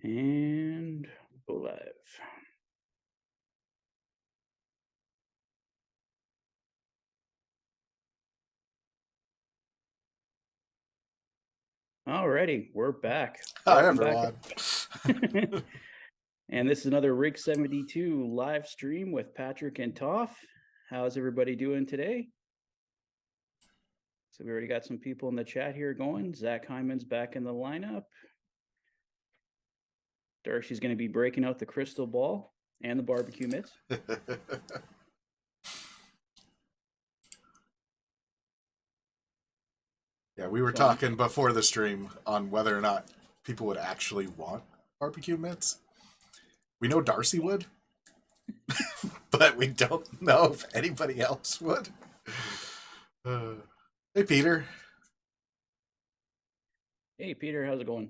And go live. Alrighty, we're back. Hi, Welcome back. everyone. And this is another Rig 72 live stream with Patrick and Toph. How's everybody doing today? So we already got some people in the chat here going. Zach Hyman's back in the lineup. Darcy's going to be breaking out the crystal ball and the barbecue mitts. Yeah, we were talking before the stream on whether or not people would actually want barbecue mitts. We know Darcy would, but we don't know if anybody else would. Hey, Peter. Hey, Peter, how's it going?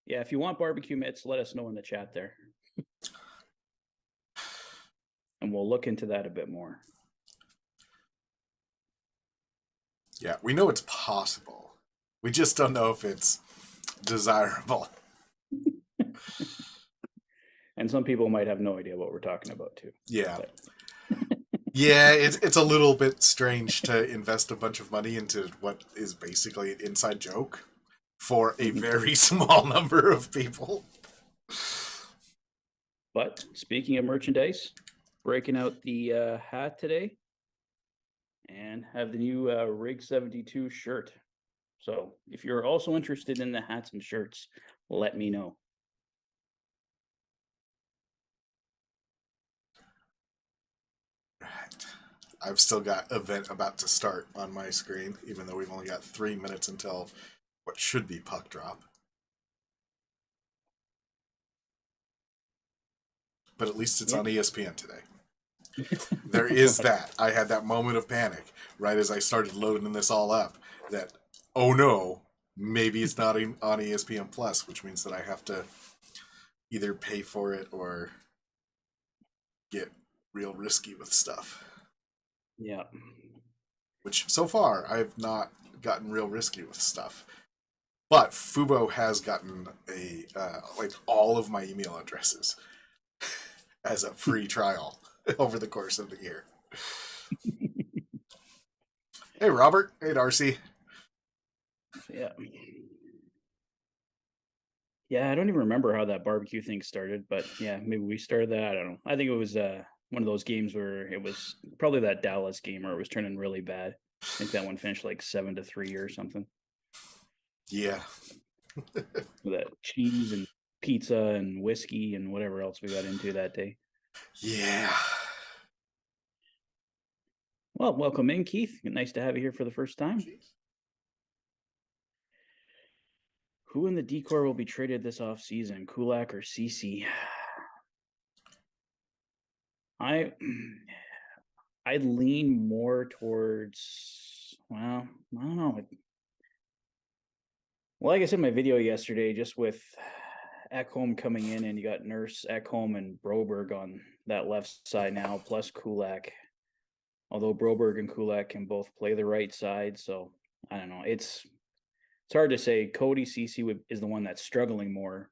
Yeah, if you want barbecue mitts, let us know in the chat there. And we'll look into that a bit more. Yeah, we know it's possible. We just don't know if it's desirable. And some people might have no idea what we're talking about too. Yeah. Yeah, it's a little bit strange to invest a bunch of money into what is basically an inside joke for a very small number of people. But speaking of merchandise, breaking out the hat today and have the new Rig 72 shirt. So if you're also interested in the hats and shirts, let me know. Right. I've still got event about to start on my screen, even though we've only got 3 minutes until what should be puck drop. But at least it's on ESPN today. There is that. I had that moment of panic right as I started loading this all up that, oh no, maybe it's not on ESPN Plus, which means that I have to either pay for it or get real risky with stuff. Yeah. Which so far I've not gotten real risky with stuff. But Fubo has gotten a like all of my email addresses as a free trial over the course of the year. Hey, Robert. Hey, Darcy. Yeah. Yeah, I don't even remember how that barbecue thing started, but yeah, maybe we started that. I don't know. I think it was one of those games where it was probably that Dallas game where it was turning really bad. I think that one finished like 7-3 or something. Yeah. With that cheese and pizza and whiskey and whatever else we got into that day. Yeah. Well, welcome in, Keith. Nice to have you here for the first time. Jeez. Who in the decor will be traded this off season, Kulak or CC? I'd lean more towards, well, I don't know. Well, like I said in my video yesterday, just with Ekholm coming in and you got Nurse, Ekholm, and Broberg on that left side now, plus Kulak. Although Broberg and Kulak can both play the right side, so I don't know. It's hard to say. Cody CC is the one that's struggling more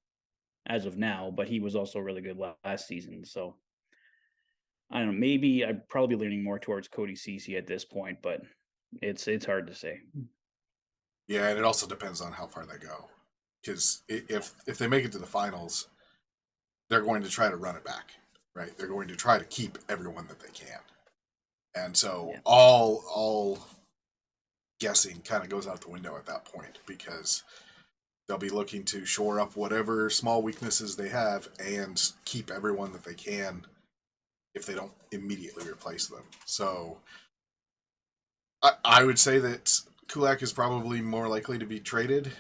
as of now, but he was also really good last season. So I don't know. Maybe I'd probably be leaning more towards Cody CC at this point, but it's hard to say. Yeah, and it also depends on how far they go. Because if they make it to the finals, they're going to try to run it back, right? They're going to try to keep everyone that they can. And so all guessing kind of goes out the window at that point because they'll be looking to shore up whatever small weaknesses they have and keep everyone that they can if they don't immediately replace them. So I would say that Kulak is probably more likely to be traded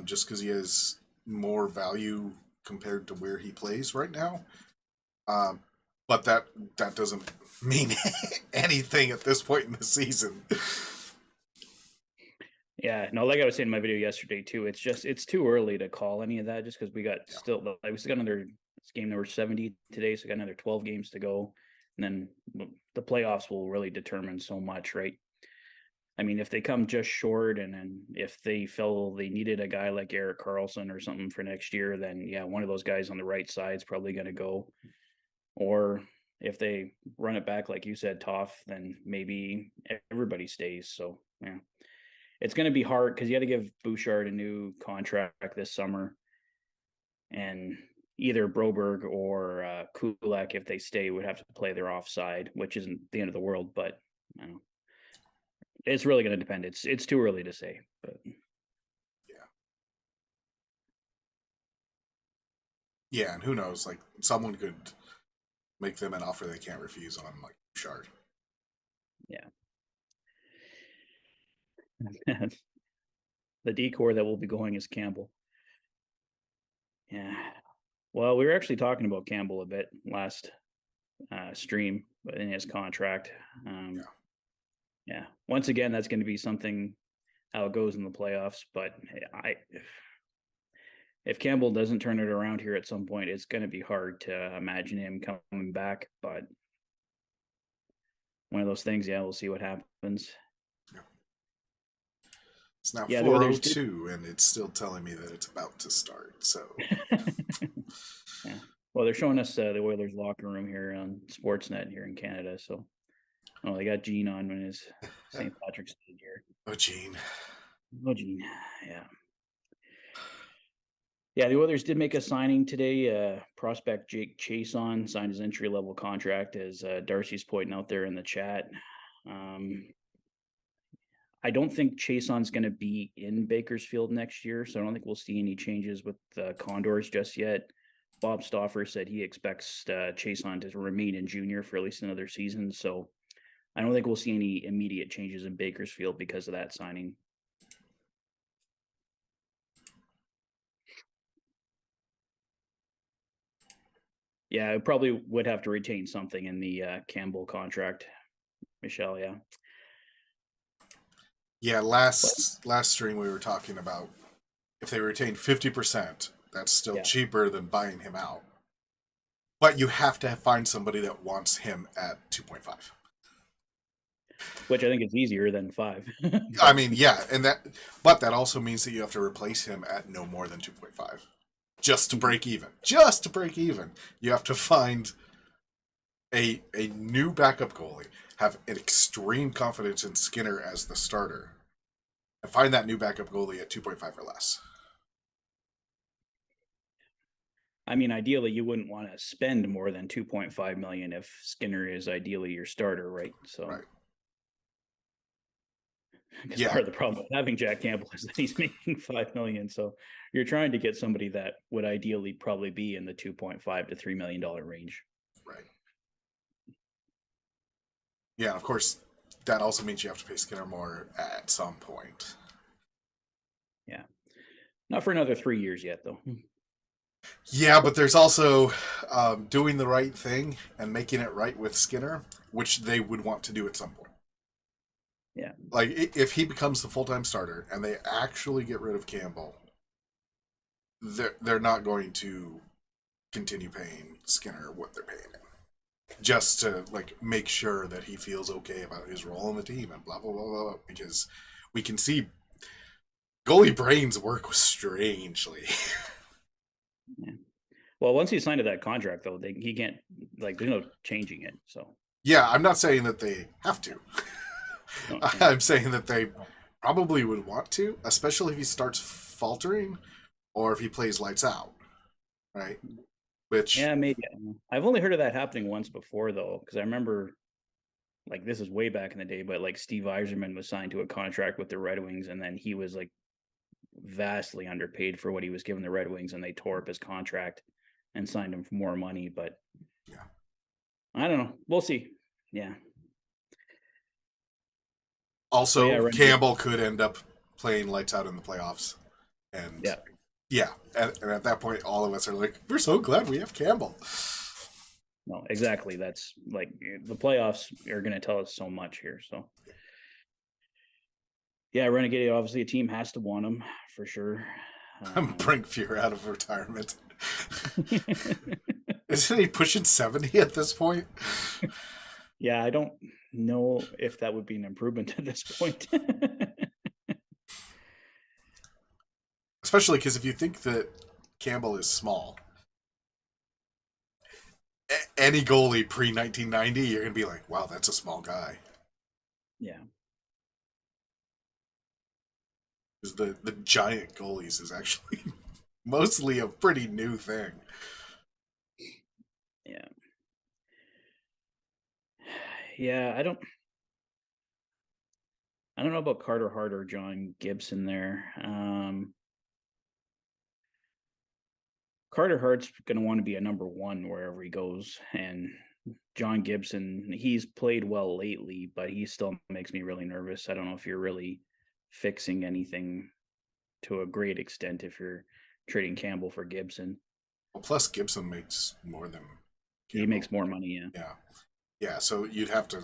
just because he has more value compared to where he plays right now. But that doesn't mean anything at this point in the season. Yeah, no, like I was saying in my video yesterday too, it's too early to call any of that just because we got we still got another game number 70 today, so we got another 12 games to go. And then the playoffs will really determine so much, right? I mean, if they come just short, and then if they feel they needed a guy like Eric Carlson or something for next year, then yeah, one of those guys on the right side is probably going to go. Or if they run it back, like you said, Toph, then maybe everybody stays. So yeah, it's going to be hard because you got to give Bouchard a new contract this summer, and either Broberg or Kulak, if they stay, would have to play their offside, which isn't the end of the world, but you know, it's really going to depend. It's too early to say, but Yeah, and who knows? Like someone could make them an offer they can't refuse on, like Bouchard. yeah. The decor that will be going is Campbell. Yeah. Well, we were actually talking about Campbell a bit last stream in his contract. Yeah. Once again, that's going to be something how it goes in the playoffs. But if Campbell doesn't turn it around here at some point, it's going to be hard to imagine him coming back. But one of those things, yeah, we'll see what happens. Yeah. It's now Yeah, 4:02, and it's still telling me that it's about to start. So, yeah. Well, they're showing us the Oilers locker room here on Sportsnet here in Canada. So, oh, they got Gene on in his St. Patrick's Day gear. oh, Gene. Oh, Gene. Yeah. Yeah, the Oilers did make a signing today. Prospect Jake Chason signed his entry-level contract, as Darcy's pointing out there in the chat. I don't think Chason's going to be in Bakersfield next year, so I don't think we'll see any changes with the Condors just yet. Bob Stauffer said he expects Chason to remain in junior for at least another season, so I don't think we'll see any immediate changes in Bakersfield because of that signing. Yeah, I probably would have to retain something in the Campbell contract, Michelle. Yeah. Yeah, last stream we were talking about if they retain 50%, that's still cheaper than buying him out. But you have to find somebody that wants him at 2.5. Which I think is easier than 5. I mean, yeah, but that also means that you have to replace him at no more than 2.5. Just to break even. Just to break even. You have to find a new backup goalie, have an extreme confidence in Skinner as the starter, and find that new backup goalie at 2.5 or less. I mean, ideally, you wouldn't want to spend more than $2.5 million if Skinner is ideally your starter, right? So, right. Because part of the problem with having Jack Campbell is that he's making $5 million. So you're trying to get somebody that would ideally probably be in the $2.5 to $3 million range. Right. Yeah, of course, that also means you have to pay Skinner more at some point. Yeah. Not for another 3 years yet, though. Yeah, but there's also doing the right thing and making it right with Skinner, which they would want to do at some point. Yeah. Like, if he becomes the full-time starter and they actually get rid of Campbell, they're not going to continue paying Skinner what they're paying him. Just to, like, make sure that he feels okay about his role in the team and blah, blah, blah, blah. Because we can see goalie brains work strangely. Yeah. Well, once he signed to that contract, though, he can't, like, there's no changing it. So. Yeah, I'm not saying that they have to. I'm saying that they probably would want to, especially if he starts faltering or if he plays lights out, right? Which, yeah, maybe. I've only heard of that happening once before, though, because I remember, like, this is way back in the day, but like Steve Yzerman was signed to a contract with the Red Wings, and then he was like vastly underpaid for what he was giving the Red Wings, and they tore up his contract and signed him for more money. But yeah, I don't know. We'll see. Yeah. Also, Campbell could end up playing lights out in the playoffs. And and at that point, all of us are like, we're so glad we have Campbell. No, exactly. That's like the playoffs are going to tell us so much here. So, yeah, Renegade, obviously a team has to want him for sure. Bring Fear out of retirement. Isn't he pushing 70 at this point? Yeah, I don't know if that would be an improvement at this point. Especially because if you think that Campbell is small, any goalie pre 1990, you're gonna be like, wow, that's a small guy. Yeah. Because the giant goalies is actually mostly a pretty new thing. Yeah. Yeah, I don't know about Carter Hart or John Gibson there. Carter Hart's going to want to be a number one wherever he goes, and John Gibson, he's played well lately, but he still makes me really nervous. I don't know if you're really fixing anything to a great extent if you're trading Campbell for Gibson. Well, plus Gibson makes more than He Campbell. makes more money, yeah. Yeah, yeah. So you'd have to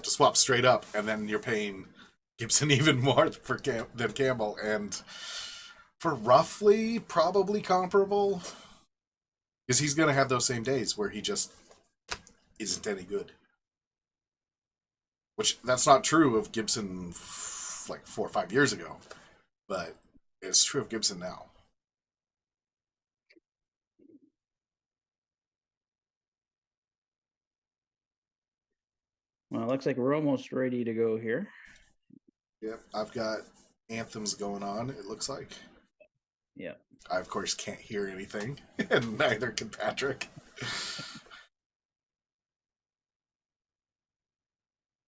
swap straight up, and then you're paying Gibson even more than Campbell, and for roughly probably comparable, because he's going to have those same days where he just isn't any good. Which that's not true of Gibson like 4 or 5 years ago, but it's true of Gibson now. Well, it looks like we're almost ready to go here. Yep, I've got anthems going on. It looks like. Yeah. I of course can't hear anything, and neither can Patrick.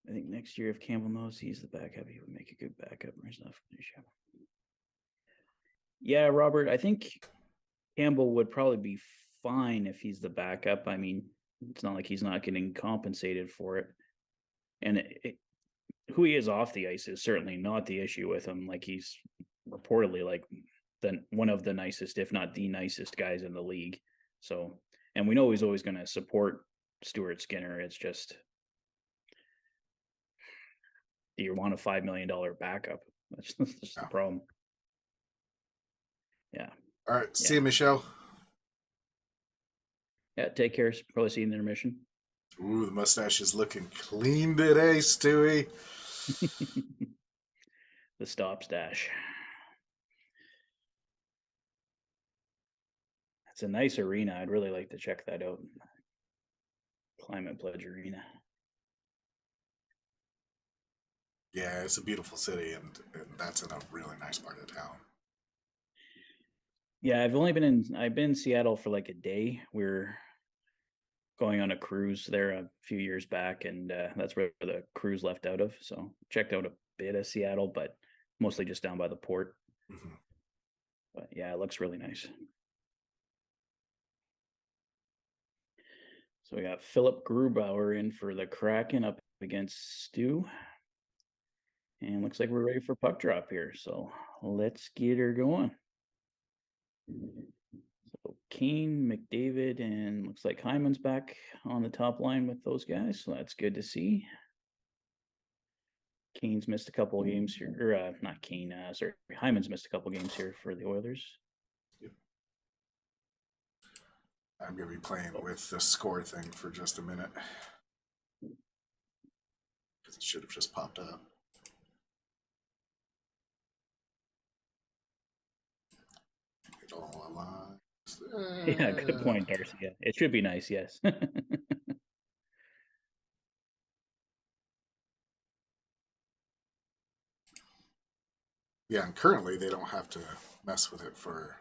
I think next year, if Campbell knows he's the backup, he would make a good backup. Yeah, Robert, I think Campbell would probably be fine if he's the backup. I mean, it's not like he's not getting compensated for it. And who he is off the ice is certainly not the issue with him. Like, he's reportedly like one of the nicest, if not the nicest guys in the league. So, and we know he's always going to support Stuart Skinner. It's just, do you want a $5 million backup? That's just the problem. Yeah. All right, see you, Michelle. Yeah, take care. Probably see you in the intermission. Ooh, the mustache is looking clean today, Stewie. The stop stash. It's a nice arena. I'd really like to check that out. Climate Pledge Arena. Yeah, it's a beautiful city, and that's in a really nice part of town. Yeah, I've been in Seattle for like a day. We're going on a cruise there a few years back, and that's where the cruise left out of. So checked out a bit of Seattle, but mostly just down by the port. Mm-hmm. But yeah, it looks really nice. So we got Philip Grubauer in for the Kraken up against Stu. And looks like we're ready for puck drop here. So let's get her going. So Kane, McDavid, and looks like Hyman's back on the top line with those guys. So that's good to see. Kane's missed a couple of games here, or not Kane, sorry, Hyman's missed a couple of games here for the Oilers. Yep. I'm going to be playing with the score thing for just a minute. Because it should have just popped up. It all aligns. Yeah, good point, Darcy. Yeah, it should be nice, yes. Yeah, and currently they don't have to mess with it for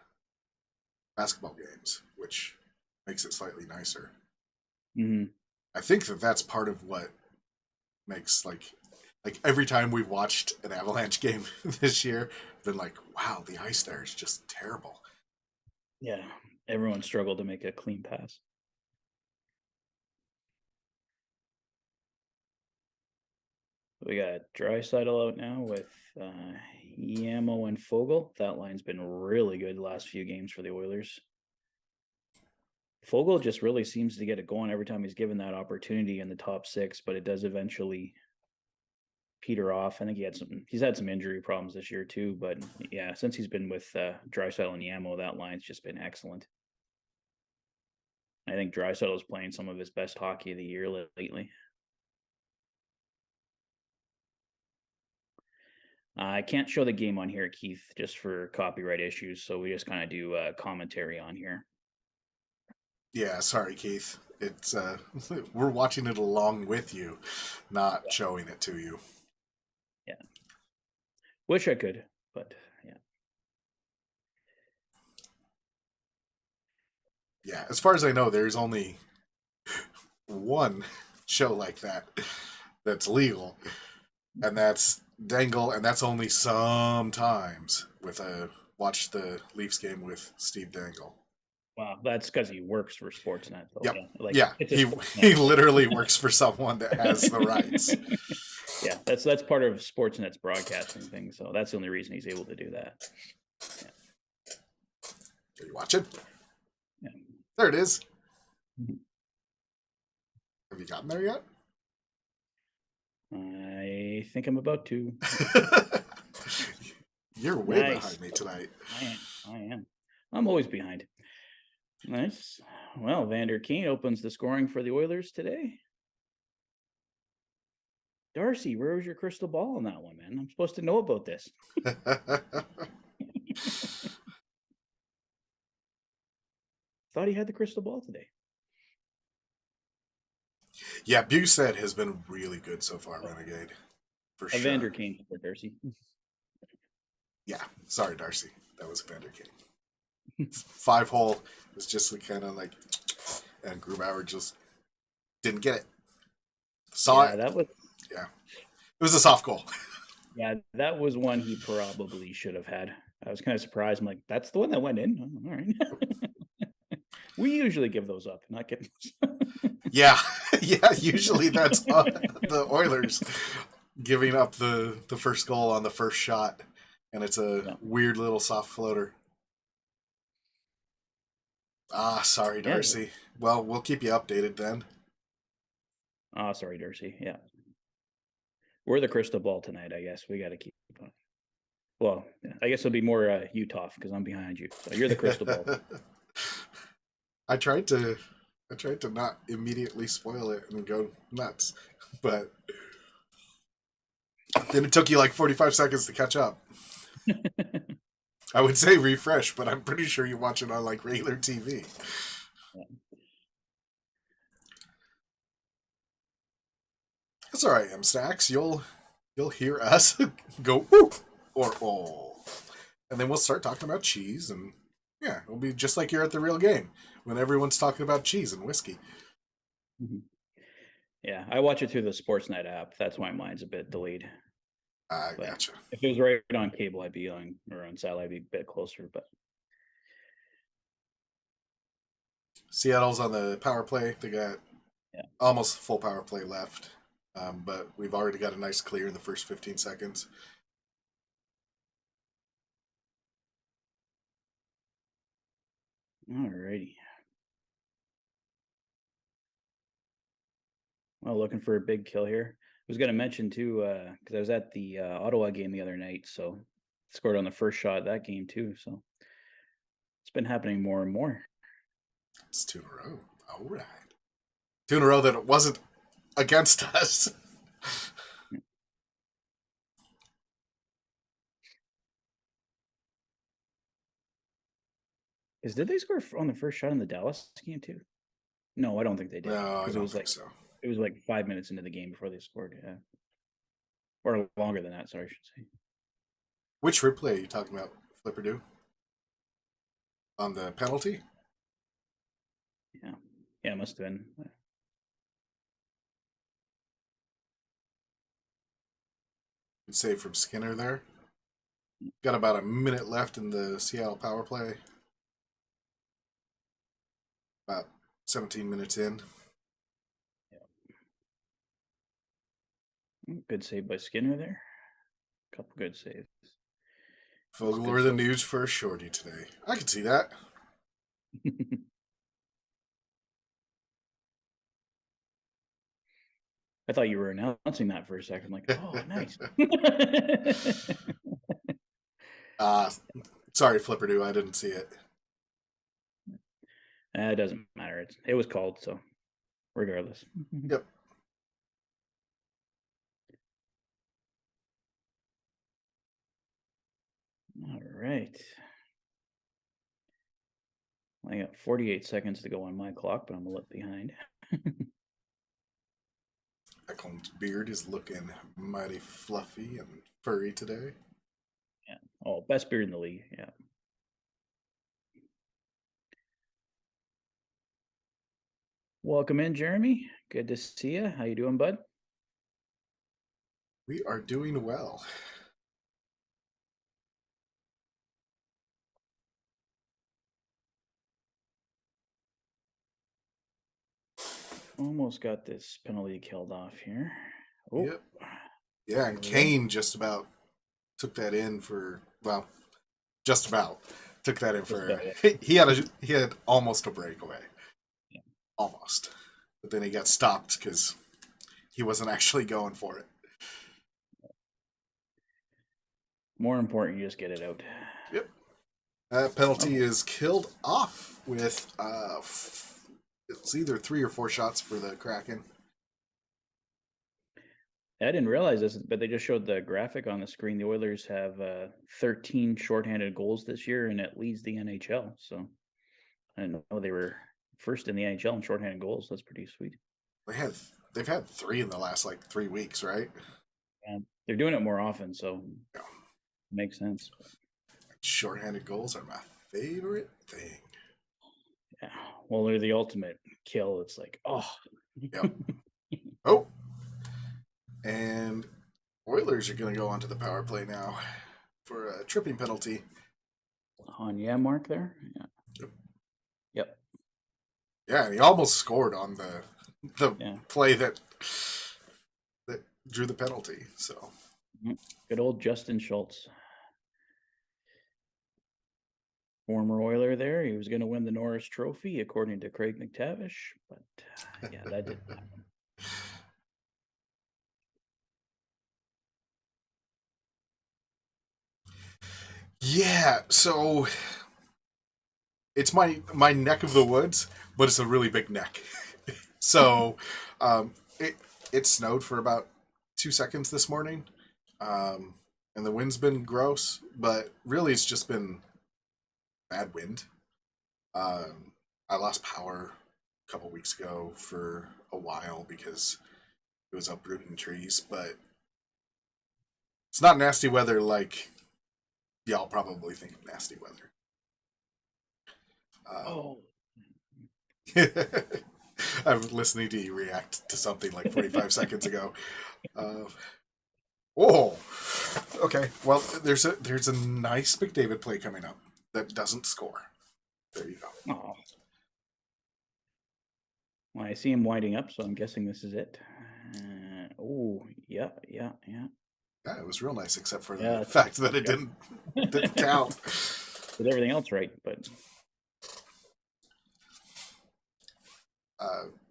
basketball games, which makes it slightly nicer. Mm-hmm. I think that's part of what makes like every time we've watched an Avalanche game this year, been like, wow, the ice there is just terrible. Yeah, everyone struggled to make a clean pass. We got Draisaitl out now with Yamo and Fogel. That line's been really good the last few games for the Oilers. Fogel just really seems to get it going every time he's given that opportunity in the top six, but it does eventually peter off. I think he's had some injury problems this year too, but yeah, since he's been with Draisaitl and Yamo, that line's just been excellent. I think Draisaitl is playing some of his best hockey of the year lately. I can't show the game on here, Keith, just for copyright issues. So we just kind of do commentary on here. Yeah, sorry, Keith. It's we're watching it along with you, not showing it to you. Yeah. Wish I could, but yeah. Yeah, as far as I know, there's only one show like that that's legal, and that's Dangle, and that's only sometimes with a watch the Leafs game with Steve Dangle. Wow, that's because he works for Sportsnet, though. Yep. Yeah, like Yeah, it's he he literally works for someone that has the rights. Yeah, that's part of Sportsnet's broadcasting thing. So that's the only reason he's able to do that. Are you watching? Yeah. There it is. Mhm. Have you gotten there yet? I think I'm about to. You're way Nice. behind me tonight. I am. I'm always behind. Nice. Well, Vander Kane opens the scoring for the Oilers today. Darcy, where was your crystal ball on that one, man? I'm supposed to know about this. Thought he had the crystal ball today. Yeah, Bused has been really good so far, Renegade. For sure. Vander Kane for Darcy. Yeah, sorry, Darcy. That was Vander Kane. 5-hole was just kind of like, and Grubauer just didn't get it. Saw it. That was. Yeah, it was a soft goal. Yeah, that was one he probably should have had. I was kind of surprised. I'm like, that's the one that went in. Oh, all right. We usually give those up, not getting. Yeah, usually that's the Oilers giving up the first goal on the first shot, and it's a weird little soft floater. Sorry, Darcy. Well, we'll keep you updated then. Sorry, Darcy. Yeah. We're the crystal ball tonight, I guess. We got to keep on. Well, I guess it'll be more Utah because I'm behind you. So you're the crystal ball. I tried to not immediately spoil it and go nuts, but then it took you like 45 seconds to catch up. I would say refresh, but I'm pretty sure you watch it on like regular TV. Yeah. That's all right, M Stacks. You'll hear us go ooh or oh, and then we'll start talking about cheese, and yeah, it'll be just like you're at the real game when everyone's talking about cheese and whiskey. Mm-hmm. Yeah, I watch it through the Sportsnet app. That's why mine's a bit delayed. I gotcha. If it was right on cable, I'd be on, or on satellite, I'd be a bit closer. But Seattle's on the power play. They got almost full power play left, but we've already got a nice clear in the first 15 seconds. Alrighty. Well, looking for a big kill here. I was going to mention too, because I was at the Ottawa game the other night, so scored on the first shot of that game too. So it's been happening more and more. It's 2 in a row. All right. 2 in a row that it wasn't against us. Because did they score on the first shot in the Dallas game too? No, I don't think they did. No, I don't think so. It was like 5 minutes into the game before they scored. Yeah. Or longer than that, sorry, I should say. Which replay are you talking about, Flipper Do? On the penalty? Yeah. Yeah, it must have been. Good save from Skinner there. Got about a minute left in the Seattle power play. About 17 minutes in. Good save by Skinner there. Couple good saves. Vogel were the news for a shorty today. I can see that. I thought you were announcing that for a second. Like, oh, nice. Sorry, Flipper Do. I didn't see it. It doesn't matter. It was called, so regardless. Yep. right. I got 48 seconds to go on my clock, but I'm a little behind. Eklund's beard is looking mighty fluffy and furry today. Yeah. Oh, best beard in the league. Yeah. Welcome in, Jeremy. Good to see you. How you doing, bud? We are doing well. Almost got this penalty killed off here. Oh, Yep. Yeah, and Kane just about took that in for, well, just about took that in for. He had almost a breakaway. Yeah. Almost. But then he got stopped because he wasn't actually going for it. More important, you just get it out. Yep. That penalty is killed off with it's either 3 or 4 shots for the Kraken. I didn't realize this, but they just showed the graphic on the screen. The Oilers have 13 shorthanded goals this year, and it leads the NHL. So I didn't know they were first in the NHL in shorthanded goals. That's pretty sweet. They've had 3 in the last 3 weeks, right? And they're doing it more often, so yeah. It makes sense. Shorthanded goals are my favorite thing. Yeah, well, they're the ultimate kill. It's like, oh. Yep. Oh. And Oilers are going to go onto the power play now for a tripping penalty. On mark there? Yeah. Yep. Yeah, and he almost scored on the play that drew the penalty. So good old Justin Schultz. Former Oiler there. He was going to win the Norris Trophy, according to Craig McTavish. But, yeah, that didn't happen. Yeah, so it's my neck of the woods, but it's a really big neck. So it snowed for about 2 seconds this morning, and the wind's been gross, but really it's just been bad wind. I lost power a couple weeks ago for a while because it was uprooting trees, but it's not nasty weather like y'all probably think of nasty weather. I'm listening to you react to something like 45 seconds ago. Oh, okay. Well, there's a nice McDavid play coming up that doesn't score. There you go. Oh. Well, I see him winding up, so I'm guessing this is it. Oh, yeah. Yeah, it was real nice, except for the fact that it didn't count. Did everything else right, but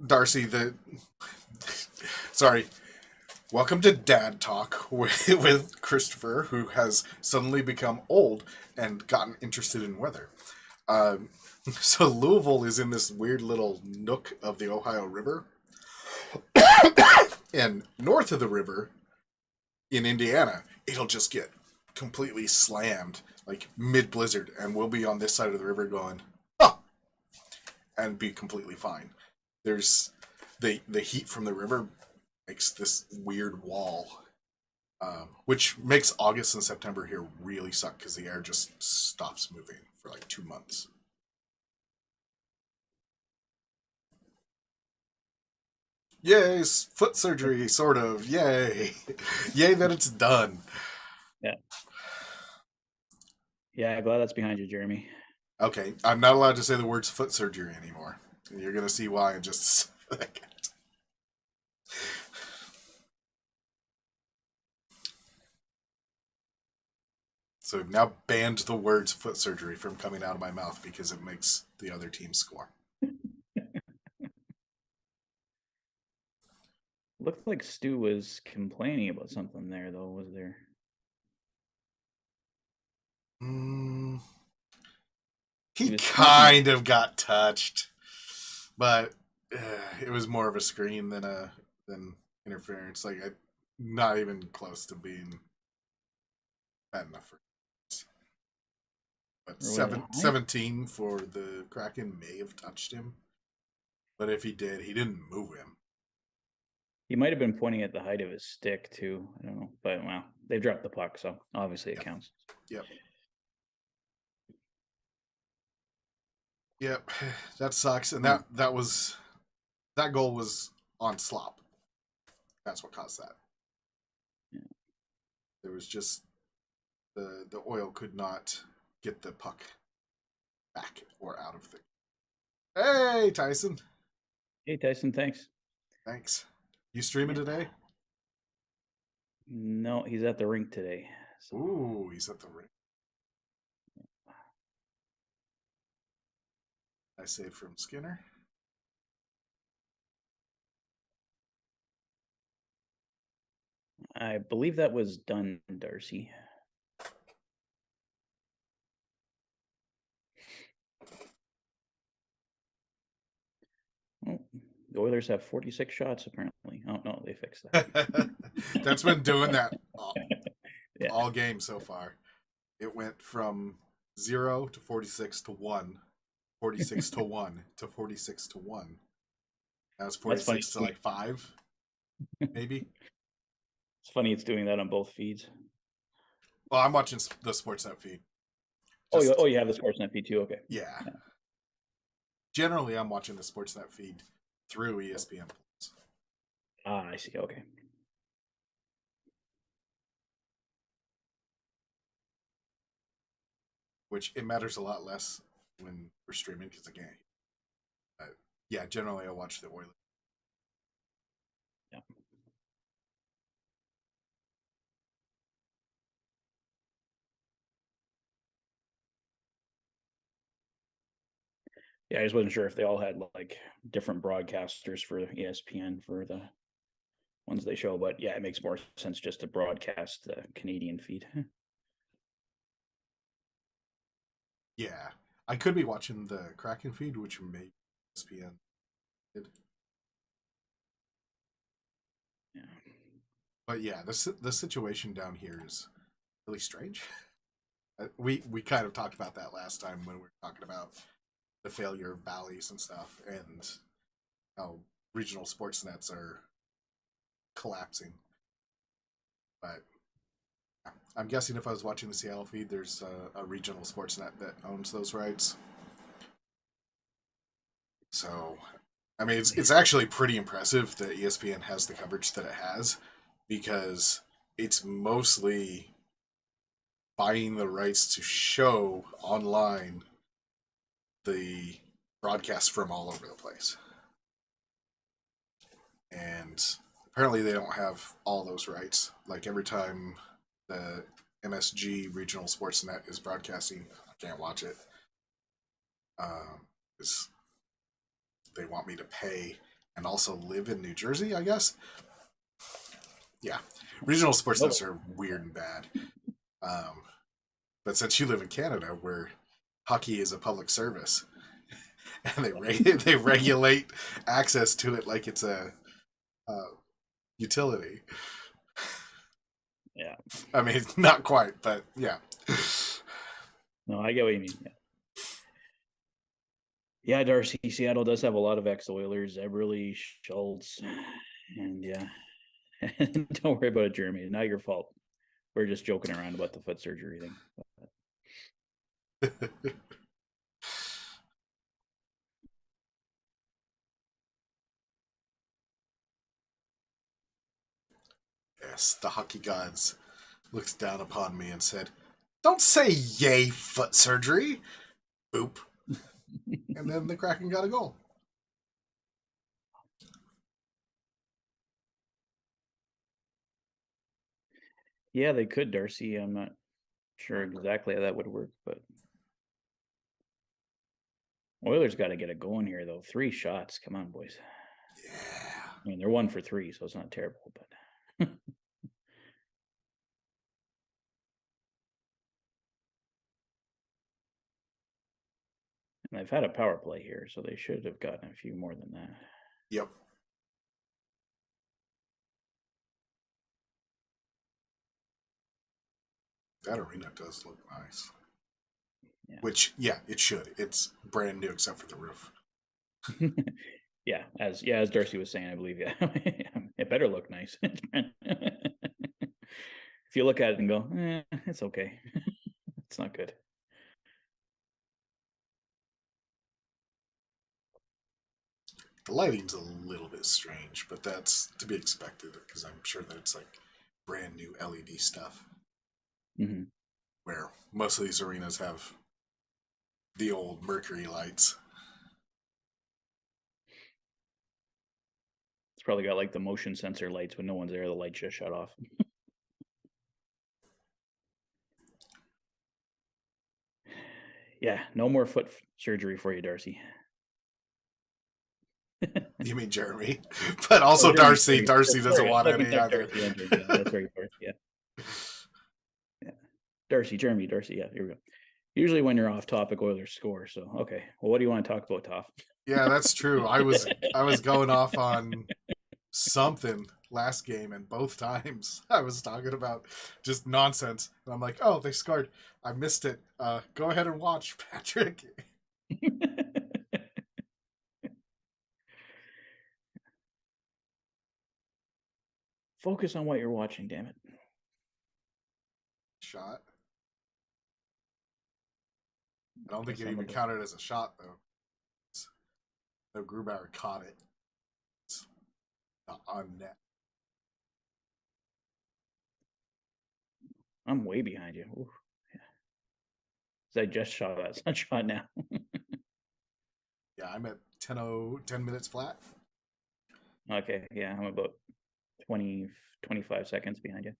Darcy, sorry. Welcome to Dad Talk with Christopher, who has suddenly become old and gotten interested in weather. So Louisville is in this weird little nook of the Ohio River. And north of the river, in Indiana, it'll just get completely slammed, like mid-blizzard, and we'll be on this side of the river going, oh, and be completely fine. There's the heat from the river makes this weird wall, which makes August and September here really suck because the air just stops moving for 2 months. Yay, foot surgery, sort of. Yay. Yay that it's done. Yeah. Yeah, glad that's behind you, Jeremy. Okay, I'm not allowed to say the words foot surgery anymore. You're going to see why in just a second. So I've now banned the words foot surgery from coming out of my mouth because it makes the other team score. Looked like Stu was complaining about something there, though, was there? He kind of got touched, but it was more of a screen than interference. Not even close to being bad enough for. But Or was it high? 17 for the Kraken may have touched him. But if he did, he didn't move him. He might have been pointing at the height of his stick too. I don't know, but well, they dropped the puck, so obviously it Yep. counts. Yep. Yep. That sucks. And that goal was on slop. That's what caused that. Yeah. There was just the oil could not get the puck back or out of the. Hey, Tyson. Hey Tyson, thanks. Thanks. You streaming Yeah. today? No, he's at the rink today. So. Ooh, he's at the ring. I saved from Skinner. I believe that was done, Darcy. Oh, the Oilers have 46 shots apparently. Oh no, they fixed that. That's been doing that Yeah. all game so far. It went from 0 to 46 to 1, 46 to 1 to 46 to 1. That was 46 to like 5, maybe. It's funny it's doing that on both feeds. Well, I'm watching the Sportsnet feed. You have the Sportsnet feed too? Okay. Yeah. Generally, I'm watching the Sportsnet feed through ESPN Plus. Ah, I see. Okay. Which it matters a lot less when we're streaming because again, yeah, generally I watch the Oilers. Yeah. Yeah, I just wasn't sure if they all had like different broadcasters for ESPN for the ones they show, but yeah, it makes more sense just to broadcast the Canadian feed. Yeah, I could be watching the Kraken feed, which may ESPN did. Yeah. But yeah, the situation down here is really strange. We kind of talked about that last time when we were talking about the failure of Bally's and stuff, and how regional sports nets are collapsing. But I'm guessing if I was watching the Seattle feed, there's a regional sports net that owns those rights. So, I mean, it's actually pretty impressive that ESPN has the coverage that it has because it's mostly buying the rights to show online the broadcasts from all over the place. And apparently they don't have all those rights. Like every time the MSG Regional Sports Net is broadcasting, I can't watch it. Because they want me to pay and also live in New Jersey, I guess. Yeah, regional sports nets are weird and bad. But since you live in Canada, where hockey is a public service, and they regulate access to it like it's a utility. Yeah. I mean, not quite, but yeah. No, I get what you mean. Yeah. Yeah, Darcy, Seattle does have a lot of ex-Oilers, Eberle, Schultz, and yeah. Don't worry about it, Jeremy. It's not your fault. We're just joking around about the foot surgery thing. Yes, the hockey gods looked down upon me and said, "Don't say yay foot surgery." Boop. And then the Kraken got a goal. Yeah, they could, Darcy. I'm not sure exactly how that would work, but Oilers got to get it going here, though. 3 shots. Come on, boys. Yeah. I mean, they're 1 for 3, so it's not terrible, but and they've had a power play here, so they should have gotten a few more than that. Yep. That arena does look nice. Yeah. Which, yeah, it should. It's brand new except for the roof. As Darcy was saying, I believe, yeah, it better look nice. If you look at it and go, it's okay, it's not good. The lighting's a little bit strange, but that's to be expected because I'm sure that it's like brand new LED stuff. Mm-hmm. Where most of these arenas have the old Mercury lights. It's probably got like the motion sensor lights when no one's there. The lights just shut off. Yeah, no more foot surgery for you, Darcy. You mean Jeremy? But also Darcy. Darcy doesn't want any either. Darcy, yeah, that's right, Darcy. Yeah. Darcy, Jeremy, Darcy. Yeah, here we go. Usually when you're off topic, Oilers score. So okay. Well, what do you want to talk about, Toph? Yeah, that's true. I was going off on something last game, and both times I was talking about just nonsense. And I'm like, oh, they scored. I missed it. Go ahead and watch, Patrick. Focus on what you're watching, damn it. Shot. I don't think it even counted as a shot, though. No, Grubauer caught it. It's not on net. I'm way behind you. Ooh, yeah. I just shot that sunshot now. Yeah, I'm at 10 minutes flat. Okay, yeah, I'm about 20, 25 seconds behind you.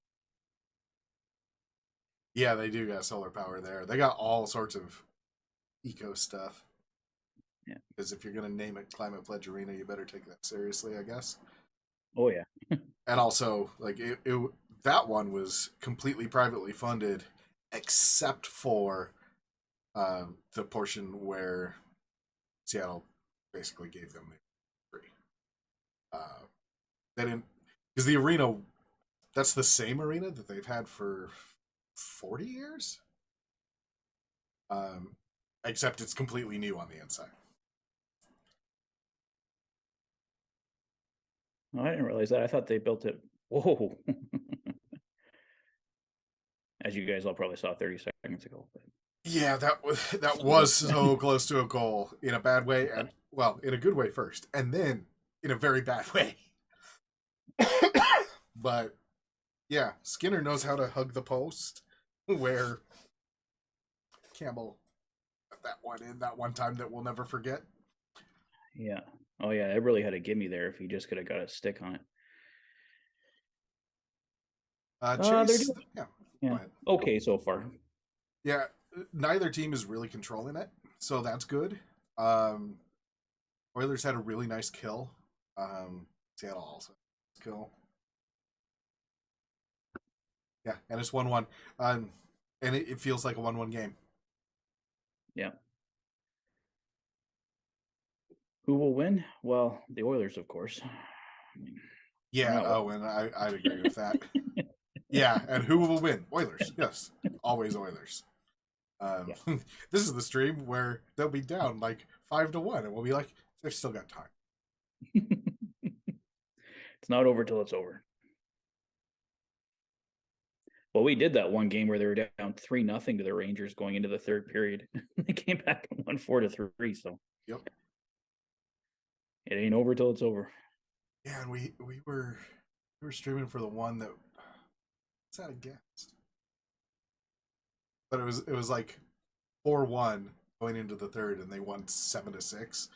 Yeah, they do got solar power there. They got all sorts of eco stuff. Yeah. Because if you're going to name it Climate Pledge Arena, you better take that seriously, I guess. Oh, yeah. And also, like, that one was completely privately funded, except for the portion where Seattle basically gave them free. They didn't, because the arena, that's the same arena that they've had for 40 years. Except it's completely new on the inside. Oh, I didn't realize that. I thought they built it. Whoa. As you guys all probably saw 30 seconds ago. But... Yeah, that was so close to a goal in a bad way, and well, in a good way first, and then in a very bad way. But yeah, Skinner knows how to hug the post, where Campbell got that one in that one time that we'll never forget. Yeah. Oh yeah, it really had a gimme there if he just could have got a stick on it. Chase, yeah. Okay so far. Yeah, neither team is really controlling it, so that's good. Oilers had a really nice kill. Seattle also kill. Yeah, and it's 1-1. And it feels like a 1-1 game. Yeah. Who will win? Well, the Oilers, of course. I mean, yeah, and I'd agree with that. Yeah, and who will win? Oilers, yes. Always Oilers. Yeah. This is the stream where they'll be down like 5-1, and we'll be like, they've still got time. It's not over till it's over. Well, we did that one game where they were down 3-0 to the Rangers going into the third period. They came back and won 4-3. So yep, it ain't over till it's over. Yeah, and we were streaming for the one that what's that against? But it was like 4-1 going into the third, and they won 7-6.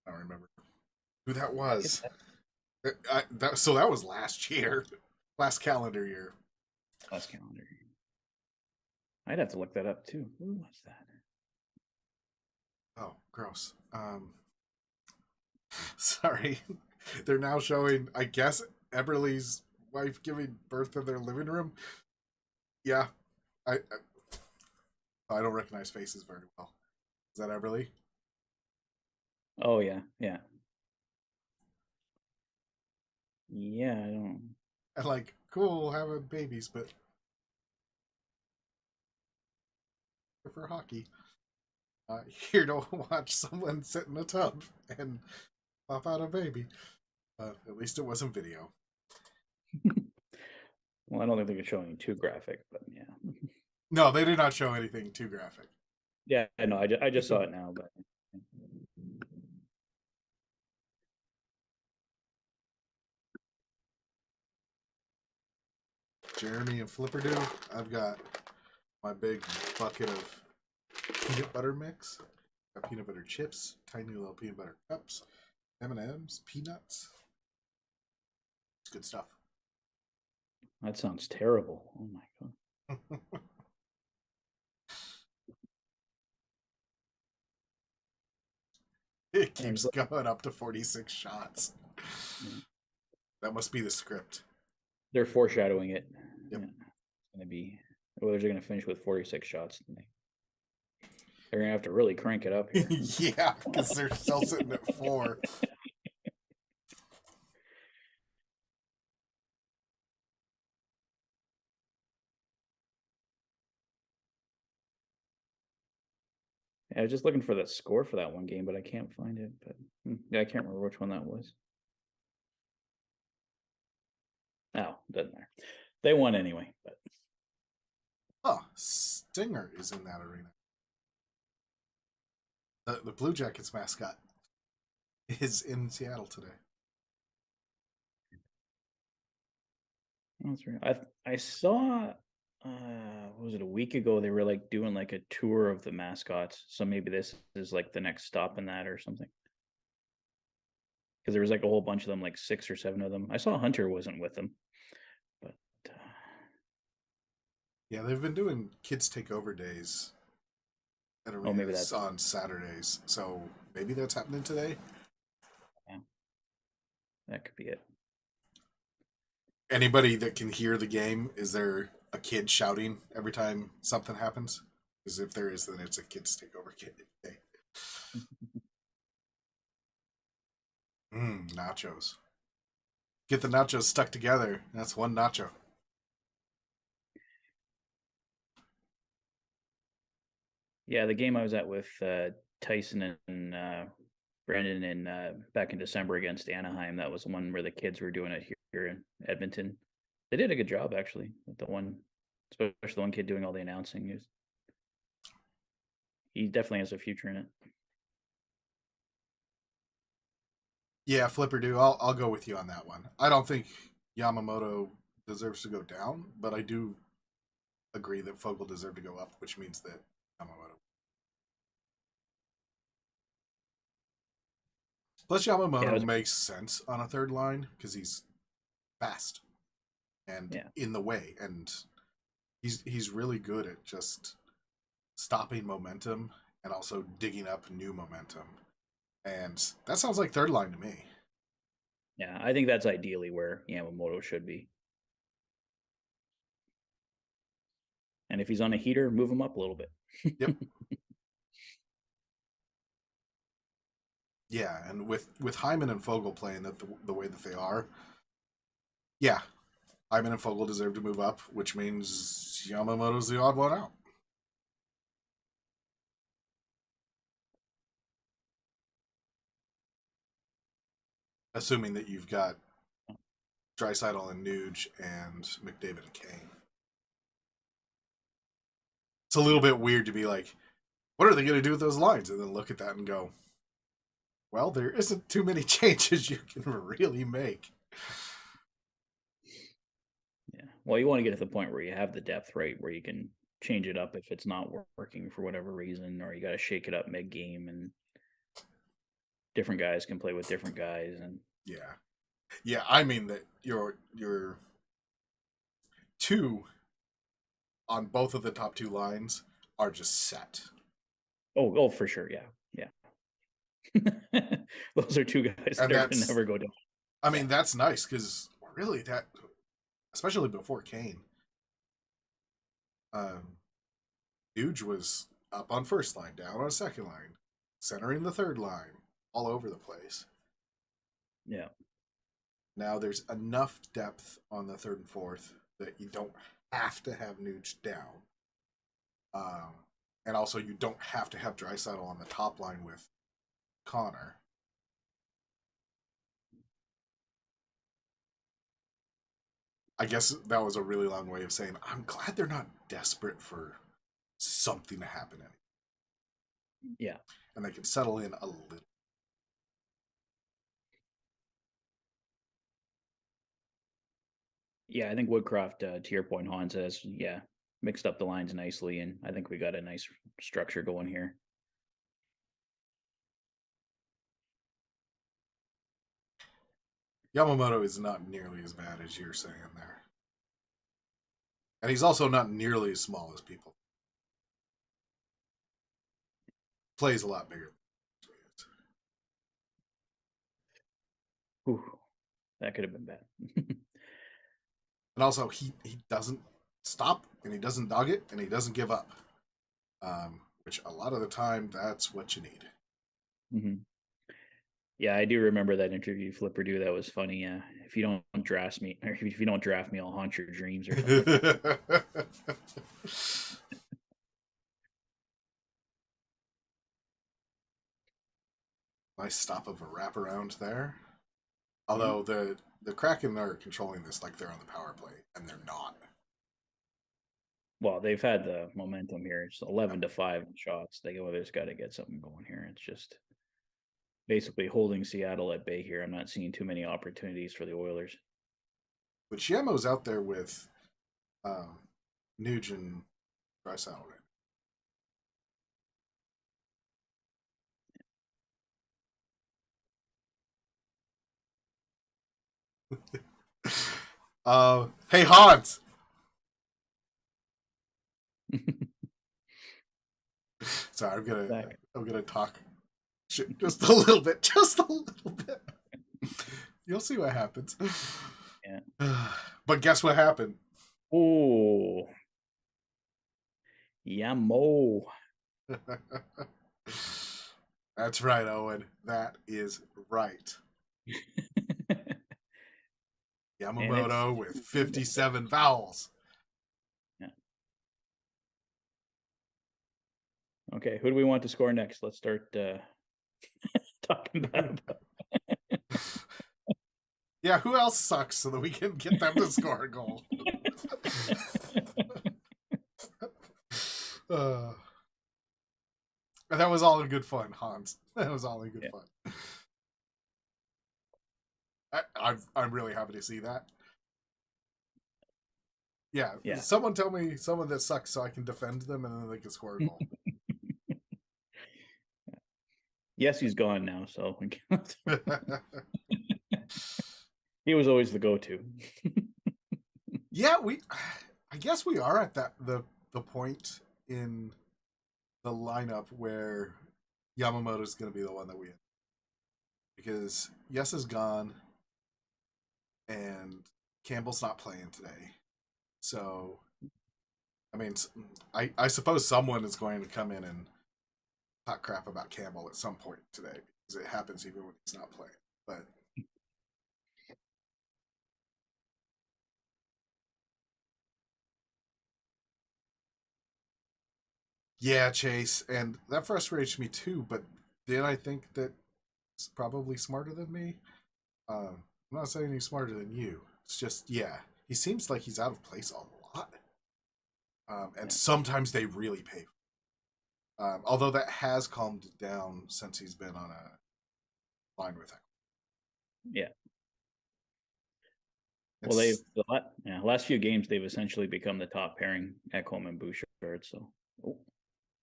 I don't remember who that was. So that was last year, last calendar year. Last calendar year. I'd have to look that up too. Who was that? Oh, gross. Sorry. They're now showing, I guess, Eberle's wife giving birth in their living room. Yeah, I don't recognize faces very well. Is that Eberle? Oh yeah. Yeah, I don't. And like, cool having babies, but for hockey. Here to watch someone sit in a tub and pop out a baby. At least it wasn't video. Well, I don't think they're showing too graphic, but yeah. No, they did not show anything too graphic. Yeah, I know. I just saw it now, but Jeremy and Flipperdo, I've got my big bucket of peanut butter mix. Got peanut butter chips, tiny little peanut butter cups, M&Ms, peanuts. It's good stuff. that sounds terrible. Oh my god. It keeps going up to 46 shots. Yeah. That must be the script. They're foreshadowing it. Yep. Yeah. It's gonna be Oilers are gonna finish with 46 shots. They're gonna have to really crank it up here. Yeah, because they're still sitting at 4. I was just looking for the score for that one game, but I can't find it. But yeah, I can't remember which one that was. Oh, doesn't matter. They won anyway. But Oh, Stinger is in that arena. The Blue Jackets mascot is in Seattle today. that's right. I saw what was it, a week ago, they were like doing like a tour of the mascots. So maybe this is like the next stop in that or something. Because there was like a whole bunch of them, like 6 or 7 of them. I saw Hunter wasn't with them, but Yeah, they've been doing kids takeover days at arenas maybe that's on Saturdays. So maybe that's happening today. yeah, that could be it. Anybody that can hear the game, is there a kid shouting every time something happens? Because if there is, then it's a kids takeover kid. Okay. Nachos. Get the nachos stuck together. That's one nacho. Yeah, the game I was at with Tyson and Brandon in back in December against Anaheim, that was one where the kids were doing it here in Edmonton. They did a good job actually. With the one, especially the one kid doing all the announcing. He definitely has a future in it. Yeah, Flipper do. I'll go with you on that one. I don't think Yamamoto deserves to go down, but I do agree that Fogle deserved to go up, which means that Yamamoto. Plus, Yamamoto makes sense on a third line because he's fast and in the way, and he's really good at just stopping momentum and also digging up new momentum. And that sounds like third line to me. Yeah, I think that's ideally where Yamamoto should be. And if he's on a heater, move him up a little bit. Yep. Yeah, and with Hyman and Fogle playing the way that they are, yeah, Hyman and Fogle deserve to move up, which means Yamamoto's the odd one out. Assuming that you've got Draisaitl and Nuge and McDavid and Kane. It's a little bit weird to be like, what are they going to do with those lines? And then look at that and go, well, there isn't too many changes you can really make. Yeah. Well, you want to get to the point where you have the depth, right, where you can change it up if it's not working for whatever reason, or you got to shake it up mid-game, and different guys can play with different guys. And yeah, I mean that your two on both of the top 2 lines are just set. Oh, for sure, yeah. Those are 2 guys that are gonna never go down. I mean, that's nice because really that, especially before Kane, Nuge was up on first line, down on second line, centering the third line, all over the place. Yeah. Now there's enough depth on the third and fourth that you don't have to have Nuge down. and also you don't have to have Draisaitl on the top line with Connor. I guess that was a really long way of saying I'm glad they're not desperate for something to happen anymore. Yeah. And they can settle in a little. Yeah, I think Woodcroft, to your point, Hans, has mixed up the lines nicely, and I think we got a nice structure going here. Yamamoto is not nearly as bad as you're saying there. And he's also not nearly as small as people. Plays a lot bigger. Whew, that could have been bad. And also, he doesn't stop, and he doesn't dog it, and he doesn't give up. Which a lot of the time, that's what you need. Mm-hmm. Yeah, I do remember that interview, Flipperdo. That was funny. Yeah, if you don't draft me, or if you don't draft me, I'll haunt your dreams or something. Nice stop of a wraparound there. Although the Kraken are controlling this like they're on the power play, and they're not. Well, they've had the momentum here. It's 11-5 shots. They go, there's got to get something going here. It's just basically holding Seattle at bay here. I'm not seeing too many opportunities for the Oilers. But Yamo's out there with Nuge and Draisaitl right. Hey Hans. Sorry, I'm gonna talk shit just a little bit, You'll see what happens. Yeah. But guess what happened? Oh, Yamo. That's right, Owen. That is right. Yamamoto with 57 fouls. Yeah. Okay, who do we want to score next? Let's start talking about Yeah, who else sucks so that we can get them to score a goal? That was all in good fun, Hans. That was all in good fun. I'm really happy to see that. Yeah, someone tell me someone that sucks so I can defend them and then they can score a goal. Yes, he's gone now, so he was always the go-to. Yeah, I guess we are at the point in the lineup where Yamamoto's going to be the one that we hit. Because Yes is gone and Campbell's not playing today. So, I mean, I suppose someone is going to come in and talk crap about Campbell at some point today because it happens even when he's not playing. But yeah, Chase, and that frustrates me too. But then I think that he's probably smarter than me. I'm not saying he's smarter than you. It's just he seems like he's out of place a lot, and sometimes they really pay. Although that has calmed down since he's been on a line with him. Yeah. Well, the last few games they've essentially become the top pairing, Ekholm and Bouchard. So, that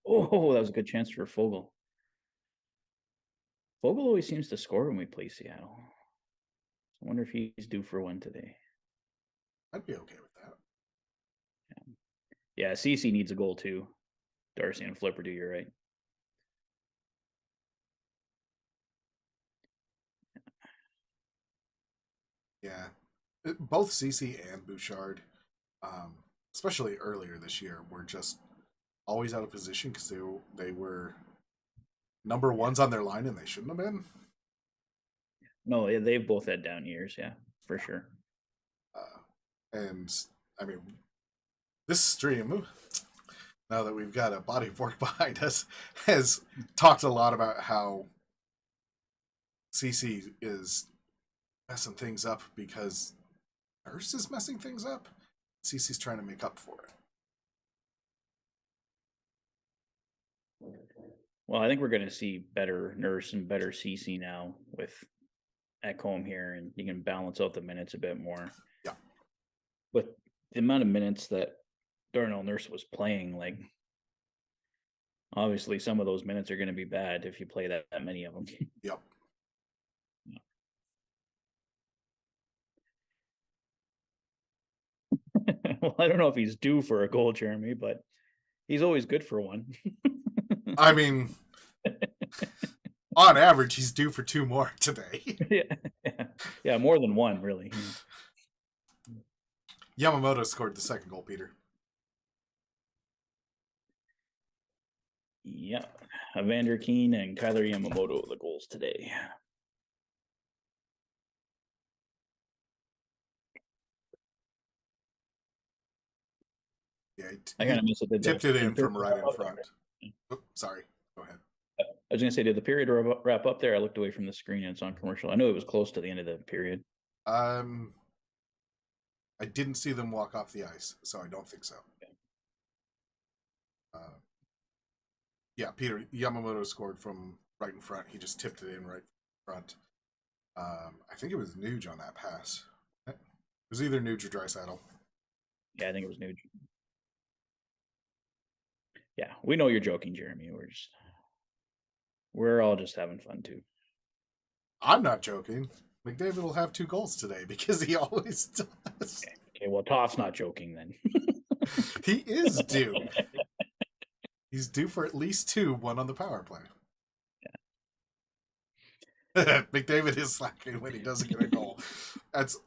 was a good chance for Fogle. Fogle always seems to score when we play Seattle. I wonder if he's due for one today. I'd be okay with that. Yeah, CC needs a goal too. Darcy and Flipperdo, you're right. Yeah, both CC and Bouchard, especially earlier this year, were just always out of position because they were number ones on their line and they shouldn't have been. No, they've both had down years, for sure. And I mean, this stream, now that we've got a body of work behind us, has talked a lot about how CC is messing things up because Nurse is messing things up. CC's trying to make up for it. Well, I think we're going to see better Nurse and better CC now with Ekholm here, and you can balance out the minutes a bit more. Yeah. With the amount of minutes that Darnell Nurse was playing, like, obviously some of those minutes are going to be bad if you play that many of them. Yep. Well, I don't know if he's due for a goal, Jeremy, but he's always good for one. I mean, on average, he's due for 2 more today. Yeah, more than one, really. Yamamoto scored the second goal, Peter. Yeah, Evander Kane and Kyler Yamamoto the goals today. Yeah, I kind of miss it. tipped it in from right in front. Oops, sorry, go ahead. I was going to say, did the period wrap up there? I looked away from the screen and it's on commercial. I know it was close to the end of the period. I didn't see them walk off the ice, so I don't think so. Okay. Yeah, Peter Yamamoto scored from right in front. He just tipped it in right in front. I think it was Nuge on that pass. It was either Nuge or Draisaitl. Yeah, I think it was Nuge. Yeah, we know you're joking, Jeremy. We're all just having fun too. I'm not joking. McDavid will have 2 goals today because he always does. Okay, well, Toph's not joking then. He is due. He's due for at least 2, 1 on the power play. Yeah. McDavid is slacking when he doesn't get a goal. That's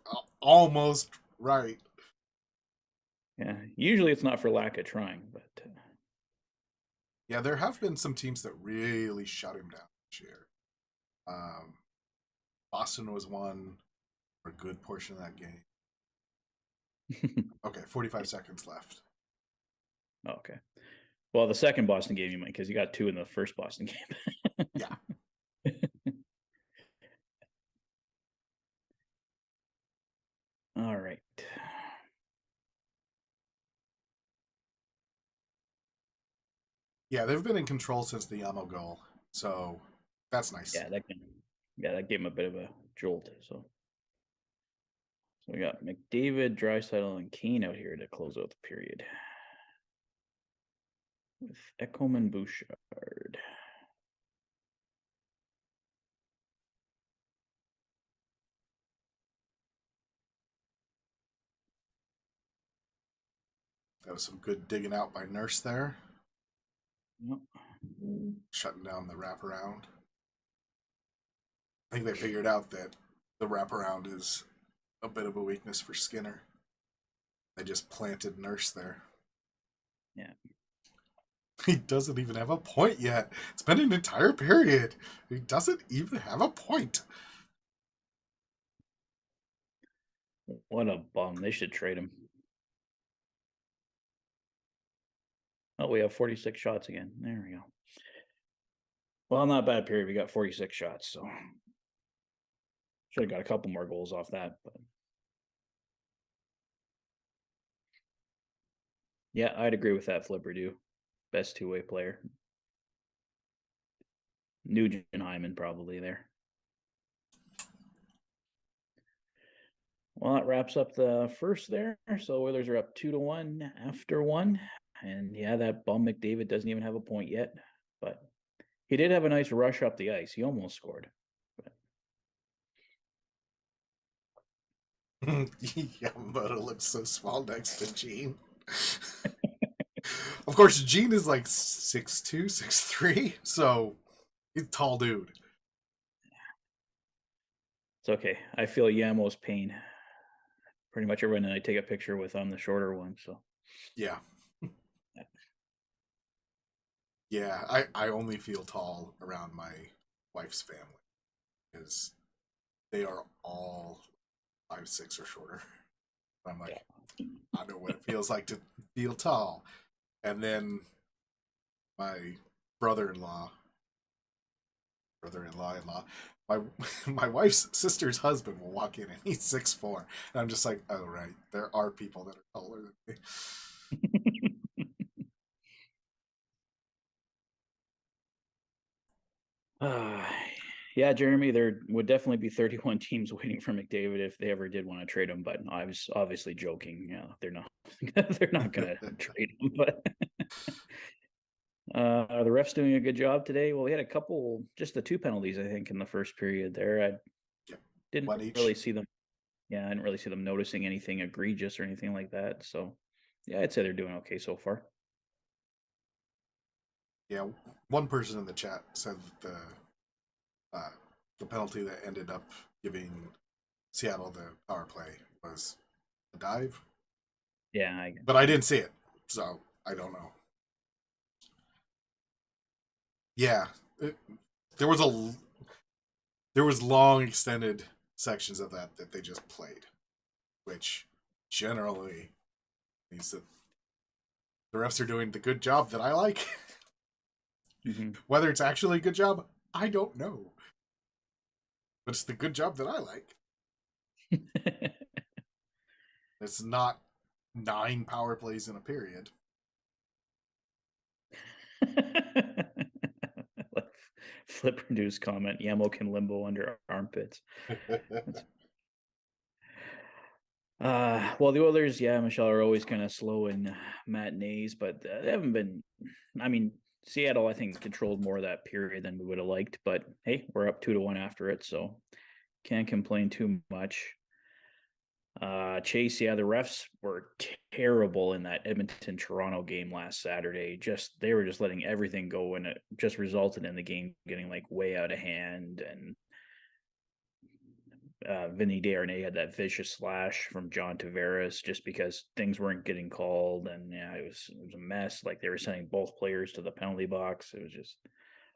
almost right. Yeah, usually it's not for lack of trying, but yeah, there have been some teams that really shut him down this year. Boston was one for a good portion of that game. Okay, 45 seconds left. Okay. Well, the second Boston game you might, because you got 2 in the first Boston game. Yeah. All right. Yeah, they've been in control since the Yamo goal, so that's nice. Yeah, that gave him a bit of a jolt. So we got McDavid, Draisaitl, and Kane out here to close out the period with Ekholm and Bouchard. That was some good digging out by Nurse there. Yep. Shutting down the wraparound. I think they figured out that the wraparound is a bit of a weakness for Skinner. They just planted Nurse there. Yeah. He doesn't even have a point yet. It's been an entire period. He doesn't even have a point. What a bum. They should trade him. Oh, we have 46 shots again. There we go. Well, not a bad period. We got 46 shots, so should have got a couple more goals off that. But yeah, I'd agree with that. Flipper do best 2-way player. Nugent Hyman probably there. Well, that wraps up the first there. So Oilers are up 2-1 after 1. And yeah, that bum McDavid doesn't even have a point yet. But he did have a nice rush up the ice. He almost scored. Yamamoto looks so small next to Gene. Of course, Gene is like 6'2", 6'3", so he's a tall dude. It's okay. I feel Yamo's pain. Pretty much everyone I take a picture with, I'm the shorter one. So yeah. Yeah, I only feel tall around my wife's family because they are all 5'6" or shorter. I'm like, I know what it feels like to feel tall. And then my brother-in-law, brother-in-law, my my wife's sister's husband will walk in and he's 6'4", and I'm just like, oh right, there are people that are taller than me. Uh, yeah, Jeremy, there would definitely be 31 teams waiting for McDavid if they ever did want to trade him. But I was obviously joking. Yeah, they're not. They're not going to trade him. But the refs doing a good job today. Well, we had a couple, just the two penalties, I think, in the first period there. I Yep. didn't One really each. see them. Yeah, I didn't really see them noticing anything egregious or anything like that. So, yeah, I'd say they're doing okay so far. Yeah, one person in the chat said that uh, the penalty that ended up giving Seattle the power play was a dive, Yeah, I but I didn't see it, so I don't know. Yeah, it, there was a there was long extended sections of that they just played, which generally means that the refs are doing the good job that I like. Mhm. Whether it's actually a good job, I don't know, but it's the good job that I like. It's not 9 power plays in a period. Like Flip reduced comment. Yamo can limbo under armpits. That's well, the Oilers, yeah, Michelle, are always kind of slow in matinees, but they haven't been. I mean, Seattle, I think, controlled more of that period than we would have liked, but hey, we're up 2-1 after it, so can't complain too much. Chase, yeah, the refs were terrible in that Edmonton Toronto game last Saturday. They were just letting everything go, and it just resulted in the game getting like way out of hand. And Vinny Desharnais had that vicious slash from John Tavares just because things weren't getting called, and yeah, it was a mess. Like they were sending both players to the penalty box. It was just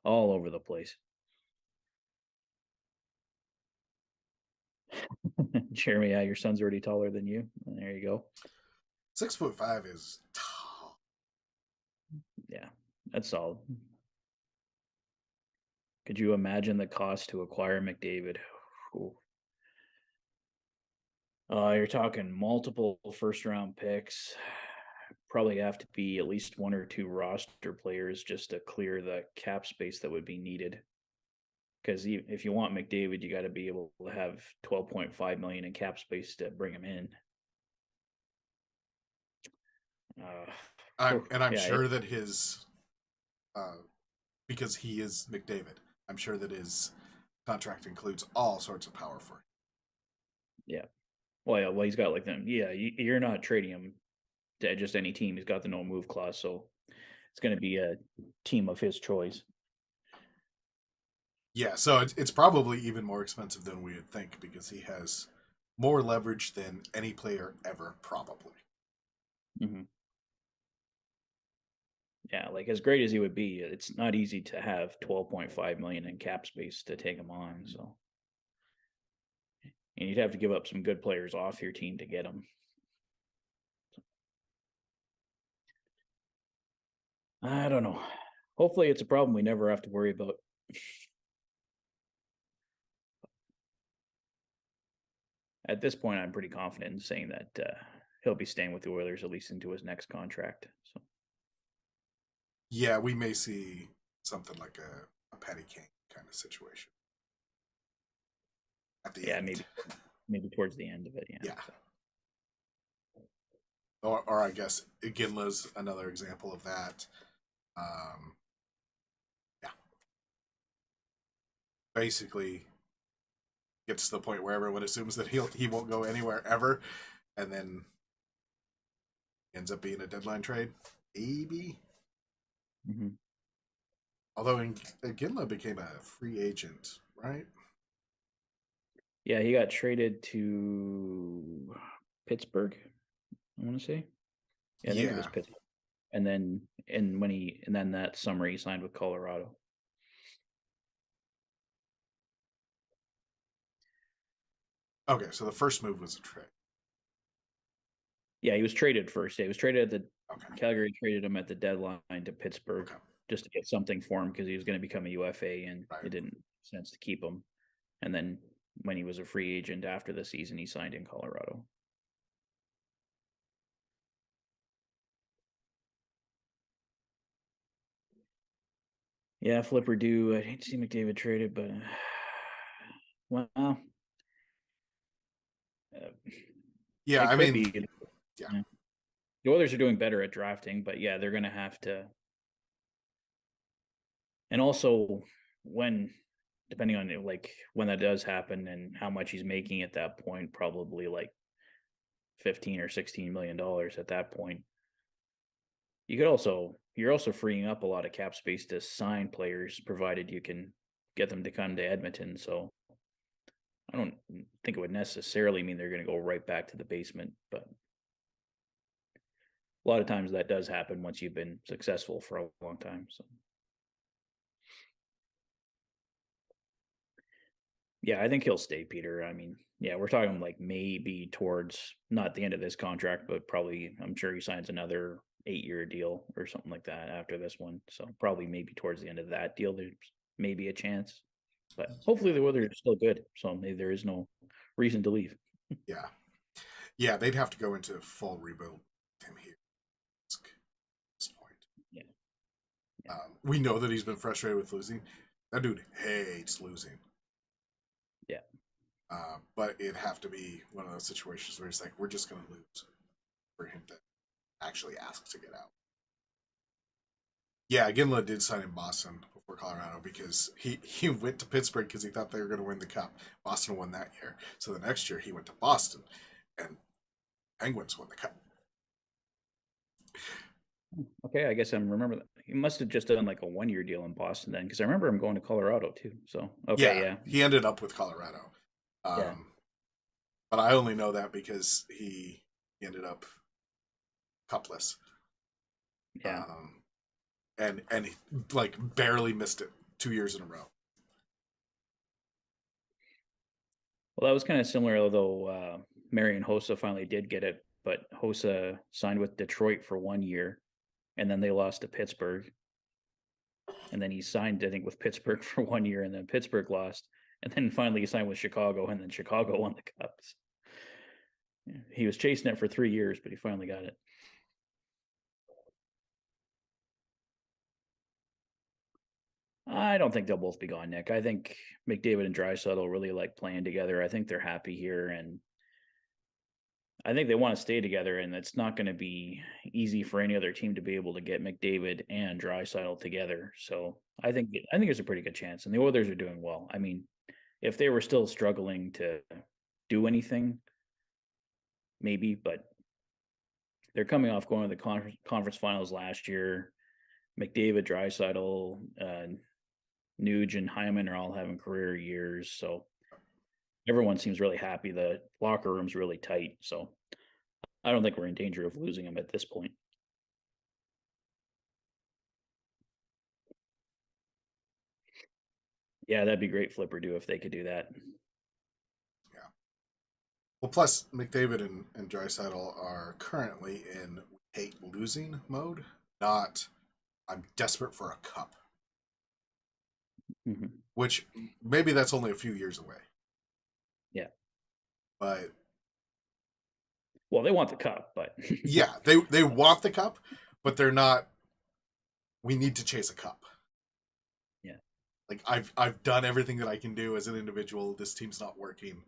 all over the place. Jeremy, yeah, your son's already taller than you. There you go. 6'5" is tall. Yeah, that's solid. Could you imagine the cost to acquire McDavid? Ooh. You're talking multiple first round picks. Probably have to be at least one or two roster players just to clear the cap space that would be needed. Because if you want McDavid, you got to be able to have 12.5 million in cap space to bring him in. I'm Yeah, sure that his uh, because he is McDavid, I'm sure that his contract includes all sorts of power for him. yeah. Well, yeah, well, he's got like them. Yeah, you're not trading him to just any team. He's got the no move clause, so it's going to be a team of his choice. Yeah, so it's probably even more expensive than we would think because he has more leverage than any player ever, probably. Mm-hmm. Yeah, like as great as he would be, it's not easy to have 12.5 million in cap space to take him on. So, and you'd have to give up some good players off your team to get him. I don't know. Hopefully, it's a problem we never have to worry about. At this point, I'm pretty confident in saying that he'll be staying with the Oilers at least into his next contract. So, Yeah, we may see something like a Patty Kane kind of situation at the yeah, end. maybe towards the end of it. Yeah. Yeah. Or I guess Ginla's another example of that. Um, yeah. Basically, gets to the point where everyone assumes that he won't go anywhere ever, and then ends up being a deadline trade, maybe. Mm-hmm. Although Ginla became a free agent, right? Yeah, he got traded to Pittsburgh. I want to say. Yeah, I think it was Yeah. Pittsburgh. And then that summer he signed with Colorado. Okay, so the first move was a trade. Yeah, he was traded first. Yeah, he was traded at the Okay. Calgary traded him at the deadline to Pittsburgh Okay. just to get something for him because he was going to become a UFA, and Right. it didn't make sense to keep him. And then when he was a free agent after the season, he signed in Colorado. Yeah, Flipper do. I'd hate to see McDavid traded, but well, Yeah, it I could mean, be. yeah. Yeah. The Oilers are doing better at drafting, but yeah, they're going to have to. And also, when depending on like when that does happen and how much he's making at that point, probably like 15 or 16 million dollars at that point. You're also freeing up a lot of cap space to sign players, provided you can get them to come to Edmonton. So I don't think it would necessarily mean they're going to go right back to the basement, but a lot of times that does happen once you've been successful for a long time. So yeah, I think he'll stay, Peter. I mean, yeah, we're talking like maybe towards not the end of this contract, but probably I'm sure he signs another 8-year deal or something like that after this one. So probably maybe towards the end of that deal, there's maybe a chance. But hopefully the weather is still good. So maybe there is no reason to leave. Yeah. Yeah, they'd have to go into full rebuild with him here at this point. Yeah. Yeah. We know that he's been frustrated with losing. That dude hates losing. Yeah. But it'd have to be one of those situations where it's like, we're just going to lose for him to actually ask to get out. Yeah, Ginla did sign in Boston before Colorado because he went to Pittsburgh because he thought they were going to win the cup. Boston won that year. So the next year he went to Boston and Penguins won the cup. Okay, I guess I remember that. He must have just done like a 1-year deal in Boston then, because I remember him going to Colorado too. So okay, Yeah, yeah. he ended up with Colorado. Yeah. But I only know that because he ended up cupless. Yeah. And he, like barely missed it 2 years in a row. Well, that was kind of similar, although Marian Hossa finally did get it, but Hossa signed with Detroit for 1 year, and then they lost to Pittsburgh, and then he signed, I think, with Pittsburgh for 1 year, and then Pittsburgh lost, and then finally he signed with Chicago, and then Chicago won the Cups. Yeah, he was chasing it for 3 years, but he finally got it. I don't think they'll both be gone, Nick. I think McDavid and Draisaitl really like playing together. I think they're happy here, and I think they want to stay together. And it's not going to be easy for any other team to be able to get McDavid and Draisaitl together. So I think there's a pretty good chance. And the Oilers are doing well. I mean, if they were still struggling to do anything, maybe, but they're coming off going to the conference finals last year. McDavid, Draisaitl, Nuge and Hyman are all having career years, so everyone seems really happy. The locker room's really tight, so I don't think we're in danger of losing them at this point. Yeah, that'd be great, Flipper do if they could do that. Yeah. Well, plus McDavid and Draisaitl are currently in hate losing mode, not I'm desperate for a cup. Mm-hmm. Which maybe that's only a few years away. Yeah. But well, they want the cup, but yeah, they want the cup, but they're not. We need to chase a cup. Yeah. Like I've done everything that I can do as an individual. This team's not working.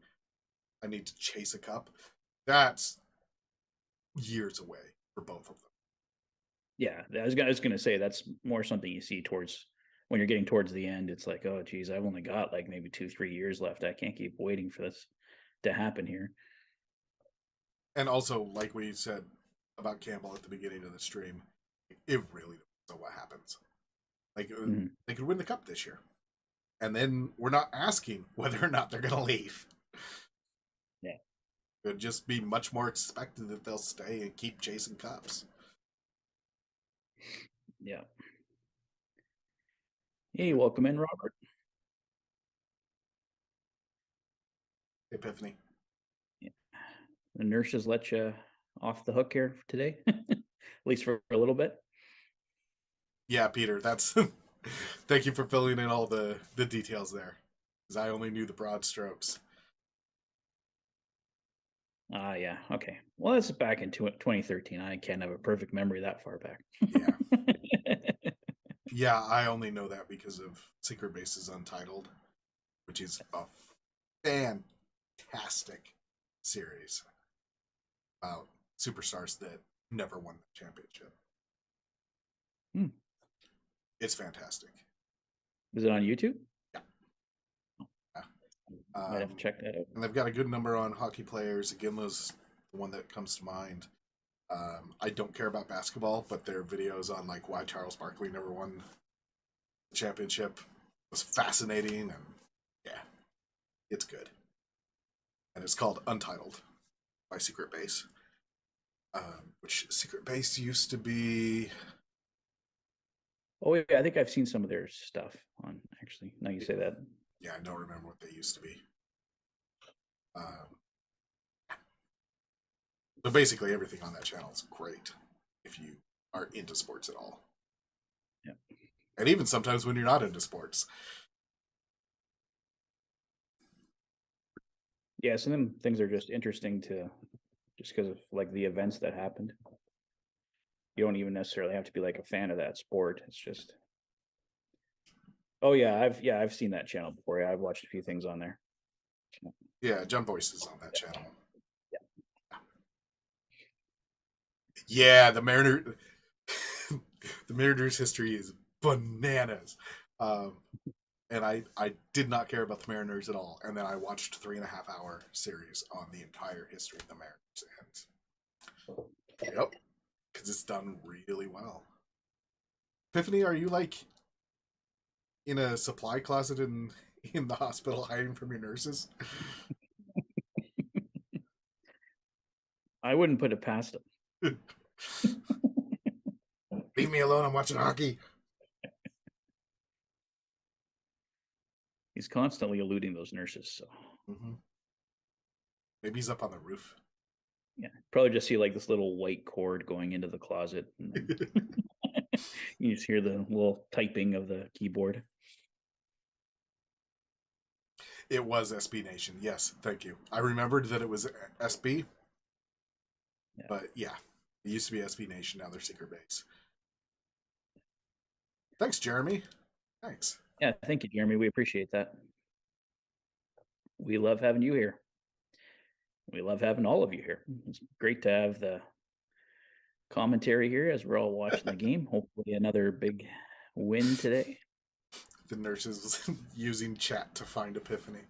I need to chase a cup. That's years away for both of them. Yeah, I was gonna say that's more something you see towards when you're getting towards the end. It's like, oh geez, I've only got like maybe 2-3 years left. I can't keep waiting for this to happen here. And also, like we said about Campbell at the beginning of the stream, it really depends on what happens. Like Mm-hmm. they could win the cup this year, and then we're not asking whether or not they're going to leave. Yeah. It would just be much more expected that they'll stay and keep chasing cups. Yeah. Hey, welcome in, Robert. Epiphany. Yeah. The nurses let you off the hook here today. least for a little bit. Yeah, Peter, that's thank you for filling in all the details there, because I only knew the broad strokes. Yeah. Okay. Well, that's back in 2013. I can't have a perfect memory that far back. Yeah, yeah, I only know that because of Secret Bases Untitled, which is a fantastic series about superstars that never won the championship. Hmm. It's fantastic. Is it on YouTube? Yeah. Might have to check that out. And they've got a good number on hockey players. Ginla's the one that comes to mind. I don't care about basketball, but their videos on like why Charles Barkley never won the championship was fascinating, and yeah, it's good. And it's called Untitled by Secret Base, which Secret Base used to be. Oh yeah, I think I've seen some of their stuff on. Actually, now you say that. Yeah, I don't remember what they used to be. But basically, everything on that channel is great if you are into sports at all. Yeah. And even sometimes when you're not into sports. Yeah, some of them things are just interesting to just because of like the events that happened. You don't even necessarily have to be like a fan of that sport. It's just oh yeah, I've seen that channel before. Yeah, I've watched a few things on there. Yeah, John Boyce is on that channel. Yeah. Yeah, the Mariner, the Mariners' history is bananas. And I did not care about the Mariners at all. And then I watched 3.5 hour series on the entire history of the Mariners. And yep, because it's done really well. Epiphany, are you like in a supply closet in the hospital hiding from your nurses? I wouldn't put it past him. Leave me alone, I'm watching hockey. He's constantly eluding those nurses. So Mm-hmm. Maybe he's up on the roof. yeah, probably just see like this little white cord going into the closet, and then you just hear the little typing of the keyboard. It was SB Nation. Yes, thank you. I remembered that it was SB, Yeah. but yeah, it used to be SB Nation. Now they're Secret Base. Thanks, Jeremy. Thanks. Yeah, thank you, Jeremy. We appreciate that. We love having you here. We love having all of you here. It's great to have the commentary here as we're all watching the game. Hopefully, another big win today. The nurses using chat to find Epiphany.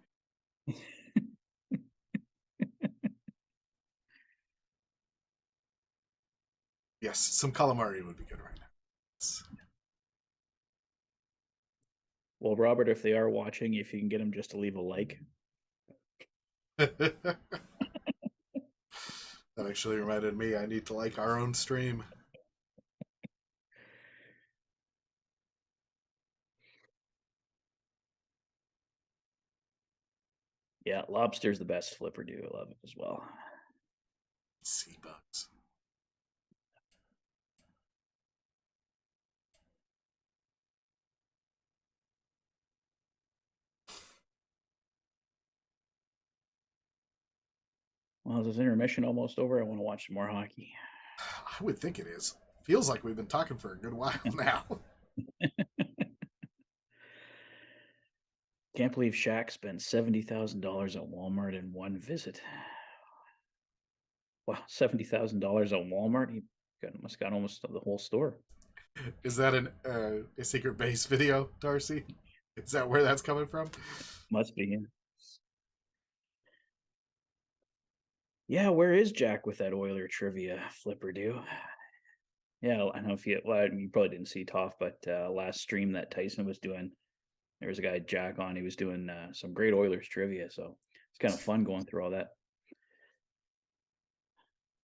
Yes, some calamari would be good right now. Yes. Well, Robert, if they are watching, if you can get them just to leave a like. That actually reminded me I need to like our own stream. Yeah, lobster's the best flipper do. I love it as well. Sea bugs. Well, is this intermission almost over? I want to watch some more hockey. I would think it is. Feels like we've been talking for a good while now. Can't believe Shaq spent $70,000 at Walmart in one visit. Wow, $70,000 at Walmart. He must got almost the whole store. Is that a Secret Base video, Darcy? Is that where that's coming from? Must be. Yeah, where is Jack with that Oiler trivia flipper do? Yeah, I don't know if you, well, you probably didn't see Toph, but last stream that Tyson was doing, there was a guy, Jack, on. He was doing some great Oilers trivia. So it's kind of fun going through all that.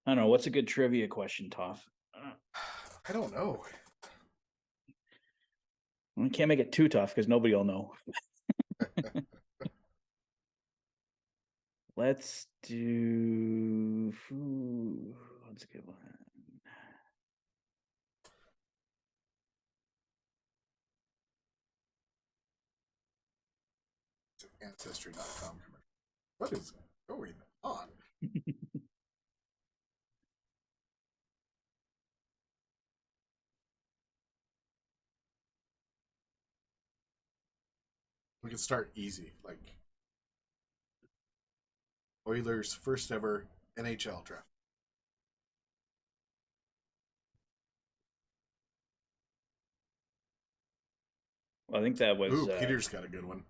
I don't know. What's a good trivia question, Toph? I don't know. We can't make it too tough because nobody will know. Let's do. Let's get one. Ancestry.com commercial. What is going on? We can start easy, like Oilers' first ever NHL draft. Well, I think that was Ooh, Peter's got a good one.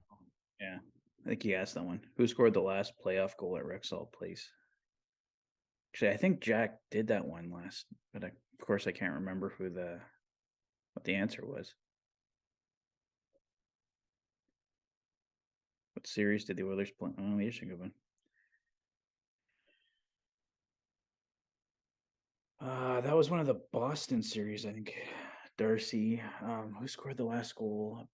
yeah. I think he asked that one. Who scored the last playoff goal at Rexall Place? Actually, I think Jack did that one last, but of course I can't remember what the answer was. What series did the Oilers play? Oh, here's a good one. That was one of the Boston series, I think. Darcy. Who scored the last goal?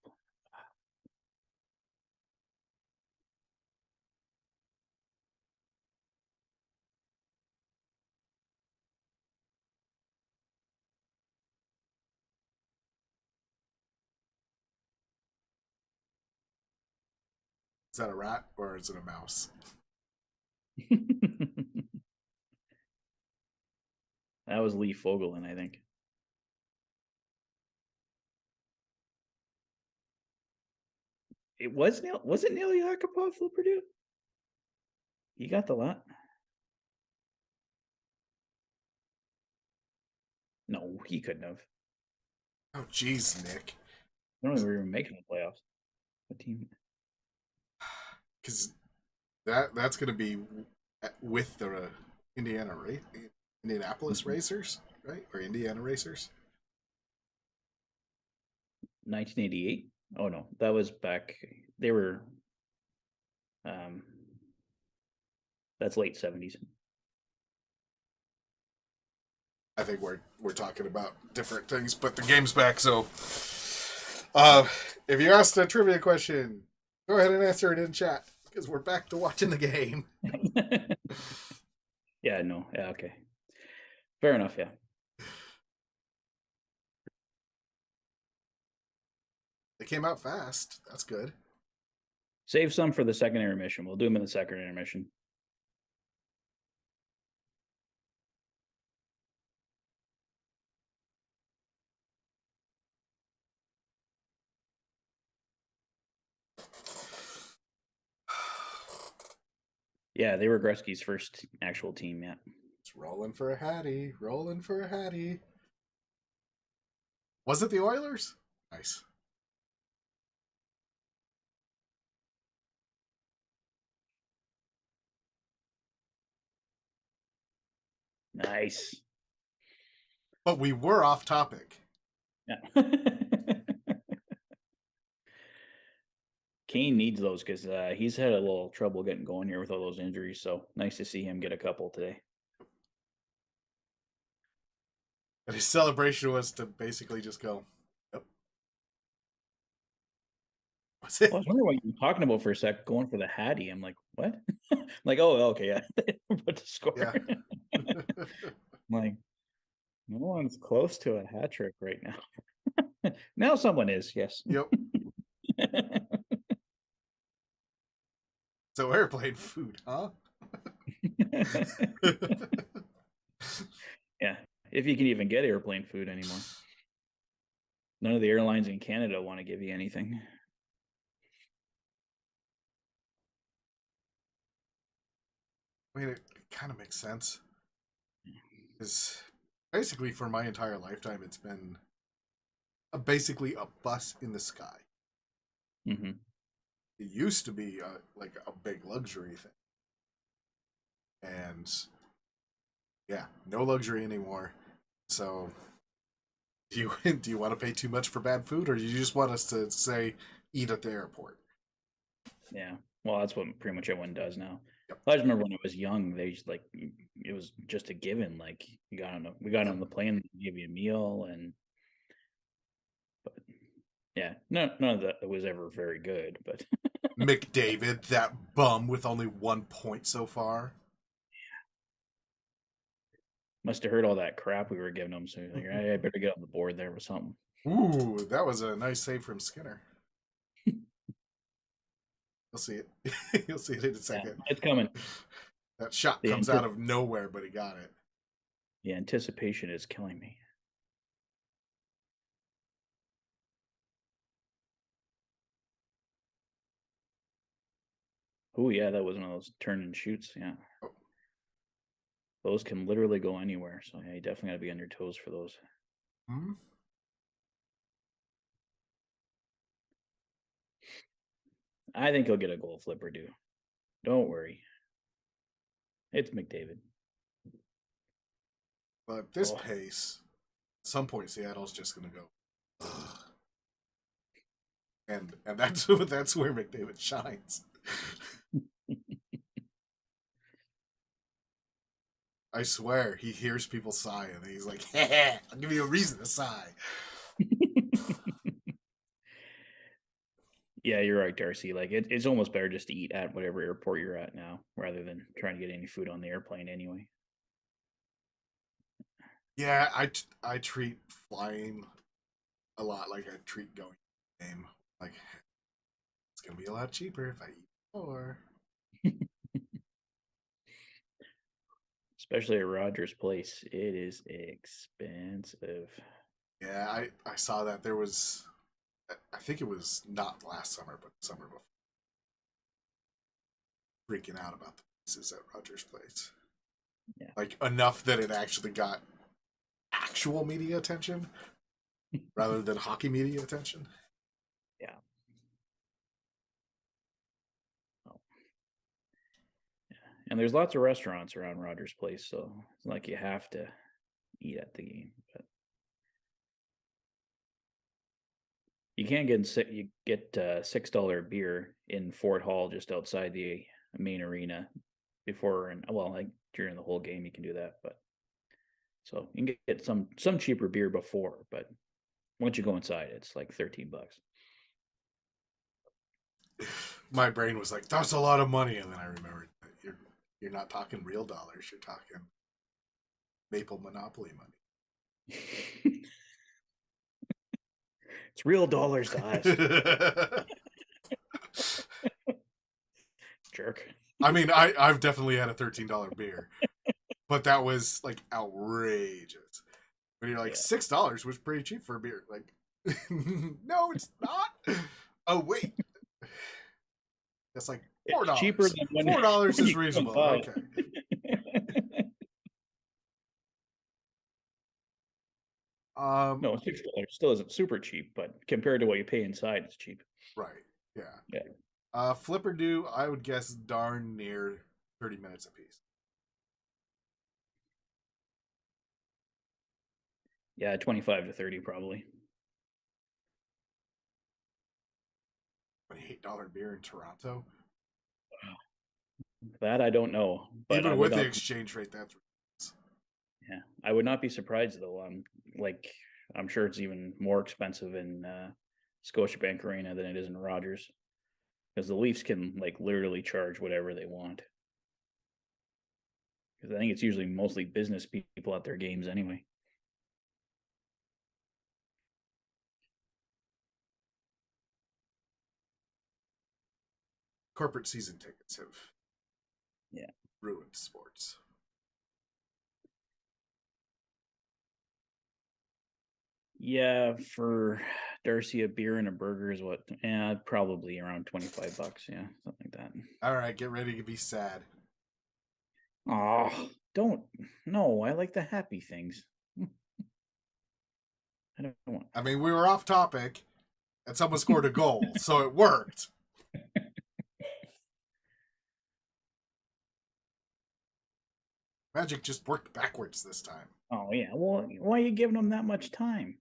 Is that a rat or is it a mouse? That was Lee Fogelin, I think. It was it Neil Yakupov for Purdue? He got the lot. No, he couldn't have. Oh, geez, Nick. I don't think we were even making the playoffs. What team? Because that's going to be with the Indianapolis Racers, right? Or Indiana Racers? 1988. Oh no, that was back. They were. That's late 70s. I think we're talking about different things, but the game's back. So, if you asked a trivia question, go ahead and answer it in chat because we're back to watching the game. Yeah. No. Yeah. Okay. Fair enough. Yeah. They came out fast. That's good. Save some for the second intermission. We'll do them in the second intermission. Yeah, they were Gretzky's first actual team. Yeah. It's rolling for a Hattie. Rolling for a Hattie. Was it the Oilers? Nice. Nice. But we were off topic. Yeah. Kane needs those because he's had a little trouble getting going here with all those injuries. So nice to see him get a couple today. And his celebration was to basically just go, yep. What's it? Well, I was wondering what you were talking about for a sec, going for the Hattie. I'm like, what? Like, oh, okay, yeah. About to score. Yeah. I'm like, no one's close to a hat trick right now. Now someone is, yes. Yep. So airplane food, huh? Yeah, if you can even get airplane food anymore. None of the airlines in Canada want to give you anything. I mean, it kind of makes sense. Because basically, for my entire lifetime, it's been basically a bus in the sky. Mm-hmm. It used to be like a big luxury thing. And yeah, no luxury anymore. So do you want to pay too much for bad food, or do you just want us to say eat at the airport? Yeah, well, that's what pretty much everyone does now. Yep. I just remember when I was young, they just like it was just a given. Like we got on the plane, they give you a meal, but yeah, none of that was ever very good. But McDavid, that bum with only 1 point so far. must have heard all that crap we were giving them. So like, I better get on the board there with something. Ooh, that was a nice save from Skinner. You'll see it. You'll see it in a Yeah, second. it's coming. That shot The comes out of nowhere, but he got it. the anticipation is killing me. Oh yeah, that was one of those turn and shoots. Yeah, Oh, those can literally go anywhere. So yeah, you definitely got to be on your toes for those. hmm? I think he'll get a goal flipper, dude. Don't worry. It's McDavid. But at this Oh, pace, at some point Seattle's just going to go, ugh. And that's that's where McDavid shines. I swear, he hears people sigh and he's like, "Heh, I'll give you a reason to sigh." yeah, you're right, Darcy. Like it's almost better just to eat at whatever airport you're at now, rather than trying to get any food on the airplane anyway. Yeah, I treat flying a lot like I treat going to the game. Like, it's going to be a lot cheaper if I eat more. Especially at Rogers Place, it is expensive. Yeah, I saw that there was, I think it was not last summer, but the summer before, freaking out about the prices at Rogers Place. Yeah. Like, enough that it actually got actual media attention rather than hockey media attention. Yeah. Oh. Yeah. And there's lots of restaurants around Rogers Place, so it's like you have to eat at the game. But you can't get you get $6 beer in Fort Hall just outside the main arena before and well, like during the whole game you can do that. But so you can get some cheaper beer before, but once you go inside, it's like $13. My brain was like, "That's a lot of money," and then I remembered that you're not talking real dollars. You're talking Maple Monopoly money. It's real dollars to us, jerk. I mean, I've definitely had a $13 beer, but that was like outrageous. When you're like Yeah, $6 was pretty cheap for a beer. Like, no, it's not. Oh wait, that's like four it's cheaper dollars. than when, $4 when is you go and reasonable. buy Okay. it. No, $6 still isn't super cheap, but compared to what you pay inside, it's cheap. Right. Yeah. Yeah, Flipper do, I would guess, darn near 30 minutes apiece. yeah, 25 to 30 probably. $28 beer in Toronto. That I don't know, but I Even would with the not. exchange rate, that's Yeah, I would not be surprised though. Like I'm sure it's even more expensive in Scotiabank Arena than it is in Rogers because the Leafs can like literally charge whatever they want. Because I think it's usually mostly business people at their games anyway. corporate season tickets have Yeah. ruined sports. Yeah, for Darcy, a beer and a burger is what? Yeah, probably around $25. Yeah, something like that. All right, get ready to be sad. Oh, don't. No, I like the happy things. I don't want. I mean, we were off topic, and someone scored a goal, so it worked. Magic just worked backwards this time. Oh yeah. Well, why are you giving him that much time?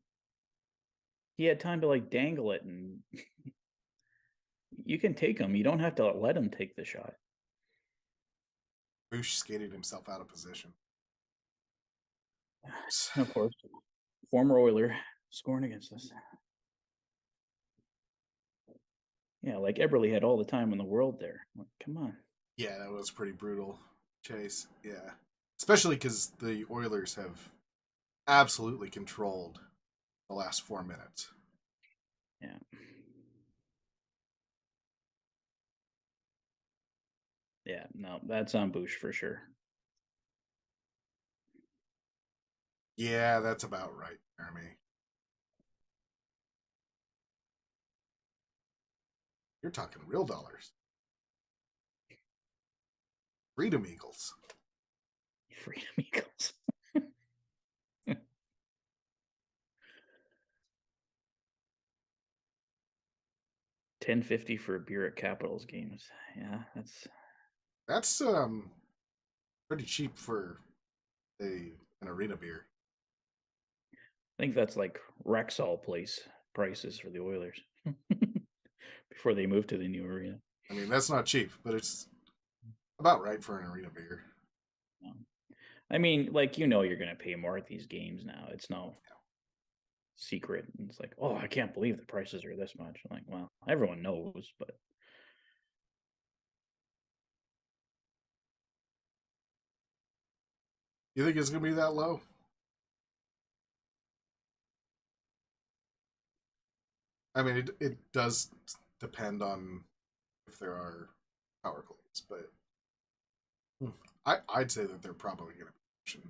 He had time to like dangle it, and you can take him. You don't have to let him take the shot. Boosh skated himself out of position. Of course, former Oiler scoring against us. Yeah, like Eberle had all the time in the world there. Like, come on. Yeah, that was pretty brutal chase. Yeah. Especially because the Oilers have absolutely controlled the last 4 minutes. Yeah. no, that's on Bush for sure. Yeah, that's about right, Jeremy. You're talking real dollars. Freedom Eagles. Freedom Eagles. $10.50 for a beer at Capitals games. Yeah, That's pretty cheap for an arena beer. I think that's like Rexall place prices for the Oilers before they moved to the new arena. I mean, that's not cheap, but it's about right for an arena beer. I mean, like, you're going to pay more at these games now. It's no secret. And it's like, oh, I can't believe the prices are this much. I'm like, well, everyone knows, but You think it's going to be that low? I mean, it does depend on if there are power plays, but I'd say that they're probably going to be pushing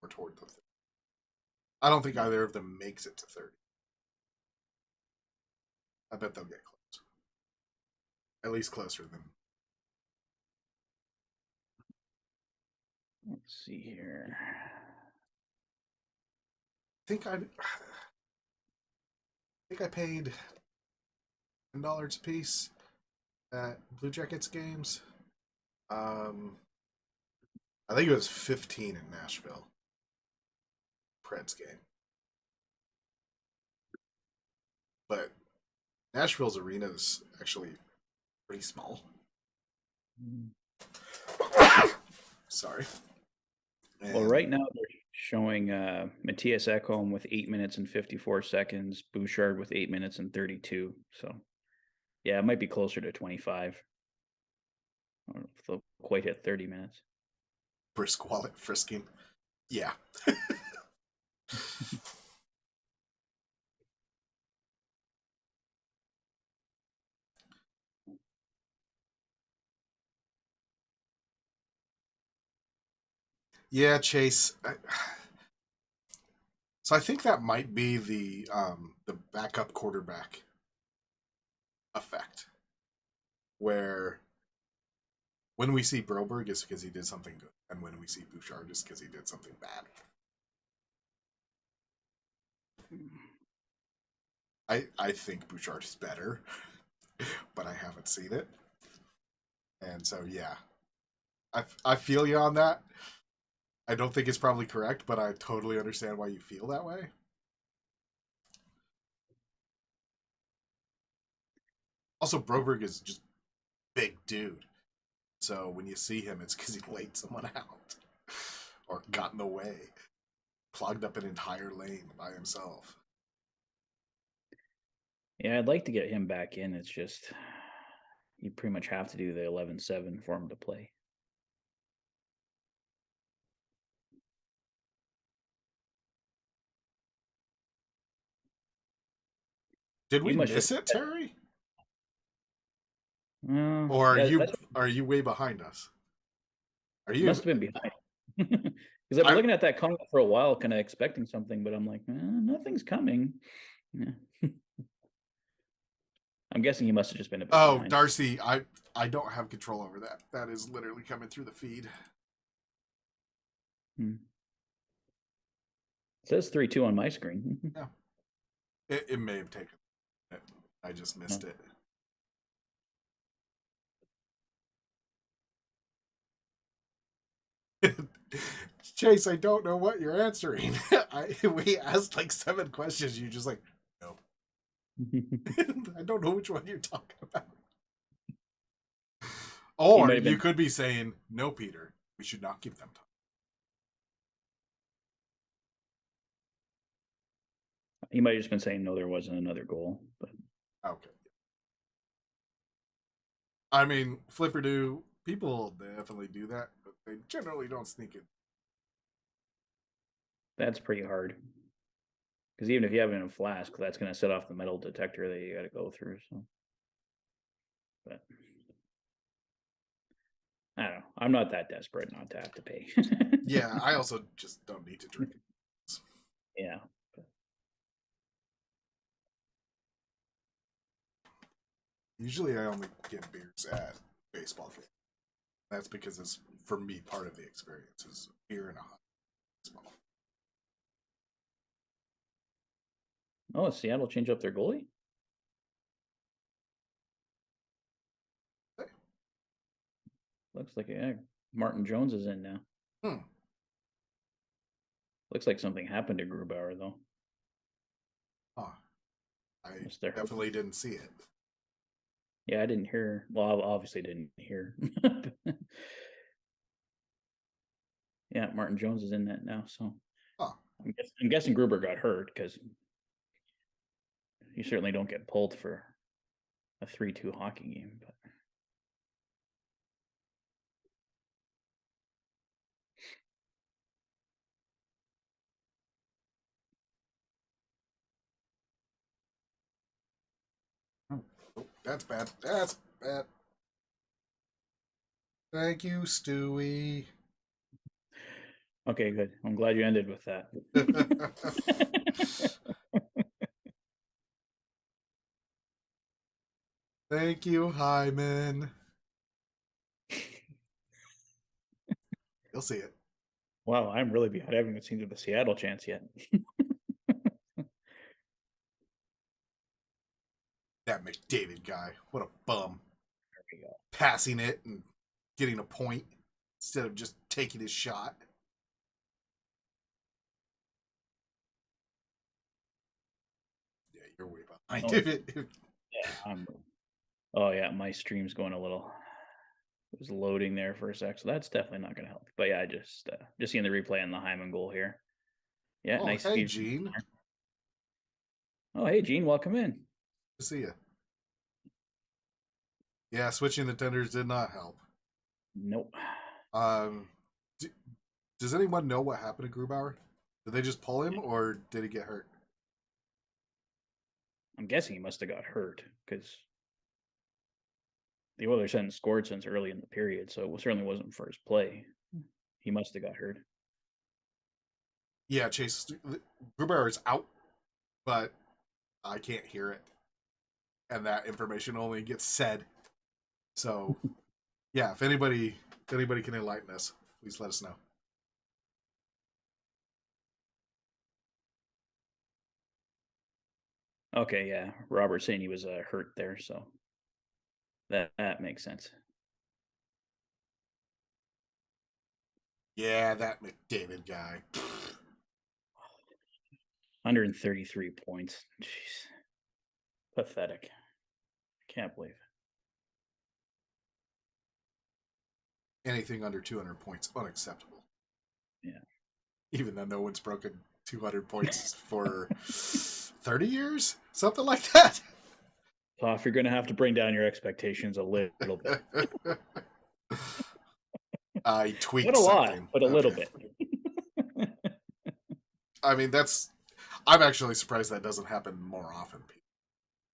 more toward the 30. I don't think either of them makes it to 30. I bet they'll get close. At least closer than. let's see here. I think I paid $10 a piece at Blue Jackets games. I think it was 15 in Nashville. Preds game. But Nashville's arena is actually pretty small. Sorry. Well, right now they're showing Matthias Ekholm with 8 minutes and 54 seconds, Bouchard with 8 minutes and 32. So, yeah, it might be closer to 25. I don't know if they'll quite hit 30 minutes. Brisk wallet frisking. Yeah. Yeah, Chase. So I think that might be the backup quarterback effect, where when we see Broberg, it's because he did something good, and when we see Bouchard, it's because he did something bad. I think Bouchard is better, but I haven't seen it, and so yeah, I feel you on that. I don't think it's probably correct, but I totally understand why you feel that way. Also, Broberg is just big dude. So when you see him, it's because he laid someone out or got in the way, clogged up an entire lane by himself. Yeah, I'd like to get him back in. It's just you pretty much have to do the 11-7 for him to play. Did we miss it, Terry? Or are you way behind us? Are you? Must have been behind. Because I've been looking at that comment for a while, kind of expecting something, but I'm like, nothing's coming. Yeah. I'm guessing he must have just been a bit behind. Darcy, I don't have control over that. That is literally coming through the feed. It says 3-2 on my screen. Yeah. It may have taken it. I just missed it. Chase, I don't know what you're answering. We asked like 7 questions. You're just like, no. I don't know which one you're talking about. Or you could be saying, no, Peter, we should not give them time. He might have just been saying, no, there wasn't another goal. But okay. I mean, Flipperdo, people definitely do that, but they generally don't sneak it. That's pretty hard. Because even if you have it in a flask, that's going to set off the metal detector that you got to go through. So, but I don't know. I'm not that desperate not to have to pay. Yeah, I also just don't need to drink. Yeah. Usually, I only get beers at baseball games. That's because it's, for me, part of the experience is beer and a hot baseball. Oh, Seattle changed up their goalie? Looks like Martin Jones is in now. Hmm. Looks like something happened to Grubauer though. Huh. I Mr. definitely didn't see it. Yeah, I didn't hear. Well, I obviously didn't hear. Yeah, Martin Jones is in that now. So Huh. I'm guessing Gruber got hurt because you certainly don't get pulled for a 3-2 hockey game. But Oh, that's bad. That's bad. Thank you, Stewie. okay, good. I'm glad you ended with that. Thank you, Hyman. You'll see it. Wow, I'm really behind. I haven't even seen the Seattle chance yet. That McDavid guy. What a bum. There we go. Passing it and getting a point instead of just taking his shot. Yeah, you're way behind. Oh, If yeah, oh yeah, my stream's going a little. It was loading there for a sec, so that's definitely not going to help. But yeah, I just seeing the replay on the Hyman goal here. Yeah, oh, nice hey, feed. Gene. Oh, hey, Gene, welcome in. Good to see you. Yeah, switching the tenders did not help. Nope. Um, does anyone know what happened to Grubauer? Did they just pull him, or did he get hurt? I'm guessing he must have got hurt because the Oilers hadn't scored since early in the period, so it certainly wasn't first play. He must have got hurt. Yeah, Chase Grubauer is out, but I can't hear it, and that information only gets said. So, yeah, if anybody can enlighten us, please let us know. Okay, yeah, Robert saying he was hurt there, so that makes sense. Yeah, that McDavid guy. 133 points. Jeez, pathetic. Can't believe it. Anything under 200 points, unacceptable. Yeah. Even though no one's broken 200 points for 30 years, something like that. Toph, you're going to have to bring down your expectations a little bit. I tweaked Not a lot, something, but a little bit. I mean, I'm actually surprised that doesn't happen more often,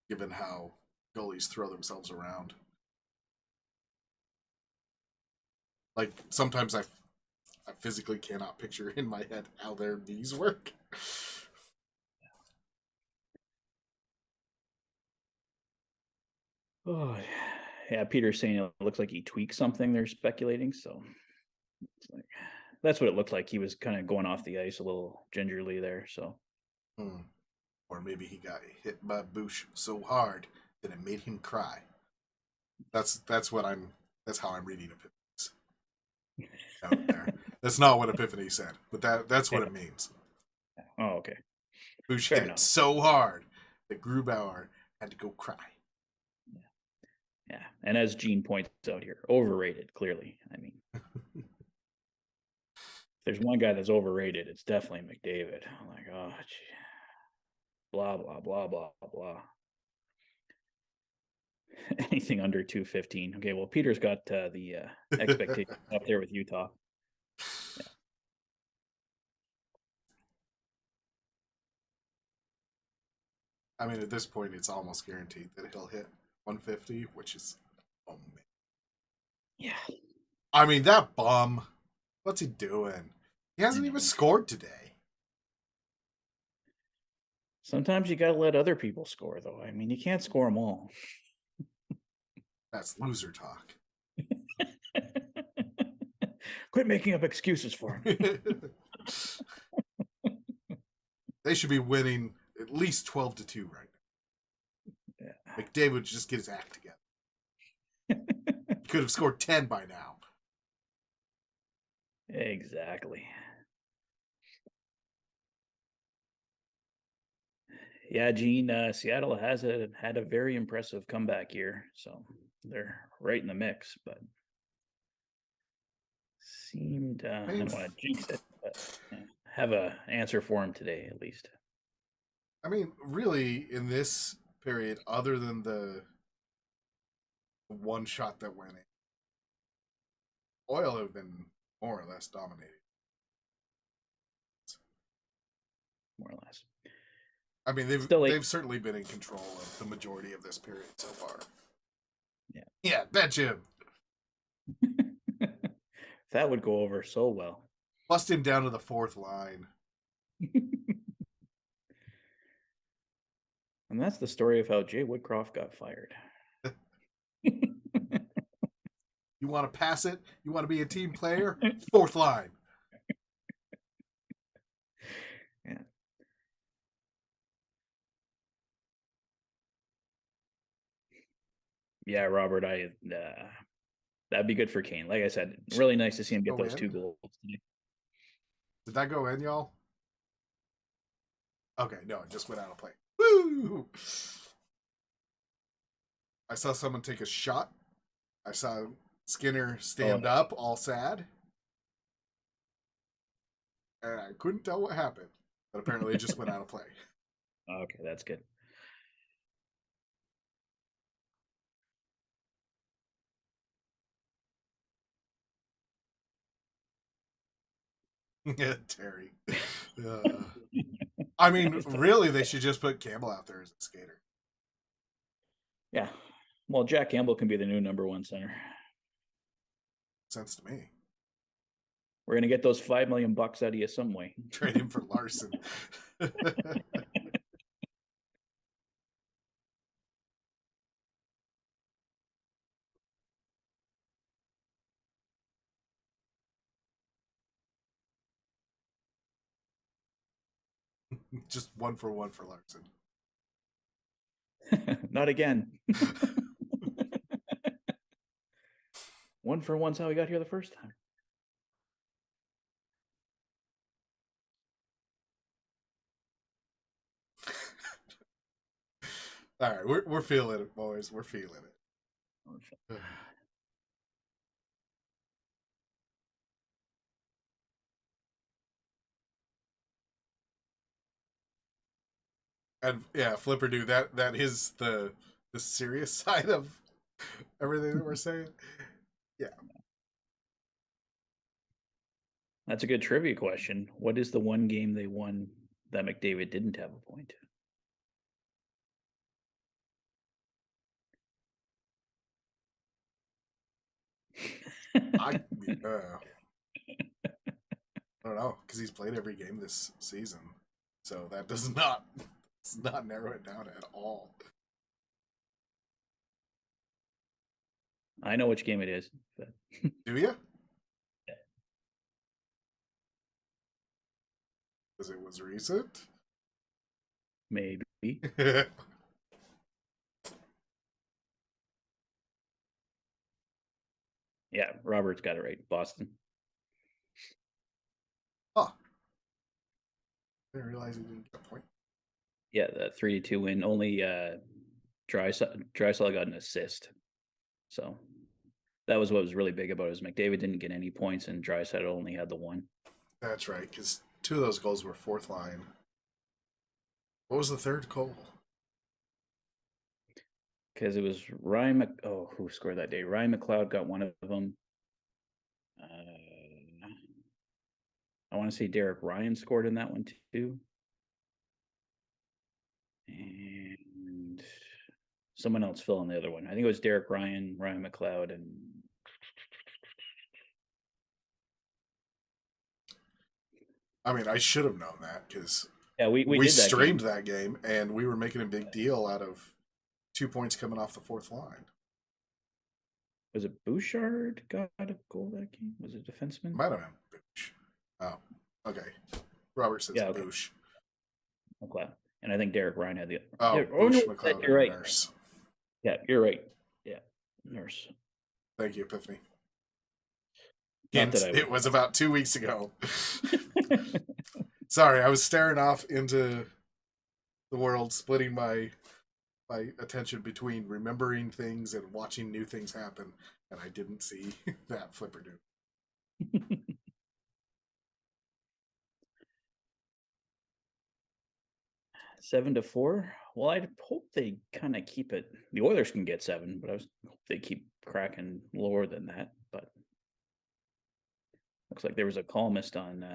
given how goalies throw themselves around. Like, sometimes I physically cannot picture in my head how their knees work. Oh, yeah. Peter's saying it looks like he tweaked something. They're speculating, so it's like that's what it looked like. He was kind of going off the ice a little gingerly there. So, Or maybe he got hit by Bush so hard that it made him cry. That's how I'm reading Epiphanies out there. That's not what Epiphany said, but that's what it means. oh, okay, Bush fair hit it enough. so hard that Grubauer had to go cry. Yeah, and as Gene points out here, overrated. Clearly, I mean, if there's one guy that's overrated, it's definitely McDavid. I'm like, oh, gee. Blah blah blah blah blah. Anything under 215. Okay, well, Peter's got the expectation up there with Utah. Yeah. I mean, at this point, it's almost guaranteed that he'll hit 150, which is, oh man. Yeah. I mean, that bum. What's he doing? He hasn't even scored today. Sometimes you got to let other people score, though. I mean, you can't score them all. That's loser talk. Quit making up excuses for him. They should be winning at least 12-2 right now. Yeah. McDavid would just get his act together. He could have scored 10 by now. Exactly. Yeah, Gene, Seattle has had a very impressive comeback year, so they're right in the mix, but seemed I don't want to jinx it, but have a answer for him today at least. I mean, really, in this period, other than the one shot that went in, Oil have been more or less dominated. More or less. I mean, they've certainly been in control of the majority of this period so far. Yeah, bench him. That would go over so well. Bust him down to the fourth line. And that's the story of how Jay Woodcroft got fired. You want to pass it? You want to be a team player? Fourth line. Yeah. Yeah, Robert, that'd be good for Kane. Like I said, really nice to see him get those 2 goals today. Did that go in, y'all? Okay, no, it just went out of play. Woo! I saw someone take a shot. I saw Skinner stand up, all sad. And I couldn't tell what happened. But apparently it just went out of play. Okay, that's good. Yeah, Terry. I mean, really, they should just put Campbell out there as a skater. Yeah. Well, Jack Campbell can be the new number 1 center. Sense to me. We're gonna get those $5 million out of you some way. Trade him for Larson. Just 1-for-1 for Larson. Not again. 1-for-1's how we got here the first time. All right, we're feeling it, boys. We're feeling it. And yeah, Flipper do that is the serious side of everything that we're saying. Yeah. That's a good trivia question. What is the one game they won that McDavid didn't have a point? I don't know, because he's played every game this season, so that does not narrow it down at all. I know which game it is. But... Do you? Because it was recent? Maybe. Yeah, Robert's got it right. Boston. Huh. I didn't realize he didn't get a point. Yeah, the 3-2 win. Only Drysdale got an assist. So that was what was really big about it. Is McDavid didn't get any points and Drysdale only had the 1. That's right, because 2 of those goals were fourth line. What was the third goal? Because it was Ryan who scored that day? Ryan McLeod got one of them. I want to say Derek Ryan scored in that one too. And someone else filled in the other one. I think it was Derek Ryan, Ryan McLeod, and I mean, I should have known that because Yeah, we we did that streamed game. that game and we were making a big deal out of 2 points coming off the fourth line. Was it Bouchard got a goal that game? Was it defenseman? Might have been Boosh. Oh, okay. Robert says Yeah, okay. Boosh. McLeod. And I think Derek Ryan had the. Oh, Oh no, Boosh, McLeod, you're and right. Nurse. Yeah, you're right. Yeah, Nurse. Thank you, Epiphany. Not that I It was about 2 weeks ago. Sorry, I was staring off into the world, splitting my attention between remembering things and watching new things happen, and I didn't see that flipper dude. 7-4. Well, I'd hope they kind of keep it. The Oilers can get 7, but I hope they keep Kraken lower than that. But looks like there was a columnist on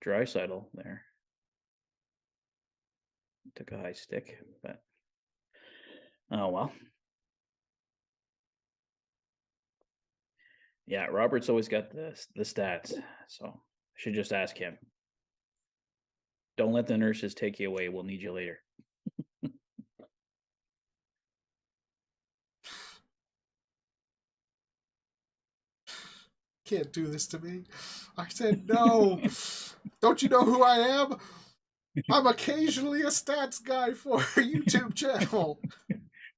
Draisaitl there. Took a high stick, but oh well. Yeah, Robert's always got the stats, so I should just ask him. Don't let the nurses take you away. We'll need you later. Can't do this to me. I said no. Don't you know who I am? I'm occasionally a stats guy for a YouTube channel.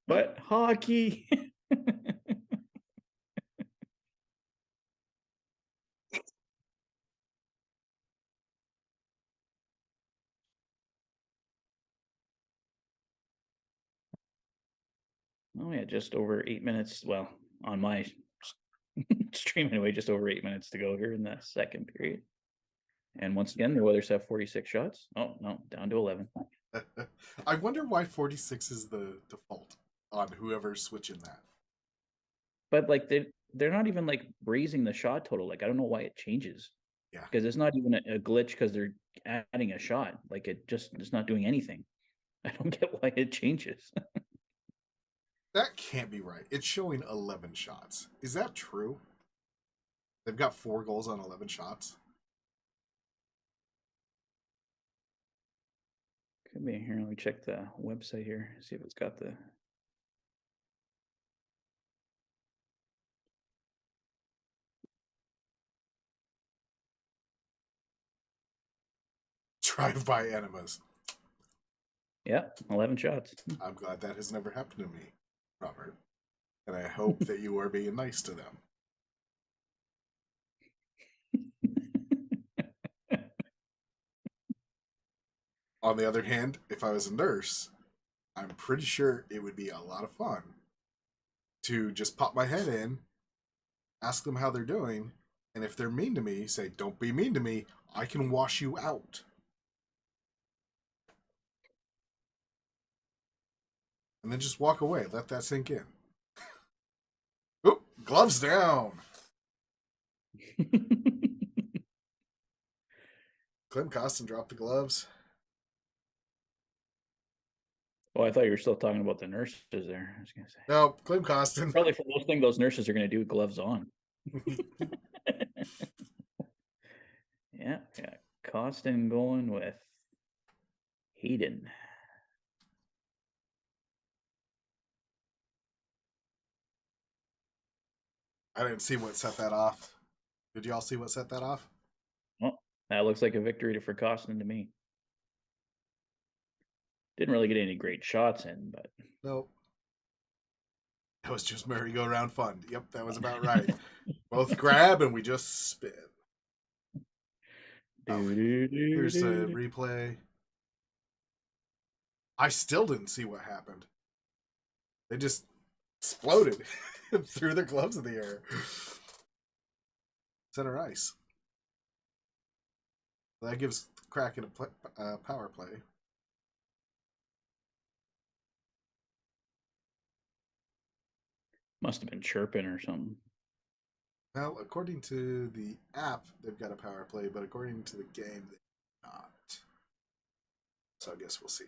But hockey. Oh yeah, just over 8 minutes. Well, on my stream anyway, just over 8 minutes to go here in the second period. And once again, the Oilers have 46 shots. Oh no, down to 11. I wonder why 46 is the default on whoever's switching that. But like they're not even like raising the shot total. Like I don't know why it changes. Yeah. Because it's not even a glitch because they're adding a shot. Like it's not doing anything. I don't get why it changes. That can't be right. It's showing 11 shots. Is that true? They've got 4 goals on 11 shots. Could be here. Let me check the website here. See if it's got the. Drive-by enemas. Yeah, 11 shots. I'm glad that has never happened to me, Robert. And I hope that you are being nice to them. On the other hand, if I was a nurse, I'm pretty sure it would be a lot of fun to just pop my head in, ask them how they're doing, and if they're mean to me, say, "Don't be mean to me. I can wash you out." And then just walk away. Let that sink in. Oop, gloves down. Clem Costin dropped the gloves. Oh, I thought you were still talking about the nurses there. I was gonna say. No, Clem Costin. Probably for most thing those nurses are gonna do gloves on. Yeah. Costin going with Hayden. I didn't see what set that off. Did y'all see what set that off? Well, that looks like a victory for Costin to me. Didn't really get any great shots in, but Nope. That was just merry-go-round fun. Yep, that was about right. Both grab and we just spin. Oh, here's the replay. I still didn't see what happened. They just exploded and threw their gloves in the air. Center ice. That gives Kraken a power play. Must have been chirping or something. Well, according to the app, they've got a power play, but according to the game, they do not. So I guess we'll see.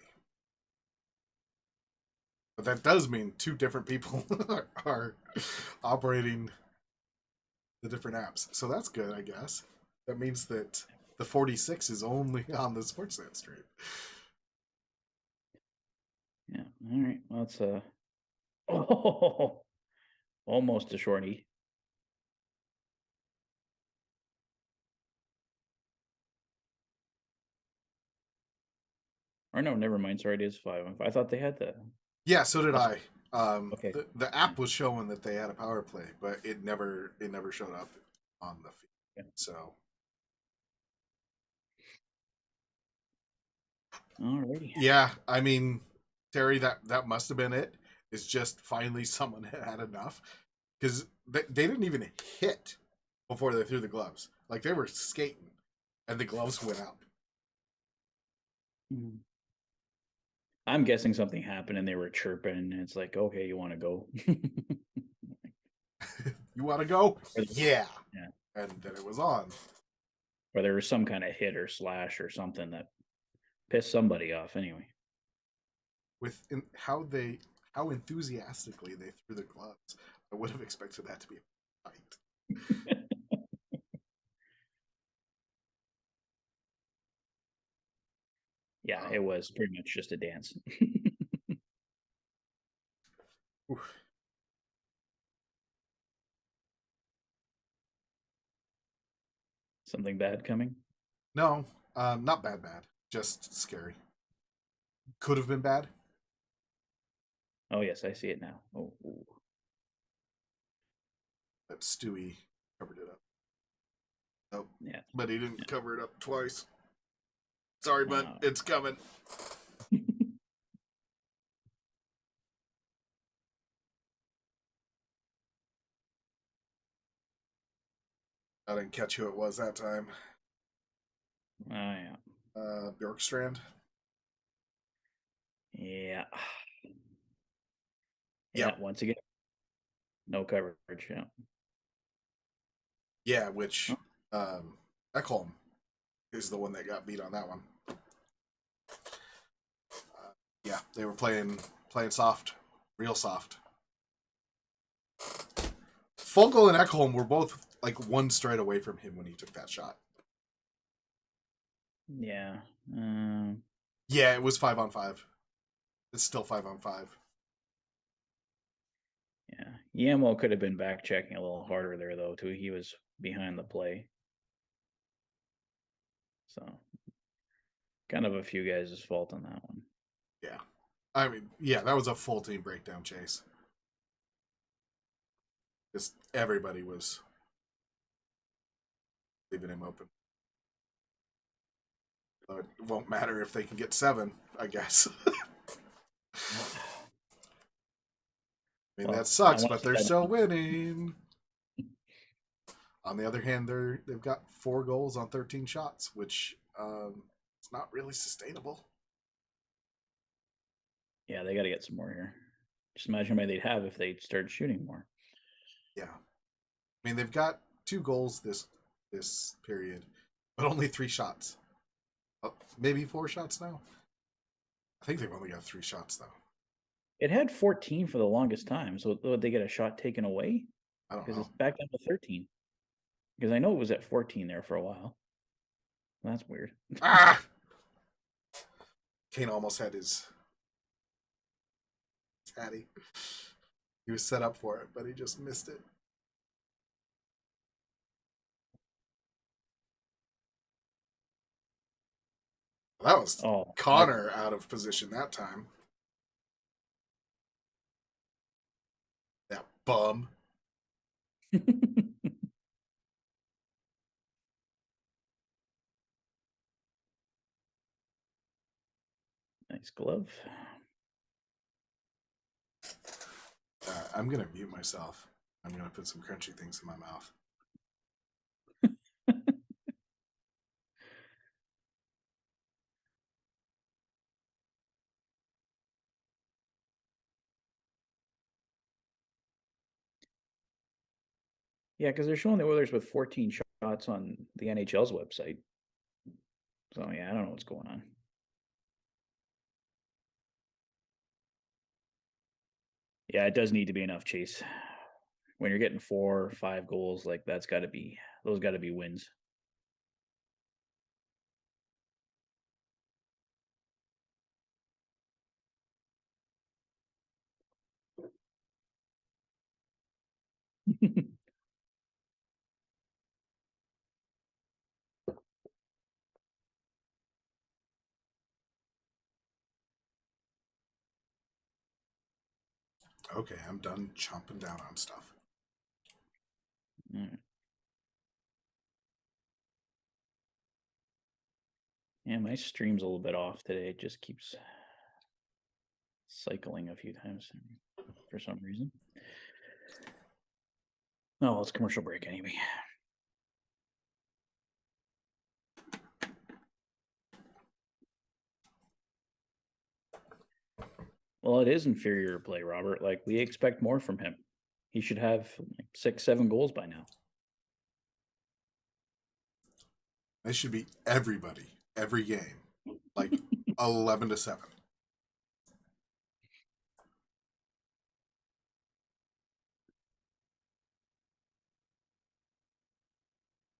But that does mean 2 different people are operating the different apps. So that's good, I guess. That means that The 46 is only on the Sportsnet stream. Yeah. All right. Well, it's oh, almost a shorty. Or no, never mind. Sorry, it is 5-on-5. I thought they had the. Yeah, so did That's I. okay. The app was showing that they had a power play, but it never showed up on the feed. Yeah. So Alrighty. yeah, I mean, Terry, that must have been it. It's just finally someone had enough because they didn't even hit before they threw the gloves. Like they were skating, and the gloves went out. Mhm. I'm guessing something happened and they were chirping, and it's like, okay, you want to go? You want to go? Or- Yeah. yeah. And then it was on. Or there was some kind of hit or slash or something that pissed somebody off. Anyway. With how enthusiastically they threw the gloves, I would have expected that to be a fight. Yeah, it was pretty much just a dance. Something bad coming? No, not bad. Just scary. Could have been bad. Oh yes, I see it now. Oh, ooh. But Stewie covered it up. Nope. Yeah. But he didn't cover it up twice. Sorry, bud. It's coming. I didn't catch who it was that time. Oh yeah. Bjorkstrand. Yeah. Yep. Yeah. Once again, no coverage. Yeah. Yeah, which Ekholm is the one that got beat on that one. Yeah, they were playing soft, real soft. Fogel and Ekholm were both like one straight away from him when he took that shot. Yeah. Yeah, it was 5-on-5. It's still 5-on-5. Yeah. Yamo could have been back checking a little harder there though, too. He was behind the play. So kind of a few guys' fault on that one. Yeah. I mean, yeah, that was a full team breakdown chase. Just everybody was leaving him open. So it won't matter if they can get 7, I guess. I mean, Well, that sucks, I but they're still winning. On the other hand, they've got 4 goals on 13 shots, which it's not really sustainable. Yeah, they got to get some more here. Just imagine how many they'd have if they started shooting more. Yeah, I mean they've got 2 goals this period, but only 3 shots. Maybe 4 shots now. I think they've only got 3 shots though. It had 14 for the longest time, so would they get a shot taken away? I don't Because know. it's back down to 13. Because I know it was at 14 there for a while. That's weird. Ah! Kane almost had his tatty. He was set up for it, but he just missed it. Well, that was Connor out of position that time. That bum. Nice glove. I'm going to mute myself. I'm going to put some crunchy things in my mouth. Yeah, because they're showing the Oilers with 14 shots on the NHL's website. So, yeah, I don't know what's going on. Yeah, it does need to be enough, Chase. When you're getting 4 or 5 goals, like those got to be wins. Okay, I'm done chomping down on stuff. Mm. Yeah, my stream's a little bit off today. It just keeps cycling a few times for some reason. Oh, well, it's commercial break anyway. Well, it is inferior play, Robert. Like, we expect more from him. He should have like 6, 7 goals by now. They should be everybody, every game, like 11-7.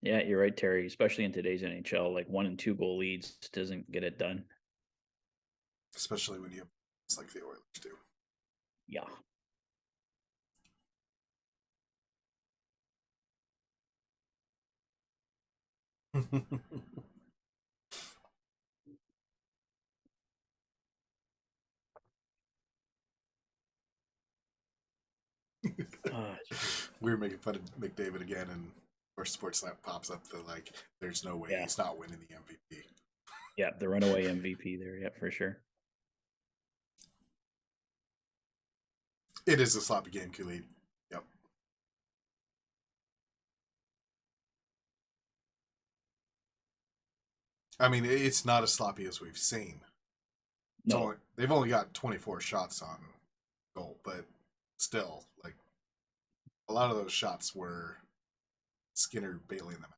Yeah, you're right, Terry. Especially in today's NHL, like 1 and 2 goal leads doesn't get it done. Especially when you have it's like the Oilers do. Yeah. We were making fun of McDavid again, and our Sportsnet pops up the like, there's no way Yeah. he's not winning the MVP. Yeah, the runaway MVP there. Yeah, for sure. It is a sloppy game, Khalid. Yep. I mean, it's not as sloppy as we've seen. No. They've only got 24 shots on goal, but still, like, a lot of those shots were Skinner bailing them out.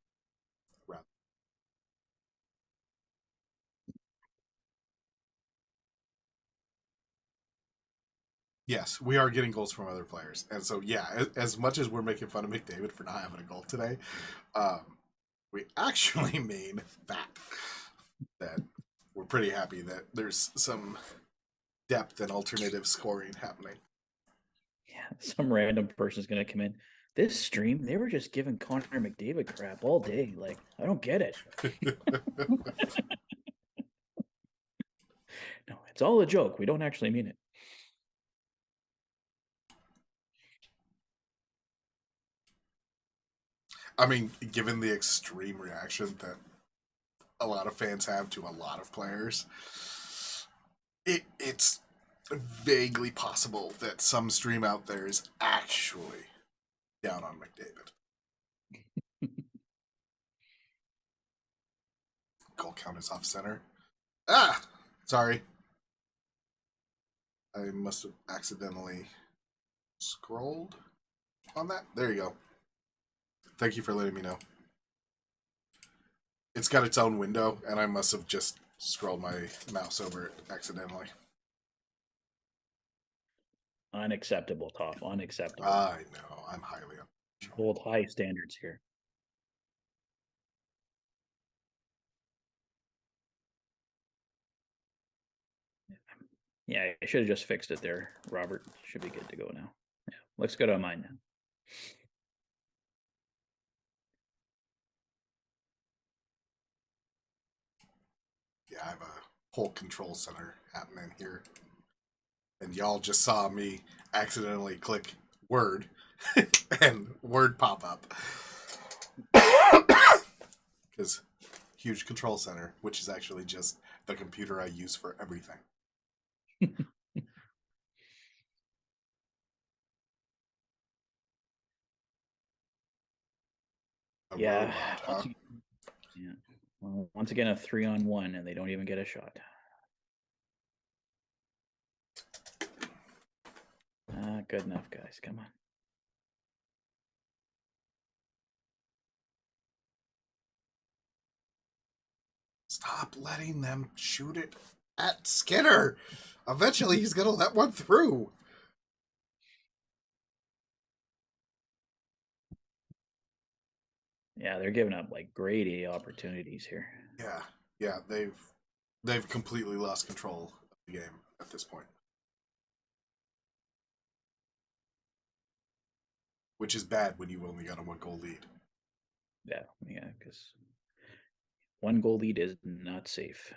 Yes, we are getting goals from other players, and so yeah, as much as we're making fun of McDavid for not having a goal today, um, we actually mean that we're pretty happy that there's some depth and alternative scoring happening. Yeah, some random person's gonna come in. This stream, they were just giving Connor McDavid crap all day. Like, I don't get it. No, it's all a joke. We don't actually mean it. I mean, given the extreme reaction that a lot of fans have to a lot of players, it's vaguely possible that some stream out there is actually down on McDavid. Goal count is off center. Ah, sorry. I must have accidentally scrolled on that. There you go. Thank you for letting me know. It's got its own window, and I must have just scrolled my mouse over it accidentally. Unacceptable, Toph. Unacceptable. I know. I'm highly Hold high standards here. Yeah, I should have just fixed it there. Robert should be good to go now. Yeah, looks good on mine now. Yeah, I have a whole control center happening here. And y'all just saw me accidentally click Word and Word pop up. Because huge control center, which is actually just the computer I use for everything. Yeah. Robot, huh? Yeah. Well, once again, a 3-on-1, and they don't even get a shot. Good enough, guys. Come on. Stop letting them shoot it at Skinner. Eventually, he's going to let one through. Yeah, they're giving up like grade A opportunities here. Yeah, they've completely lost control of the game at this point. which is bad when you've only got a 1 goal lead. Yeah, because 1 goal lead is not safe.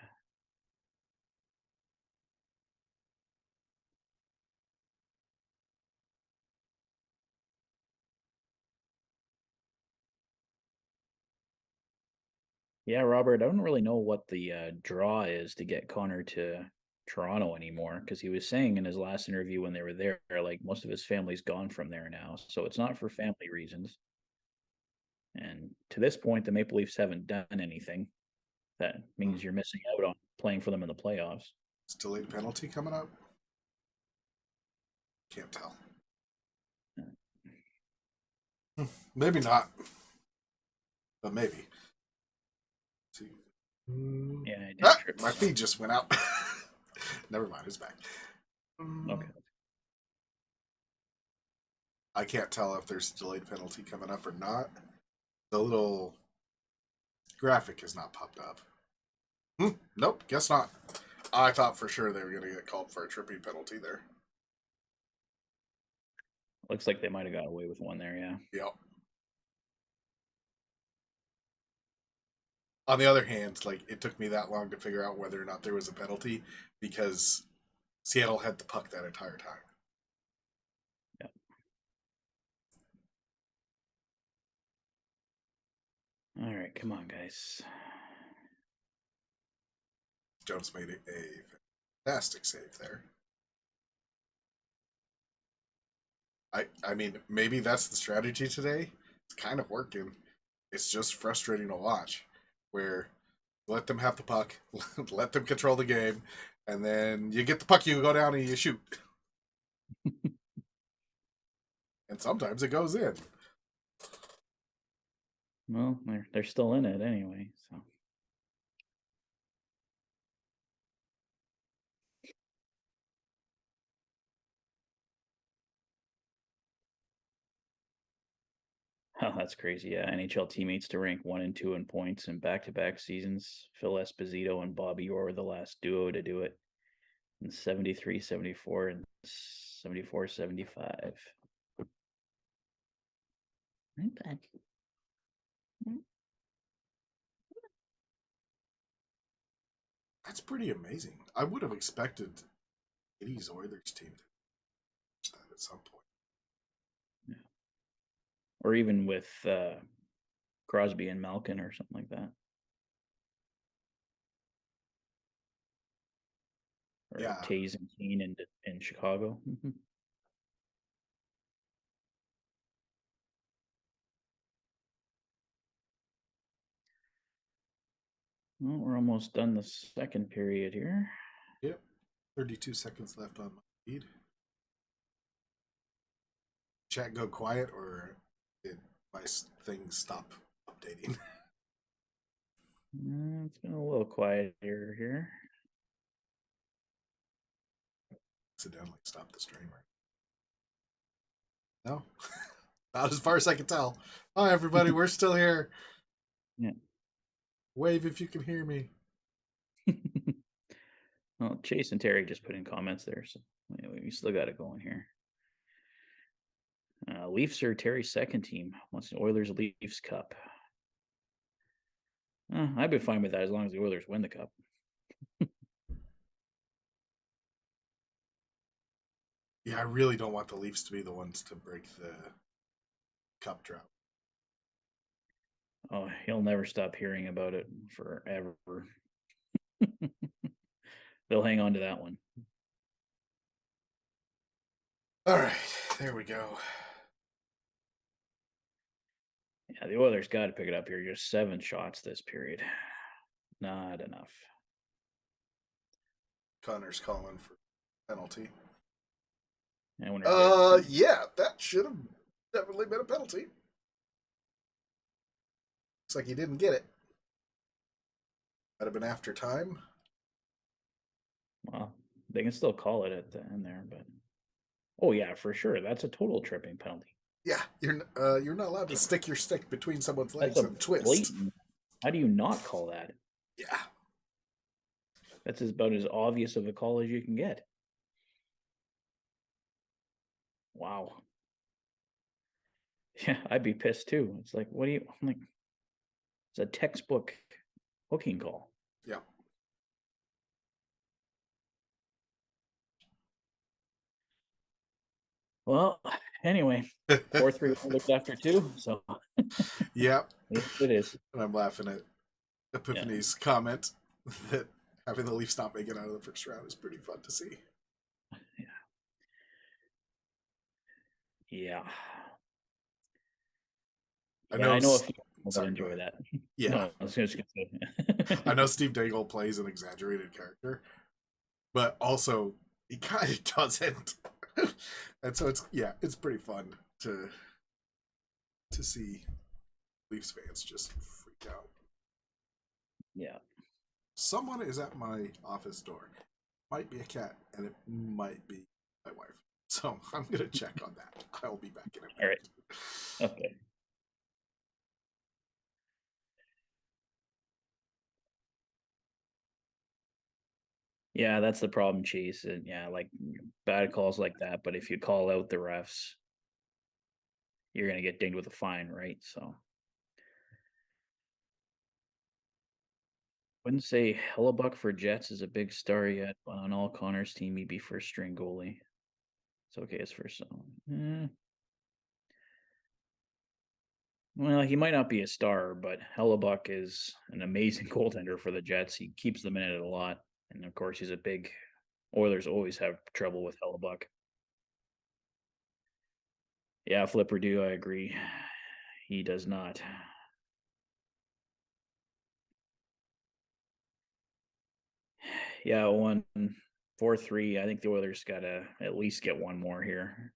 Yeah, Robert, I don't really know what the draw is to get Connor to Toronto anymore because he was saying in his last interview when they were there, like most of his family's gone from there now. So it's not for family reasons. And to this point, the Maple Leafs haven't done anything. That means you're missing out on playing for them in the playoffs. Is delayed penalty coming up? Can't tell. Maybe not, but maybe. Yeah, I did trip. My feed just went out. Never mind, it's back. Okay. I can't tell if there's a delayed penalty coming up or not. The little graphic has not popped up. Nope, guess not. I thought for sure they were going to get called for a tripping penalty there. Looks like they might have got away with one there, yeah. Yep. On the other hand, like it took me that long to figure out whether or not there was a penalty because Seattle had the puck that entire time. Yep. All right, come on, guys. Jones made a fantastic save there. I mean, maybe that's the strategy today. It's kind of working. It's just frustrating to watch where let them have the puck, let them control the game, and then you get the puck, you go down and you shoot. And sometimes it goes in. Well, they're still in it anyway, so. Oh, that's crazy. Yeah, NHL teammates to rank 1 and 2 in points in back-to-back seasons. Phil Esposito and Bobby Orr were the last duo to do it in 73, 74, and 74, 75. Right back. That's pretty amazing. I would have expected 80s Oilers team to reach that at some point. Yeah. Or even with Crosby and Malkin or something like that. Or Yeah. Taves and Keane in Chicago. Well, we're almost done the second period here. Yep. 32 seconds left on my feed. Chat go quiet or did my thing stop updating? It's been a little quieter here. Accidentally stop the streamer. No, not as far as I can tell. Hi, everybody. We're still here. Yeah. Wave if you can hear me. Well, Chase and Terry just put in comments there, so anyway, we still got it going here. Leafs are Terry's second team. Wants the Oilers Leafs Cup. I've been fine with that as long as the Oilers win the cup. Yeah, I really don't want the Leafs to be the ones to break the cup drought. Oh, he'll never stop hearing about it forever. They'll hang on to that one. All right, there we go. Yeah, the Oilers got to pick it up here. Just 7 shots this period. Not enough. Connor's calling for penalty. Yeah, that should have definitely been a penalty. Looks like he didn't get it. Might have been after time. Well, they can still call it at the end there, but oh yeah, for sure, that's a total tripping penalty. Yeah, you're not allowed to stick your stick between someone's legs That's and twist. Blatant. How do you not call that? Yeah, That's about as obvious of a call as you can get. Wow. Yeah, I'd be pissed too. It's like, what do you? I'm like, it's a textbook hooking call. Yeah. Well, anyway, 4-3 Oilers after two. So Yeah. it is. And I'm laughing at Yeah. Epiphany's comment that having the Leafs not make it out of the first round is pretty fun to see. Yeah. Yeah. I Yeah, know. I know a few people that Sorry, go enjoy ahead. that. Yeah. No, I was just gonna I say. know Steve Dangle plays an exaggerated character, but also he kind of doesn't. And so it's pretty fun to see Leafs fans just freak out. Yeah. Someone is at my office door. Might be a cat, and it might be my wife. So I'm gonna check on that. I will be back in a All right. minute. Okay. Yeah, that's the problem, Chase. And yeah, like bad calls like that. But if you call out the refs, you're gonna get dinged with a fine, right? So wouldn't say Hellebuck for Jets is a big star yet, but on all Connor's team, he'd be first string goalie. It's okay as first. Well, he might not be a star, but Hellebuck is an amazing goaltender for the Jets. He keeps them in it a lot, and of course, he's a big. Oilers always have trouble with Hellebuck. Yeah, Flipper do. I agree. He does not. Yeah, 1-4-3. I think the Oilers got to at least get one more here.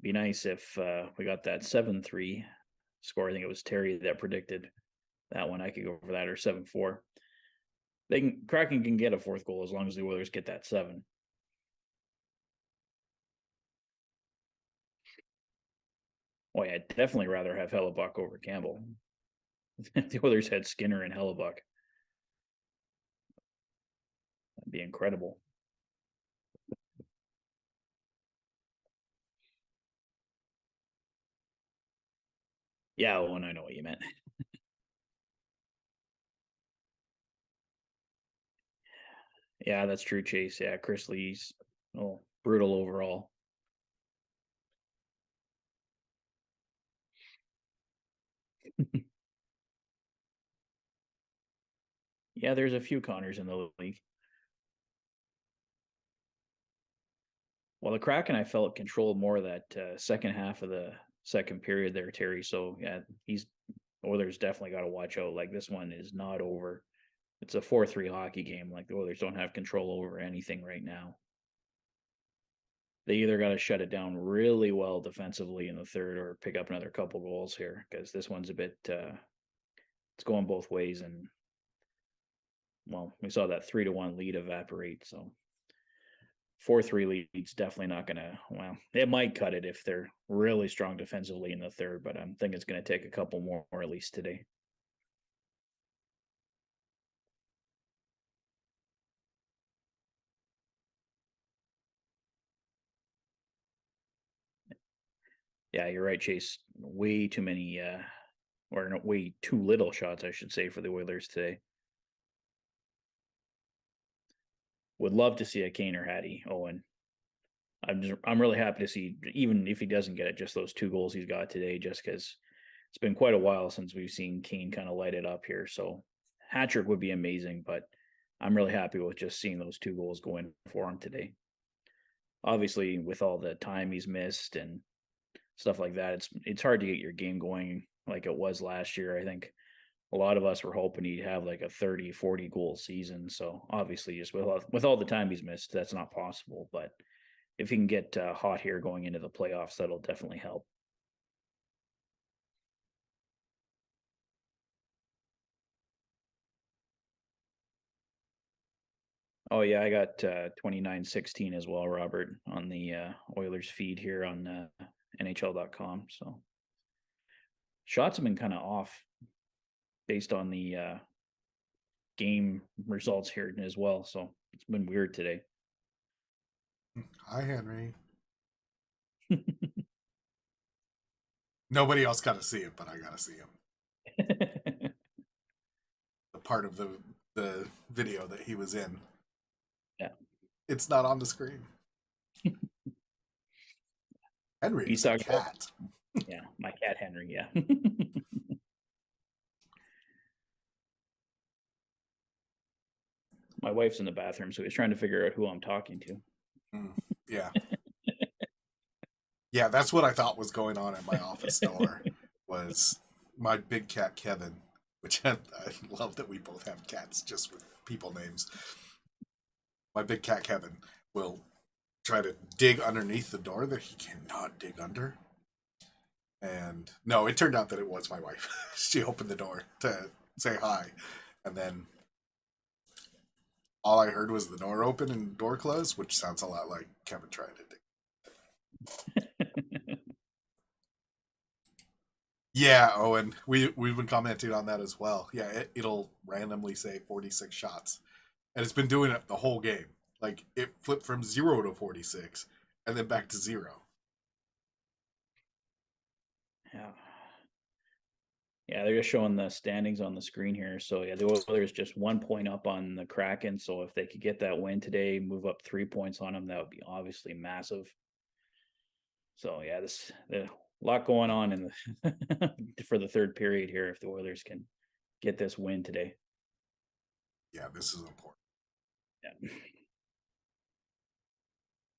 Be nice if we got that 7-3 score. I think it was Terry that predicted that one. I could go for that, or 7-4. Kraken can get a fourth goal as long as the Oilers get that 7. Oh yeah, I'd definitely rather have Hellebuck over Campbell. The Oilers had Skinner and Hellebuck. That'd be incredible. Yeah, well, and I know what you meant. Yeah, that's true, Chase. Yeah, Chris Lee's brutal overall. Yeah, there's a few Connors in the league. Well, the Kraken, I felt controlled more of that second half of the second period there, Terry. So yeah, Oilers definitely got to watch out. Like this one is not over. It's a 4-3 hockey game. Like the Oilers don't have control over anything right now. They either got to shut it down really well defensively in the third, or pick up another couple goals here, because this one's a bit. It's going both ways, and well, we saw that 3-1 lead evaporate. So 4-3 lead's definitely not going to. Well, it might cut it if they're really strong defensively in the third, but I'm thinking it's going to take a couple more at least today. Yeah, you're right, Chase. Way too many, or no, way too little shots, I should say, for the Oilers today. Would love to see a Kane or Hattie Owen. I'm really happy to see, even if he doesn't get it, just those 2 goals he's got today, just because it's been quite a while since we've seen Kane kind of light it up here. So hat trick would be amazing, but I'm really happy with just seeing those 2 goals go in for him today. Obviously, with all the time he's missed and stuff like that, it's hard to get your game going like it was last year. I think a lot of us were hoping he'd have like a 30-40 goal season. So obviously, just with all the time he's missed, that's not possible. But if he can get hot here going into the playoffs, that'll definitely help. Oh yeah, I got 29-16 as well, Robert, on the Oilers feed here on NHL.com. So shots have been kind of off based on the game results here as well. So it's been weird today. Hi, Henry. Nobody else got to see it, but I got to see him. The part of the video that he was in. Yeah. It's not on the screen. Henry is a cat. Yeah, my cat Henry, yeah. My wife's in the bathroom, so he's trying to figure out who I'm talking to. Yeah. Yeah, that's what I thought was going on at my office door was my big cat Kevin, which I love that we both have cats just with people names. My big cat Kevin will try to dig underneath the door that he cannot dig under. And no, it turned out that it was my wife. She opened the door to say hi, and then all I heard was the door open and door close, which sounds a lot like Kevin trying to dig. Yeah, Owen, we've been commenting on that as well. Yeah, it'll randomly say 46 shots, and it's been doing it the whole game. Like it flipped from 0 to 46, and then back to 0. Yeah. Yeah, they're just showing the standings on the screen here. So yeah, the Oilers just 1 point up on the Kraken. So if they could get that win today, move up 3 points on them, that would be obviously massive. So yeah, a lot going on in the for the third period here. If the Oilers can get this win today, Yeah, this is important. Yeah.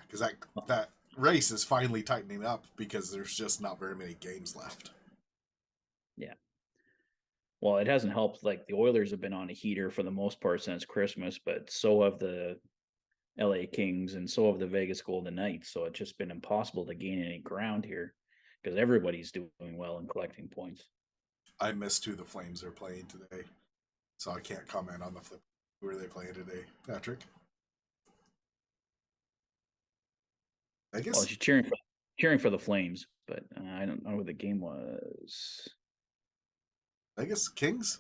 Because that race is finally tightening up because there's just not very many games left. Yeah. Well, it hasn't helped. Like the Oilers have been on a heater for the most part since Christmas, but so have the LA Kings and so have the Vegas Golden Knights. So it's just been impossible to gain any ground here because everybody's doing well and collecting points. I missed who the Flames are playing today, so I can't comment on the flip. Who are they playing today, Patrick? I guess. Well, she's cheering for the Flames, but I don't know what the game was. I guess Kings,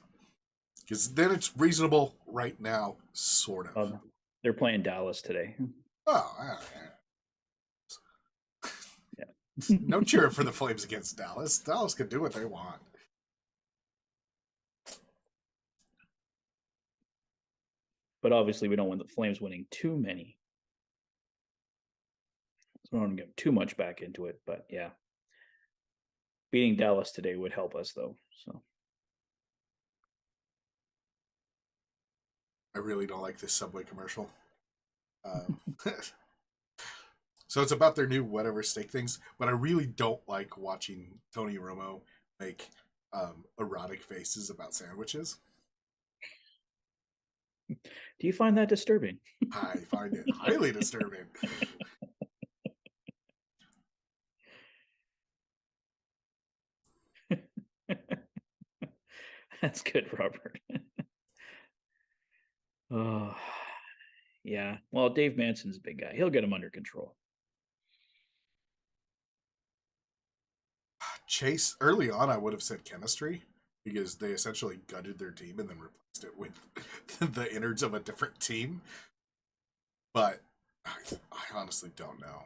because then it's reasonable right now, sort of. They're playing Dallas today. Oh, yeah. No cheering for the Flames against Dallas. Dallas can do what they want. But obviously, we don't want the Flames winning too many. So I don't get too much back into it, but yeah. Beating Dallas today would help us, though. So I really don't like this Subway commercial. So it's about their new whatever steak things, but I really don't like watching Tony Romo make erotic faces about sandwiches. Do you find that disturbing? I find it highly disturbing. That's good, Robert. Oh, yeah. Well, Dave Manson's a big guy. He'll get him under control. Chase, early on, I would have said chemistry because they essentially gutted their team and then replaced it with the innards of a different team. But I honestly don't know.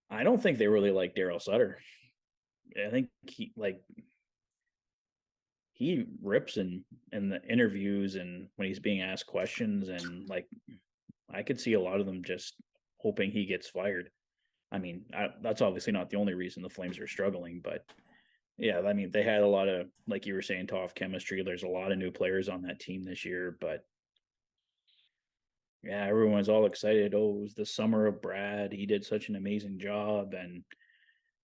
I don't think they really like Daryl Sutter. I think he rips in the interviews and when he's being asked questions, and like I could see a lot of them just hoping he gets fired. I mean, that's obviously not the only reason the Flames are struggling, but yeah, I mean, they had a lot of, like you were saying, Toph chemistry. There's a lot of new players on that team this year, but yeah, everyone's all excited. Oh, it was the summer of Brad. He did such an amazing job. And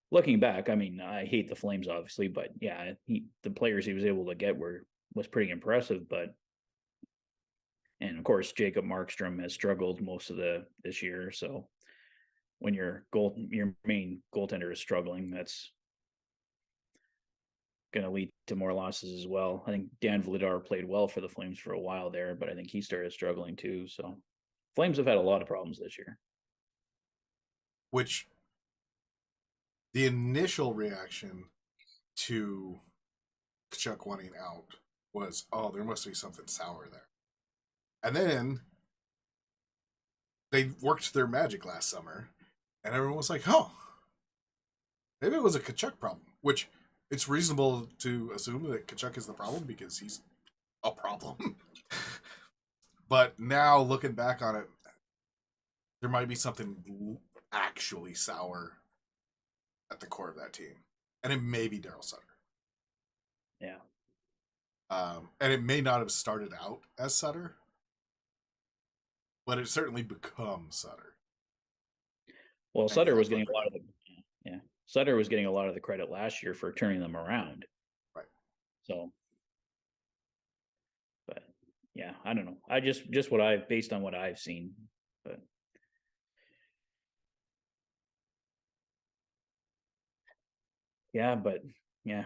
looking back, I mean, I hate the Flames, obviously, but yeah, the players he was able to get was pretty impressive. But and of course, Jacob Markstrom has struggled most of this year. So when your main goaltender is struggling, that's going to lead to more losses as well. I think Dan Vladar played well for the Flames for a while there, but I think he started struggling too. So Flames have had a lot of problems this year. Which the initial reaction to Chuck wanting out was, oh, there must be something sour there. And then they worked their magic last summer, and everyone was like, oh, Maybe it was a Kachuk problem, which it's reasonable to assume that Kachuk is the problem because he's a problem. But now looking back on it, there might be something actually sour at the core of that team, and it may be Daryl Sutter. Yeah. And it may not have started out as Sutter, but it certainly becomes Sutter. Well, And Sutter yeah, was getting a Flipper lot of the Sutter was getting a lot of the credit last year for turning them around. Right. So, but yeah, I don't know. I just what I've based on what I've seen, but yeah, but yeah,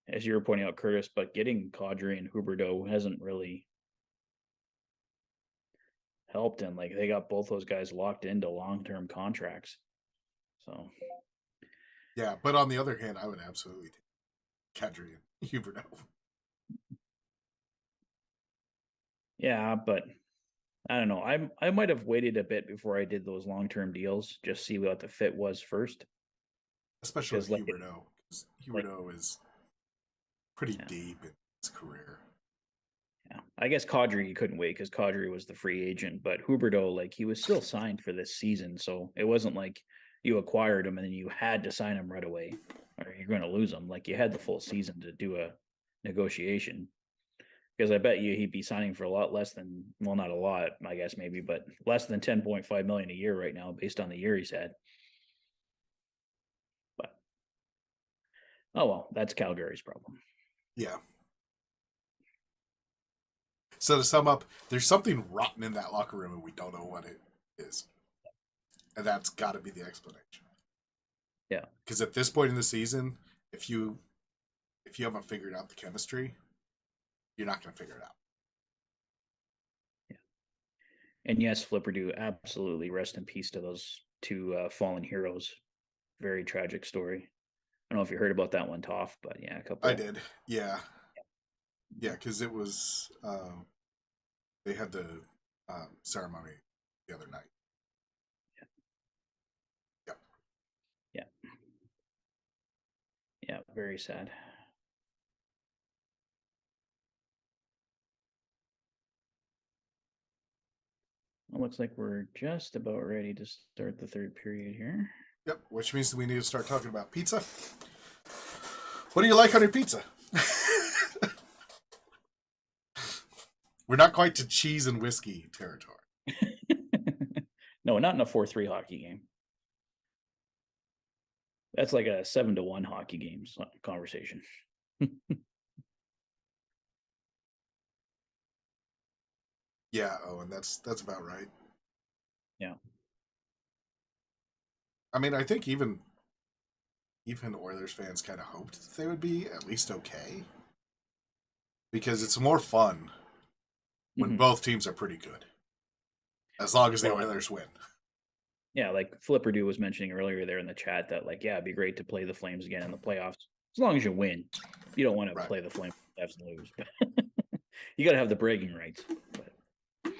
as you were pointing out, Curtis, but getting Kadri and Huberdeau hasn't really helped, and like they got both those guys locked into long-term contracts. So yeah, but on the other hand, I would absolutely take Kadri and Huberdeau. yeah, but I don't know. I might have waited a bit before I did those long-term deals, just see what the fit was first. Especially with Because like Huberdeau. Because Huberdeau is pretty yeah. deep in his career. Yeah, I guess Kadri you couldn't wait because Kadri was the free agent, but Huberdeau, like he was still signed for this season, so it wasn't like you acquired him and then you had to sign him right away, or you're going to lose him. Like you had the full season to do a negotiation. Because I bet you he'd be signing for a lot less than, well, not a lot, I guess maybe, but less than 10.5 million a year right now, based on the year he's had. But oh well, that's Calgary's problem. Yeah. So to sum up, there's something rotten in that locker room and we don't know what it is. And that's got to be the explanation. Yeah. Because at this point in the season, if you haven't figured out the chemistry, you're not going to figure it out. Yeah. And yes, Flipper do absolutely rest in peace to those two fallen heroes. Very tragic story. I don't know if you heard about that one, Toph, but yeah, a couple. I did. Yeah. Yeah, because it was, they had the ceremony the other night. Yeah. Yeah. Yeah. Very sad. It looks like we're just about ready to start the third period here. Yep, which means we need to start talking about pizza. What do you like on your pizza? We're not quite to cheese and whiskey territory. No, not in a 4-3 hockey game. That's like a 7-1 hockey game conversation. Yeah, oh, and that's about right. Yeah. I mean, I think even Oilers fans kind of hoped that they would be at least okay. Because it's more fun when both teams are pretty good. As long as the Oilers win. Yeah, like Flipperdew was mentioning earlier there in the chat that like, yeah, it'd be great to play the Flames again in the playoffs. As long as you win. You don't want to play the Flames and lose. You got to have the bragging rights. But.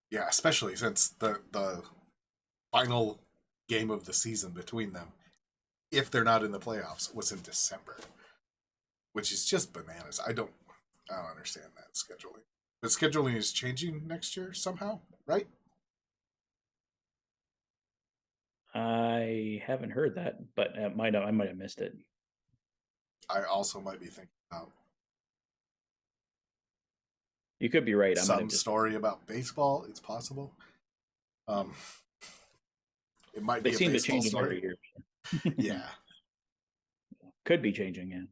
Yeah, especially since the final game of the season between them, if they're not in the playoffs, was in December, which is just bananas. I don't understand that scheduling. The scheduling is changing next year somehow, right? I haven't heard that, but I might have missed it. I also might be thinking about you could be right. Some story about baseball. It's possible. It might be a baseball story. Every year. Yeah. Could be changing, yeah.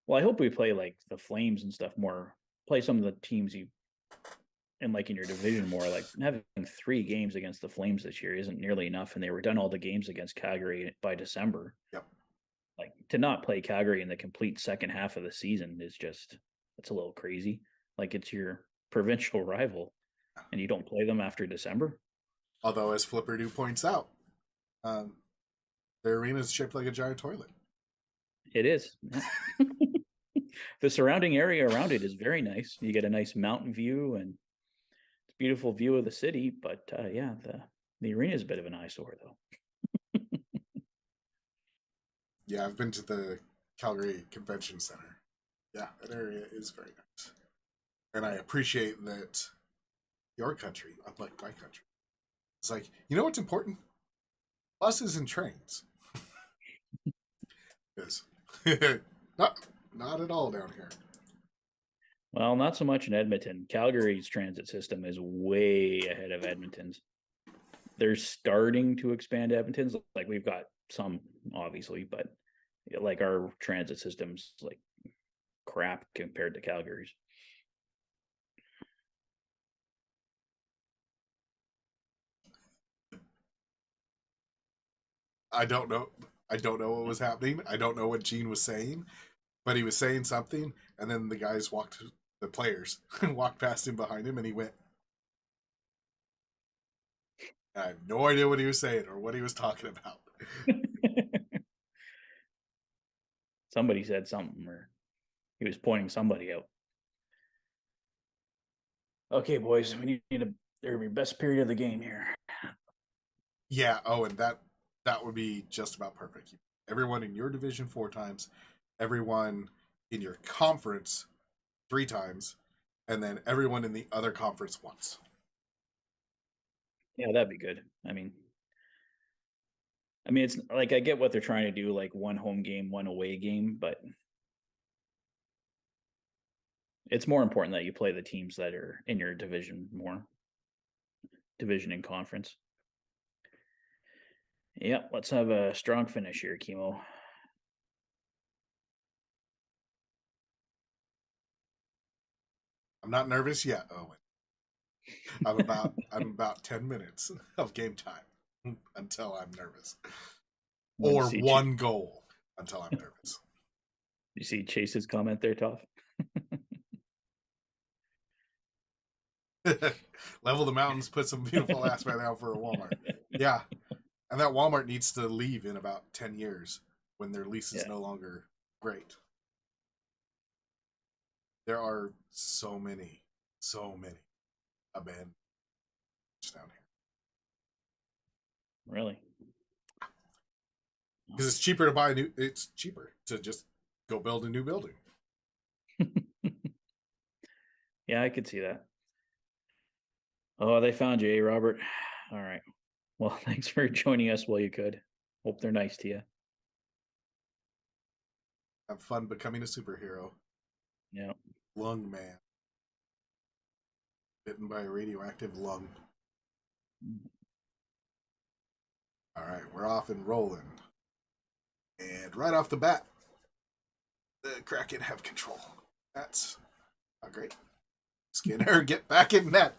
Well, I hope we play like the Flames and stuff more. Play some of the teams you and like in your division more. Like having 3 games against the Flames this year isn't nearly enough, and they were done all the games against Calgary by December. Yep. Like to not play Calgary in the complete second half of the season is just it's a little crazy. Like it's your provincial rival, and you don't play them after December. Although, as Flipperdew points out, their arena is shaped like a giant toilet. It is. the surrounding area around it is very nice. You get a nice mountain view and it's a beautiful view of the city. But yeah, the arena is a bit of an eyesore, though. Yeah, I've been to the Calgary Convention Center. Yeah, that area is very nice. And I appreciate that your country, unlike my country, it's like, you know what's important? Buses and trains. Because not, not at all down here. Well, not so much in Edmonton. Calgary's transit system is way ahead of Edmonton's. They're starting to expand Edmonton's. Like we've got some, obviously, but like our transit system's like crap compared to Calgary's. I don't know. I don't know what was happening. I don't know what Gene was saying, but he was saying something, and then the guys walked, the players walked past him behind him, and he went. I have no idea what he was saying or what he was talking about. Somebody said something, or he was pointing somebody out. Okay, boys, we need a best period of the game here. Yeah. Oh, and that would be just about perfect. Everyone in your division 4 times, everyone in your conference 3 times, and then everyone in the other conference once. Yeah, that'd be good. I mean, it's like I get what they're trying to do, like one home game, one away game, but it's more important that you play the teams that are in your division more. Division and conference. Yeah, let's have a strong finish here, Chemo. I'm not nervous yet, Owen. I'm about 10 minutes of game time until I'm nervous. Or one goal until I'm nervous. You see Chase's comment there, Toph? Level the mountains, put some beautiful asphalt out for a Walmart. Yeah. And that Walmart needs to leave in about 10 years when their lease is no longer great. There are so many abandoned down here. Really? Because it's cheaper to buy a new. It's cheaper to just go build a new building. Yeah, I could see that. Oh, they found you, Robert. All right. Well, thanks for joining us while you could. Hope they're nice to you. Have fun becoming a superhero. Yeah. Lung man. Bitten by a radioactive lung. All right, we're off and rolling. And right off the bat, the Kraken have control. That's not great. Skinner, get back in net.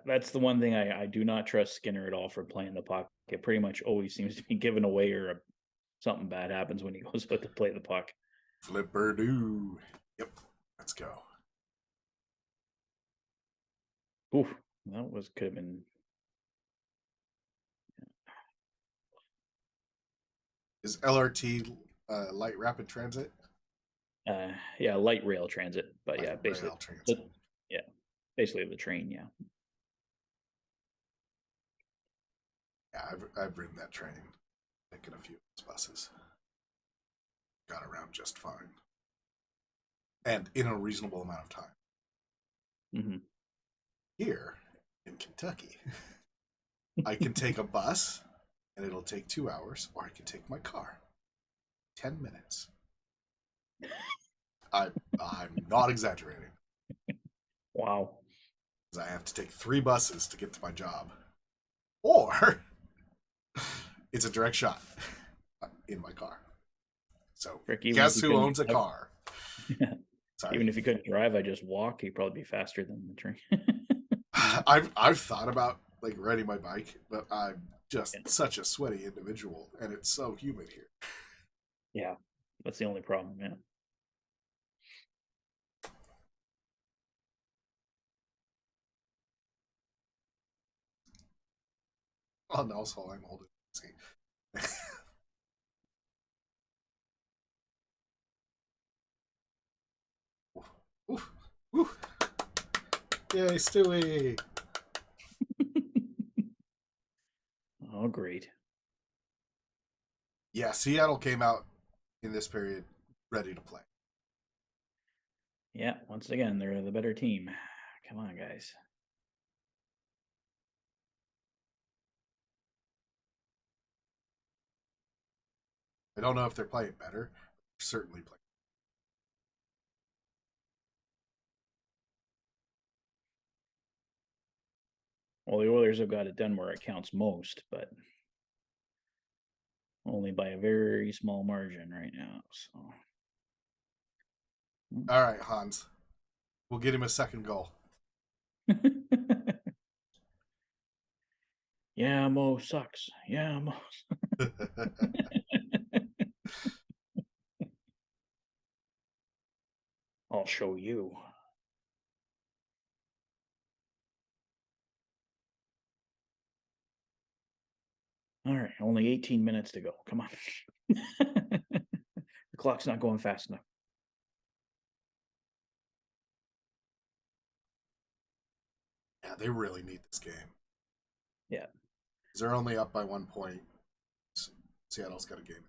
That's the one thing I do not trust Skinner at all for playing the puck. It pretty much always seems to be given away, or something bad happens when he goes out to play the puck. Flipper do. Yep, let's go. Oof, could have been. Is LRT light rapid transit? Yeah, light rail transit, but light basically rail transit. Yeah, basically the train. Yeah. Yeah, I've ridden that train, taken a few buses, got around just fine, and in a reasonable amount of time. Mm-hmm. Here in Kentucky, I can take a bus, and it'll take 2 hours, or I can take my car, 10 minutes. I'm not exaggerating. Wow. Because I have to take 3 buses to get to my job, or it's a direct shot in my car. So guess who owns a car? Even if you couldn't drive, I just walk. You'd probably be faster than the train. I've thought about like riding my bike, but I'm just such a sweaty individual, and it's so humid here. Yeah, that's the only problem. Yeah. Oh, no, so I'm holding. Oof, oof. Yay, Stewie! Oh, great. Yeah, Seattle came out in this period ready to play. Yeah, once again, they're the better team. Come on, guys. I don't know if they're playing better. They're certainly playing. Well, the Oilers have got it done where it counts most, but only by a very small margin right now. So, All right, Hans. We'll get him a second goal. yeah, Mo sucks. Yeah, Mo. I'll show you. All right, only 18 minutes to go. Come on. The clock's not going fast enough. Yeah, they really need this game. Yeah. They're only up by 1 point. Seattle's got a game.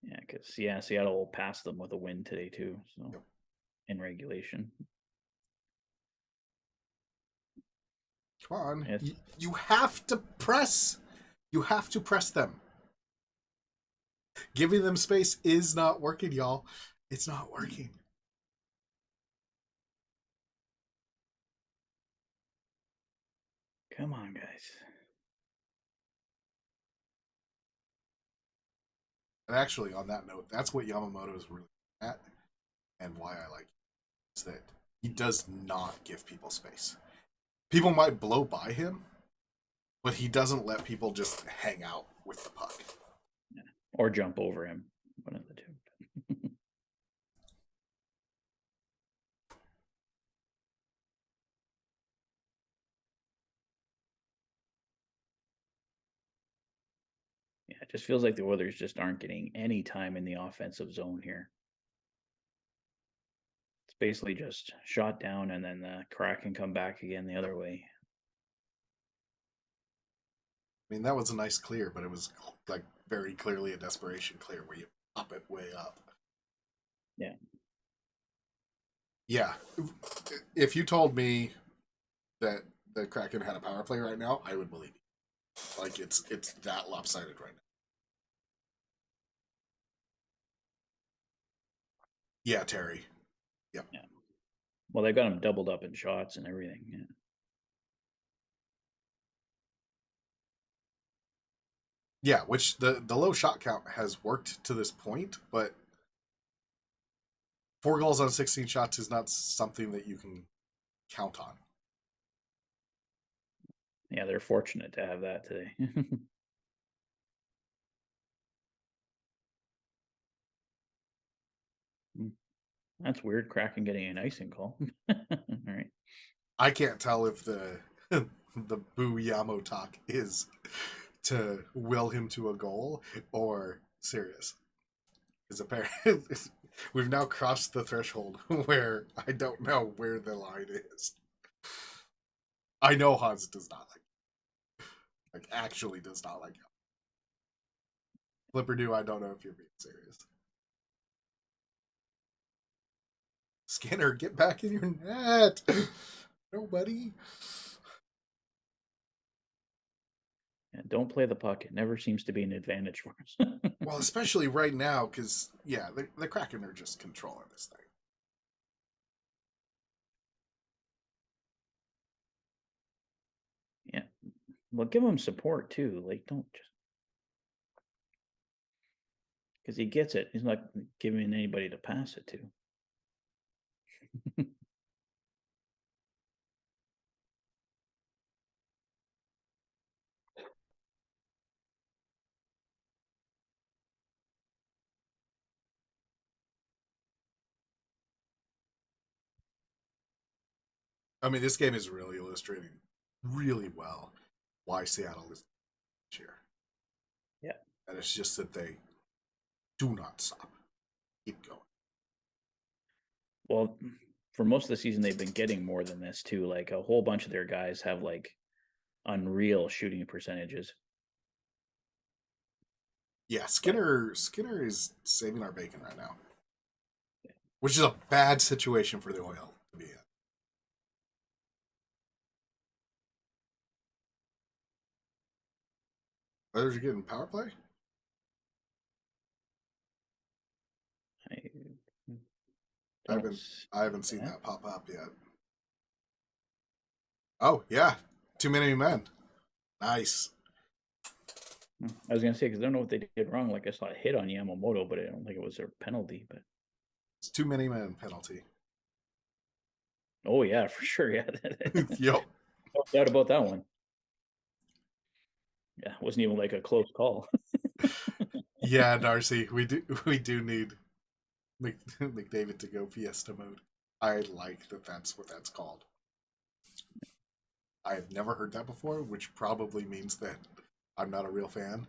Yeah, because Seattle will pass them with a win today too. So Yep. in regulation. Come on. Yes. You have to press. You have to press them. Giving them space is not working, y'all. It's not working. Come on, guys. And actually, on that note, that's what Yamamoto is really at, and why I like it, is that he does not give people space. People might blow by him, but he doesn't let people just hang out with the puck. Yeah. Or jump over him. One of the two. Yeah, it just feels like the Oilers just aren't getting any time in the offensive zone here. It's basically just shot down and then the Kraken come back again the other way. I mean, that was a nice clear, but it was like very clearly a desperation clear where you pop it way up. Yeah. Yeah. If you told me that the Kraken had a power play right now, I would believe you. Like it's that lopsided right now. Yeah, Terry. Yep. Yeah. Well, they got him doubled up in shots and everything. Yeah. Yeah, which the low shot count has worked to this point, but 4 goals on 16 shots is not something that you can count on. Yeah, they're fortunate to have that today. That's weird. Kraken getting an icing call. All right. I can't tell if the the Boo Yamo talk is to will him to a goal or serious. Because apparently we've now crossed the threshold where I don't know where the line is. I know Hans does not like actually does not like him. Flipper do I don't know if you're being serious. Skinner, get back in your net. Nobody. Yeah, don't play the puck. It never seems to be an advantage for us. Well, especially right now, because yeah, the Kraken are just controlling this thing. Yeah. Well, give him support too. Like, don't just because he gets it. He's not giving anybody to pass it to. I mean, this game is really illustrating really well why Seattle is here. Yeah. And it's just that Do not stop. Keep going. Well, for most of the season, they've been getting more than this too. Like a whole bunch of their guys have like unreal shooting percentages. Yeah, Skinner is saving our bacon right now, which is a bad situation for the Oil to be in. Oilers are getting power play. I I don't haven't see I haven't seen that. that pop up yet. Oh yeah, too many men. Nice. I was gonna say because I don't know what they did wrong. Like I saw a hit on Yamamoto, but I don't think it was their penalty. But It's too many men penalty. oh yeah, for sure, yeah, Yep. no doubt about that one. Yeah, it wasn't even like a close call. Yeah, Darcy, we do need McDavid to go Fiesta mode. I like that. That's what that's called. I have never heard that before, which probably means that I'm not a real fan.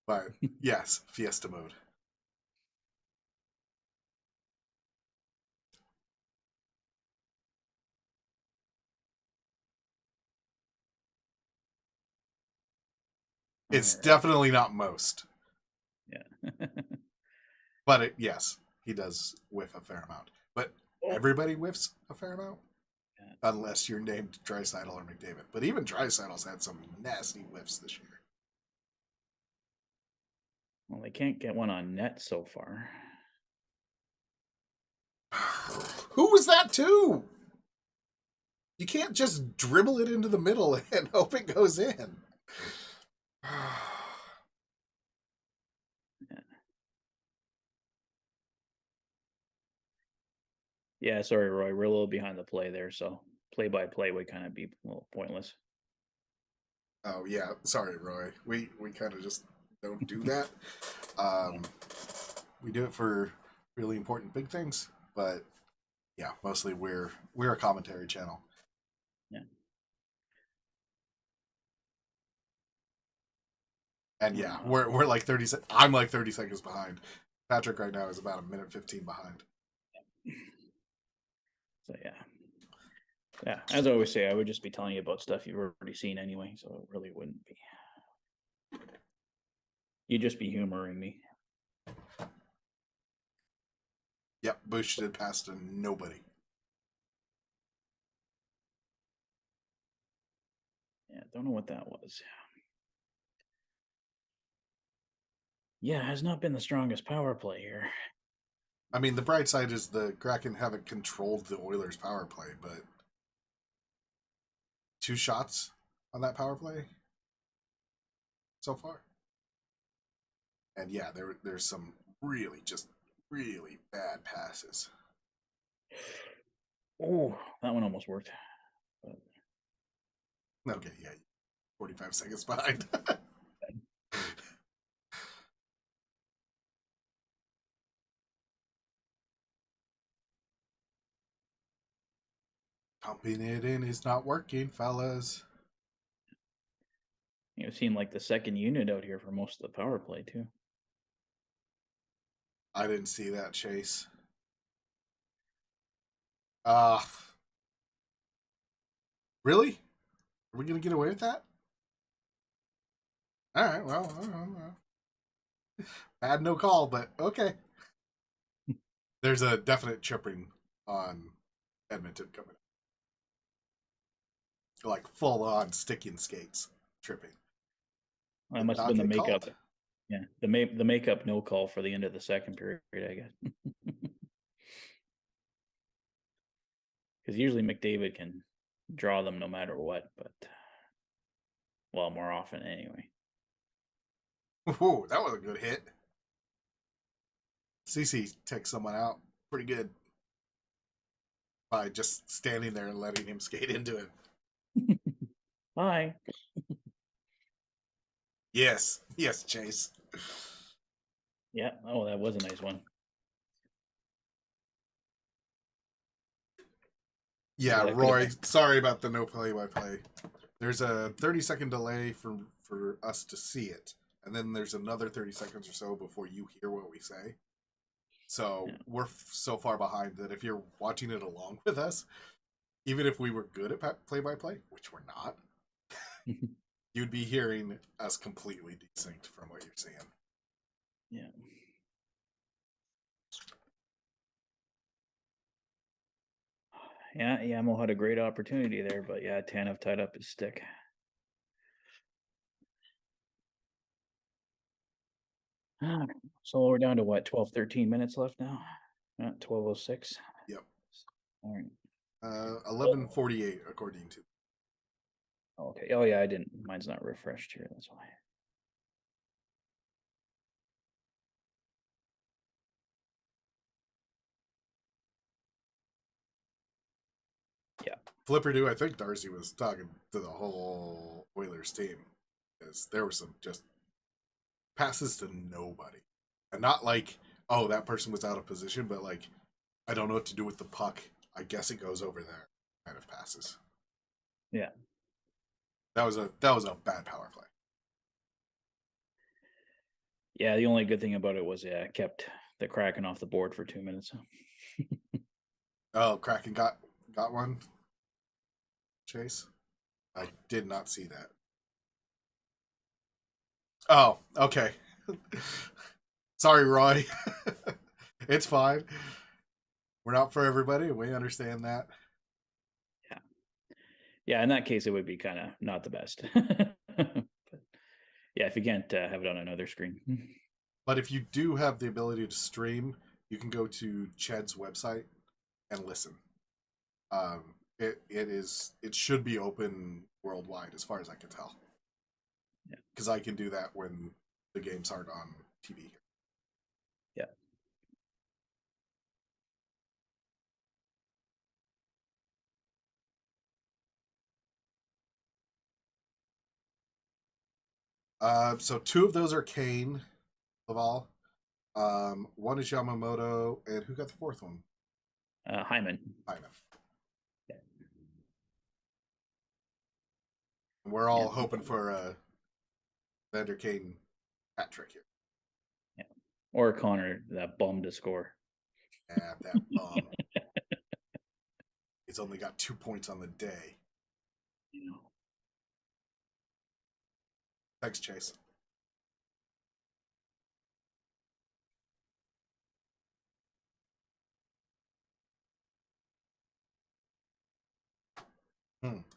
But yes, Fiesta mode. All It's right, definitely not most, yeah. but yes, he does whiff a fair amount. But Oh, everybody whiffs a fair amount, yeah. unless you're named Drysdale or McDavid. But even Drysdale's had some nasty whiffs this year. Well, they can't get one on net so far. Who was that too? You can't just dribble it into the middle and hope it goes in. Yeah, sorry, Roy. We're a little behind the play there, so play by play would kind of be a little pointless. Oh yeah, sorry, Roy. We kind of just don't do that. Um, we do it for really important big things, but yeah, mostly we're a commentary channel. Yeah. And yeah, we're like 30 I'm like 30 seconds behind. Patrick right now is about a minute 15 behind. So yeah. Yeah, as I always say, I would just be telling you about stuff you've already seen anyway, so it really wouldn't be. You'd just be humoring me. Yep, boosted it past to nobody. Yeah, don't know what that was. Yeah, it has not been the strongest power play here. I mean, the bright side is the Kraken haven't controlled the Oilers' power play, but 2 shots on that power play so far. And yeah, there's some really bad passes. Oh, that one almost worked. But Okay, yeah, 45 seconds behind. Pumping it in is not working, fellas. it seemed like the second unit out here for most of the power play too. I didn't see that, Chase. Uh, really? Are we going to get away with that? All right, well. Bad no call, but okay. There's a definite chipping on Edmonton coming. Like full on sticking skates, tripping. That Did must have not been the get makeup. called. Yeah, the makeup no call for the end of the second period, I guess. Because usually McDavid can draw them no matter what, but well, more often anyway. Whoa, that was a good hit. CC takes someone out pretty good by just standing there and letting him skate into it. Bye. Yes, Chase. Yeah. Oh, that was a nice one. Yeah, That could have Roy. been. Sorry about the no play-by-play. There's a 30-second delay for us to see it, and then there's another 30 seconds or so before you hear what we say. So Yeah. we're so far behind that if you're watching it along with us, even if we were good at play-by-play, which we're not, you'd be hearing us completely desynced from what you're seeing. Yeah. Yeah, Yamo had a great opportunity there, but yeah, Tanev tied up his stick. So we're down to what, 12, 13 minutes left now? 12:06. Yep. All right. 11:48 according to. Okay. Oh yeah, I didn't. Mine's not refreshed here. That's why. Yeah. Flipper do. I think Darcy was talking to the whole Oilers team because there were some just passes to nobody, and not like, oh, that person was out of position, but like, I don't know what to do with the puck. I guess it goes over there. Kind of passes. Yeah. That was a bad power play. Yeah. The only good thing about it was it kept the Kraken off the board for 2 minutes. Oh, Kraken got one. Chase, I did not see that. Oh, okay. Sorry, Roy. It's fine. We're not for everybody. We understand that. Yeah. Yeah. In that case, it would be kind of not the best. But yeah, if you can't have it on another screen. But if you do have the ability to stream, you can go to Ched's website and listen. It should be open worldwide as far as I can tell. Yeah. Because I can do that when the games aren't on TV. Yeah. So 2 of those are Kane, Laval. One is Yamamoto, and who got the 4th one? Hyman. Hyman. Yeah. We're all hoping for a Vander Kane hat trick here. Yeah. Or Connor, that bum to score. Yeah, that bum. He's only got 2 points on the day. You know. Thanks, Chase.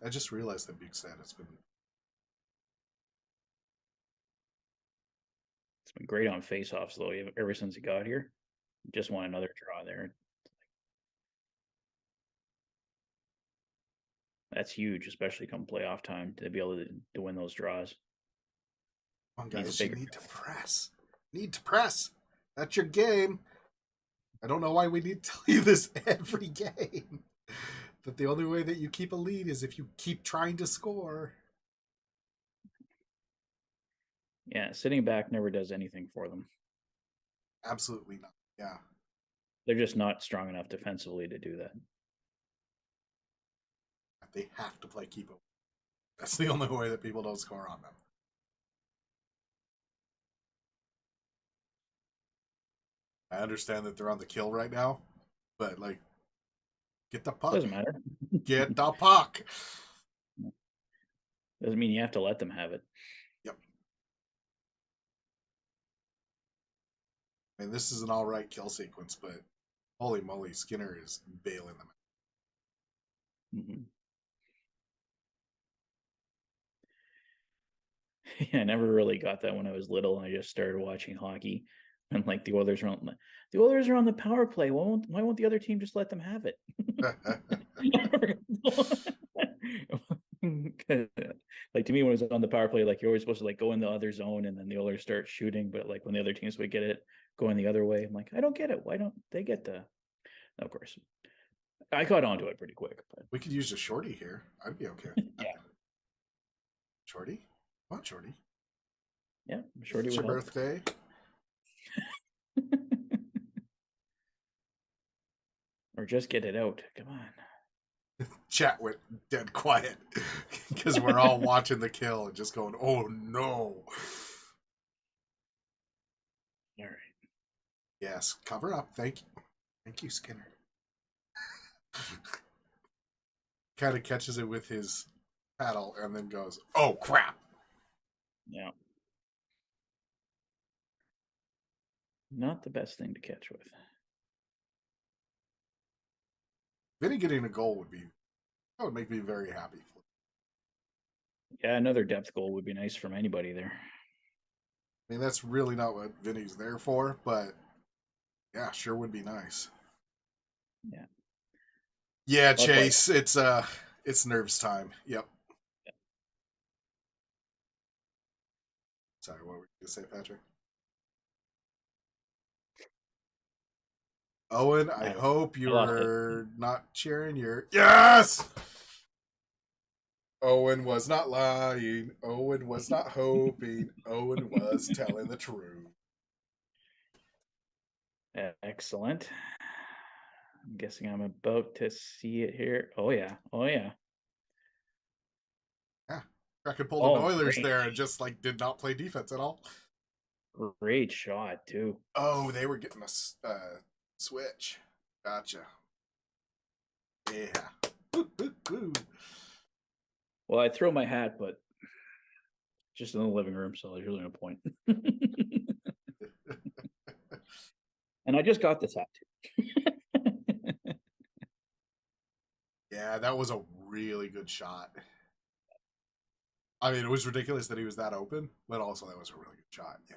I just realized that Big Stat has been. It's been great on faceoffs though. Ever since he got here, just want another draw there. That's huge, especially come playoff time, to be able to win those draws. Come on, guys, you need to press. Need to press. That's your game. I don't know why we need to tell you this every game. That the only way that you keep a lead is if you keep trying to score. Yeah, sitting back never does anything for them. Absolutely not. Yeah. They're just not strong enough defensively to do that. They have to play keep up. That's the only way that people don't score on them. I understand that they're on the kill right now, but like, get the puck. Doesn't matter. Get the puck. Doesn't mean you have to let them have it. Yep. I mean, this is an all right kill sequence, but holy moly, Skinner is bailing them. Mm-hmm. I never really got that when I was little. I just started watching hockey, and like the Oilers are on the power play. Why won't the other team just let them have it? Like to me, when it was on the power play, like you're always supposed to like go in the other zone, and then the Oilers start shooting. But like when the other teams would get it going the other way, I'm like, I don't get it. Why don't they get the? Of course, I caught onto it pretty quick. But We could use a shorty here. I'd be okay with that. yeah, Shorty? Come on, Shorty. yeah, shorty It's would your help. birthday. Or just get it out. Come on. Chat went dead quiet because we're all watching the kill and just going, oh no. All right. Yes, cover up. Thank you. Thank you, Skinner. Kind of catches it with his paddle and then goes, "Oh crap!" Yeah. Not the best thing to catch with. Vinny getting a goal that would make me very happy. Yeah, another depth goal would be nice from anybody there. I mean, that's really not what Vinny's there for, but yeah, sure would be nice. Yeah. Yeah, Luck life. Chase, it's nerves time. Yep. Sorry, what were you gonna say, Patrick? Owen, I hope I lost it. you're not cheering your yes. Owen was not lying. Owen was not hoping. Owen was telling the truth. Excellent. I'm guessing I'm about to see it here. Oh yeah. Oh yeah. Yeah, Kraken pulled an Oh, Oilers great. there and just like did not play defense at all. Great shot too. Oh, they were getting a switch. Gotcha. Yeah. Woo, woo, woo. Well, I throw my hat, but just in the living room, so there's really no point. And I just got this hat too. Yeah, that was a really good shot. I mean, it was ridiculous that he was that open, but also that was a really good shot. Yeah.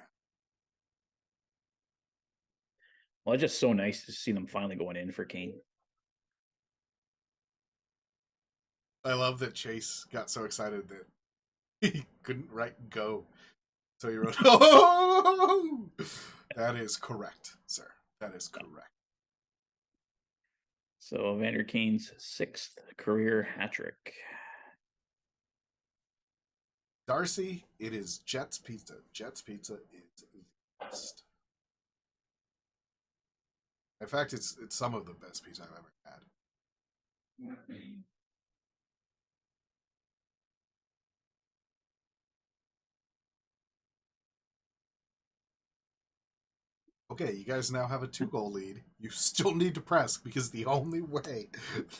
Well, it's just so nice to see them finally going in for Kane. I love that Chase got so excited that he couldn't write go. So he wrote, oh! That is correct, sir. That is correct. So Vander Kane's 6th career hat trick. Darcy, it is Jets Pizza. Jets Pizza is the best. In fact, it's some of the best pizza I've ever had. Okay, you guys now have a 2-goal lead. You still need to press because the only way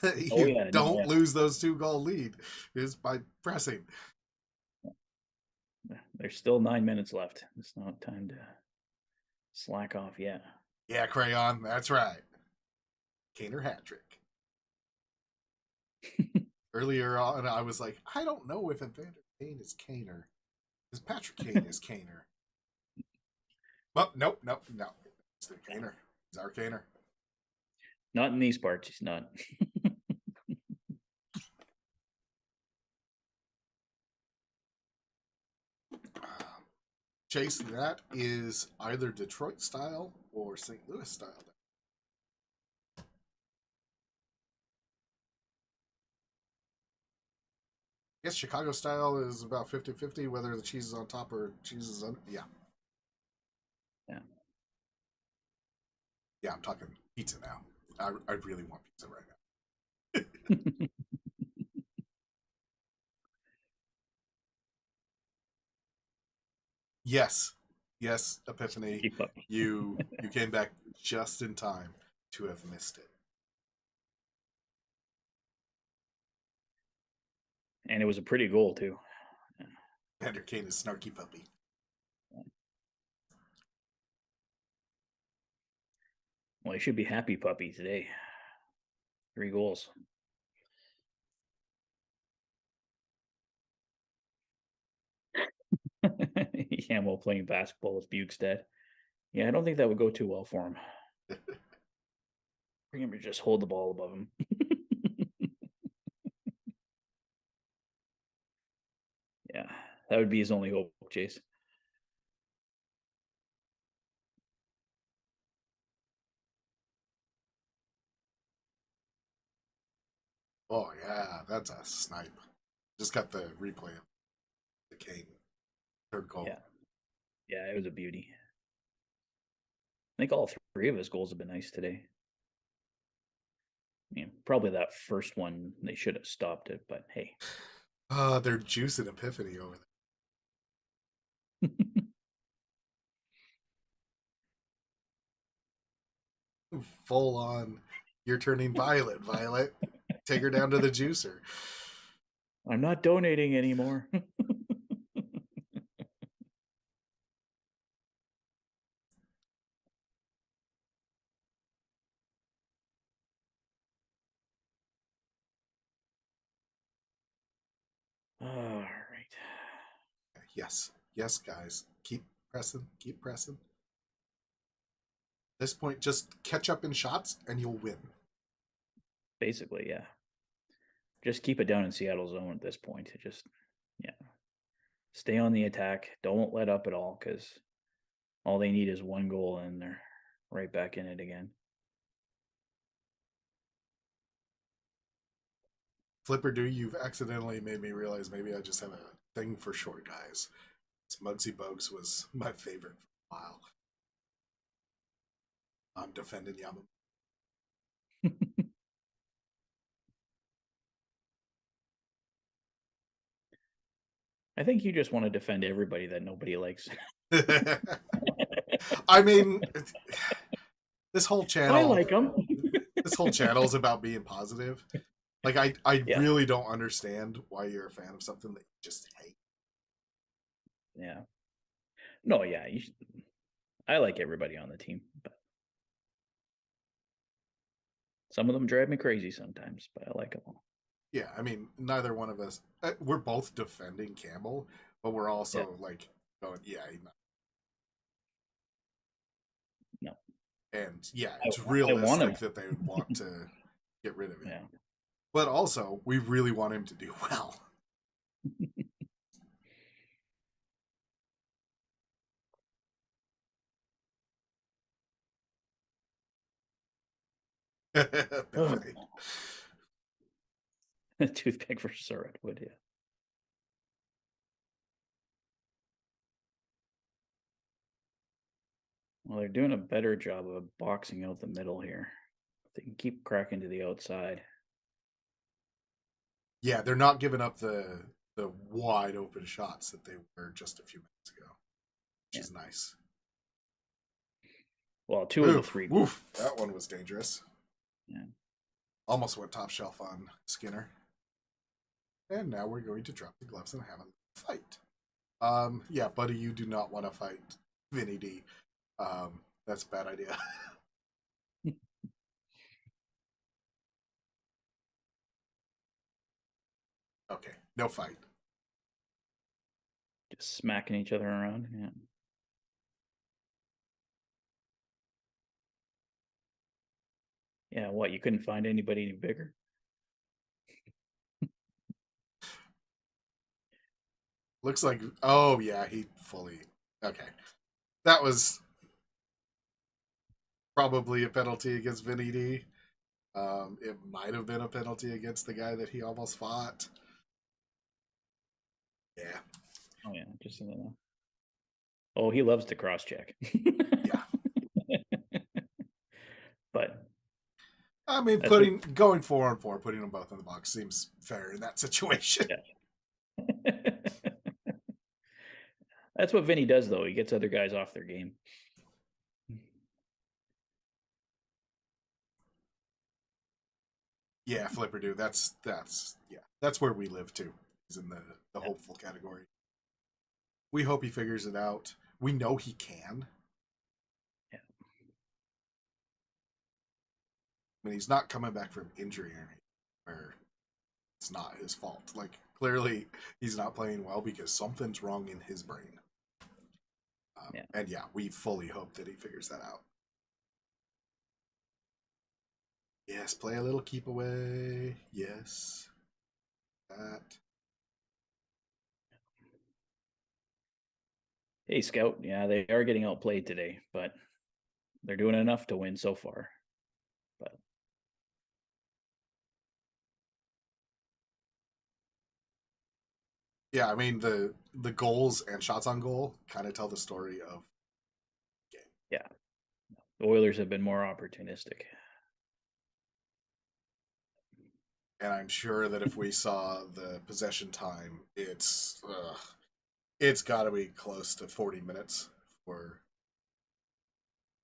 that you don't lose those 2-goal lead is by pressing. There's still 9 minutes left. It's not time to slack off yet. Yeah, Crayon, that's right. Kaner hat trick. Earlier on, I was like, I don't know if Evander Kane is Kaner. Because Patrick Kane is Kaner. But nope. It's the Kaner. He's our Kaner. Not in these parts, he's not. Chase, that is either Detroit style or St. Louis style. I guess Chicago style is about 50-50, whether the cheese is on top or cheese is under. Yeah. Yeah, I'm talking pizza now. I really want pizza right now. Yes, Epiphany, you came back just in time to have missed it. And it was a pretty goal too. Vander Kane is snarky puppy. Well, he should be happy puppy today. 3 goals. Yeah, while playing basketball with Bukestad. Yeah, I don't think that would go too well for him. Bring him to just hold the ball above him. Yeah, that would be his only hope, Chase. Oh yeah, that's a snipe. Just got the replay of the Kane 3rd goal. Yeah, it was a beauty. I think all 3 of his goals have been nice today. I mean, probably that first one, they should have stopped it, but hey. They're juicing Epiphany over there. Full on. You're turning violet, Violet. Take her down to the juicer. I'm not donating anymore. All right. Yes. Yes, guys. Keep pressing. Keep pressing. At this point, just catch up in shots and you'll win. Basically, yeah. Just keep it down in Seattle's zone at this point. Just, yeah. Stay on the attack. Don't let up at all, because all they need is one goal and they're right back in it again. Flipper, do you've accidentally made me realize maybe I just have a thing for short guys. Muggsy Bogues was my favorite for a while. I'm defending Yamamoto. I think you just want to defend everybody that nobody likes. I mean, this whole I channel, like them. this whole channel is about being positive. Like I Yeah. really don't understand why you're a fan of something that you just hate. Yeah. No, yeah. I like everybody on the team, but some of them drive me crazy sometimes, but I like them all. Yeah, I mean, neither one of us. We're both defending Campbell, but we're also like going, yeah, no. And yeah, I it's want him. realistic that they would want to get rid of him. Yeah. But also, we really want him to do well. Bethany. Toothpick versus a redwood, yeah. Well, they're doing a better job of boxing out the middle here. They can keep cracking to the outside. Yeah, they're not giving up the wide open shots that they were just a few minutes ago, which is nice. Well, two of the three. Woof, that one was dangerous. Yeah. Almost went top shelf on Skinner. And now we're going to drop the gloves and have a fight. Yeah, buddy, you do not want to fight Vinny D. That's a bad idea. Okay, no fight. Just smacking each other around. Yeah. Yeah, what? You couldn't find anybody any bigger? Looks like, oh yeah, he fully, okay. That was probably a penalty against Vinny D. It might have been a penalty against the guy that he almost fought. Yeah. Oh yeah, just so you know. Oh, he loves to cross check. Yeah. But I mean, going 4-on-4, putting them both in the box seems fair in that situation. Yeah. That's what Vinny does, though. He gets other guys off their game. Yeah, Flipper do. That's where we live too. Is in the hopeful category. We hope he figures it out. We know he can. Yeah. I mean, he's not coming back from injury or anything, where it's not his fault. Like, clearly, he's not playing well because something's wrong in his brain. And yeah, we fully hope that he figures that out. Yes, play a little keep away. Yes. That. Hey, Scout. Yeah, they are getting outplayed today, but they're doing enough to win so far. But Yeah, I mean the goals and shots on goal kind of tell the story of game. Yeah, the Oilers have been more opportunistic. And I'm sure that if we saw the possession time, it's got to be close to 40 minutes for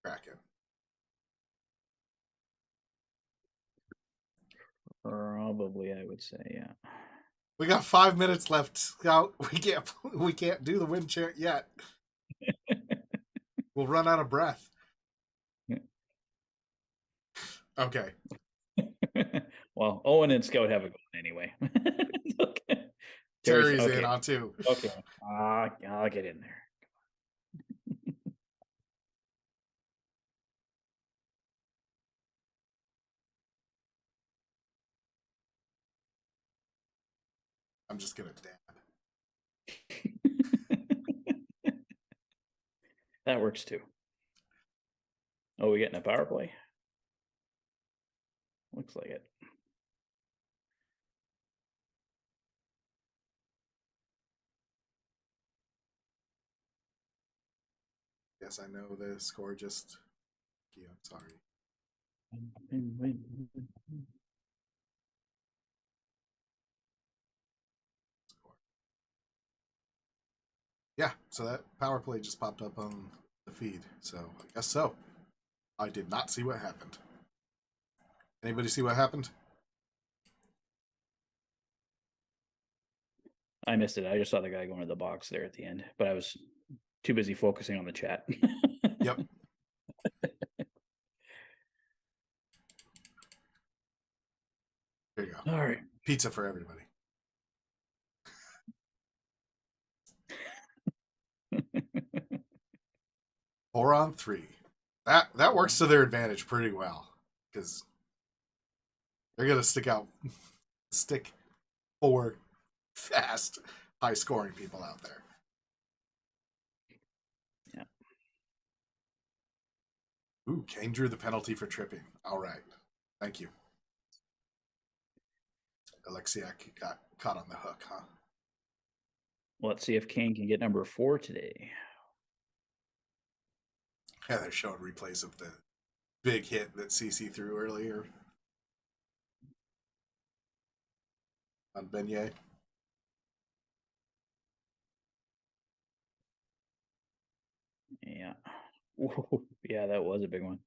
Kraken. Probably, I would say, yeah. We got 5 minutes left, Scout. We can't do the win chant yet. We'll run out of breath. Okay. Well, Owen and Scout have a goal anyway. Okay. Terry's okay. in on 2. Okay. I'll get in there. I'm just gonna dab. That works too. Oh, we getting a power play? Looks like it. Yes, I know the score just. Yeah, I'm sorry. Yeah, so that power play just popped up on the feed, so I guess so. I did not see what happened. Anybody see what happened? I missed it. I just saw the guy going to the box there at the end, but I was too busy focusing on the chat. Yep. There you go. All right. Pizza for everybody. 4-on-3. That works to their advantage pretty well because they're gonna stick 4 fast, high scoring people out there. Yeah. Ooh, Kane drew the penalty for tripping. All right. Thank you. Alexiak got caught on the hook, huh? Well, let's see if Kane can get number 4 today. Yeah, they're showing replays of the big hit that CC threw earlier on Beignet. Yeah. Ooh, yeah, that was a big one.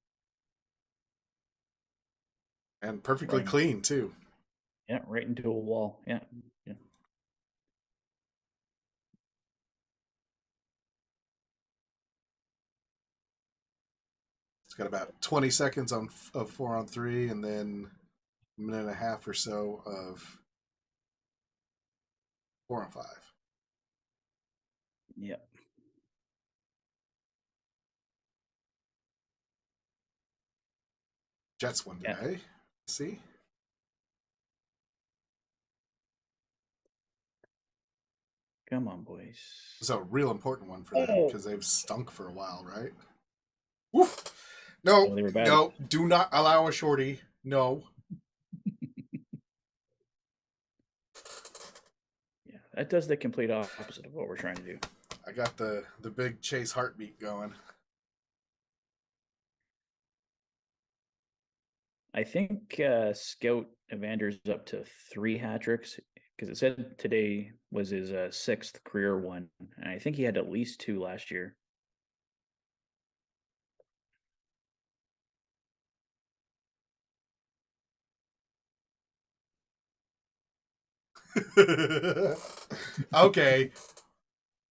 And perfectly clean, too. Yeah, right into a wall. Yeah. Yeah. It's got about 20 seconds of 4-on-3 and then a minute and a half or so of 4-on-5. Yep. Jets won today. See? Come on, boys. It's a real important one for them because they've stunk for a while, right? Woof. No, no, do not allow a shorty. No. Yeah, that does the complete opposite of what we're trying to do. I got the big chase heartbeat going. I think Scout Evander's up to 3 hat tricks because it said today was his 6th career one, and I think he had at least 2 last year. Okay.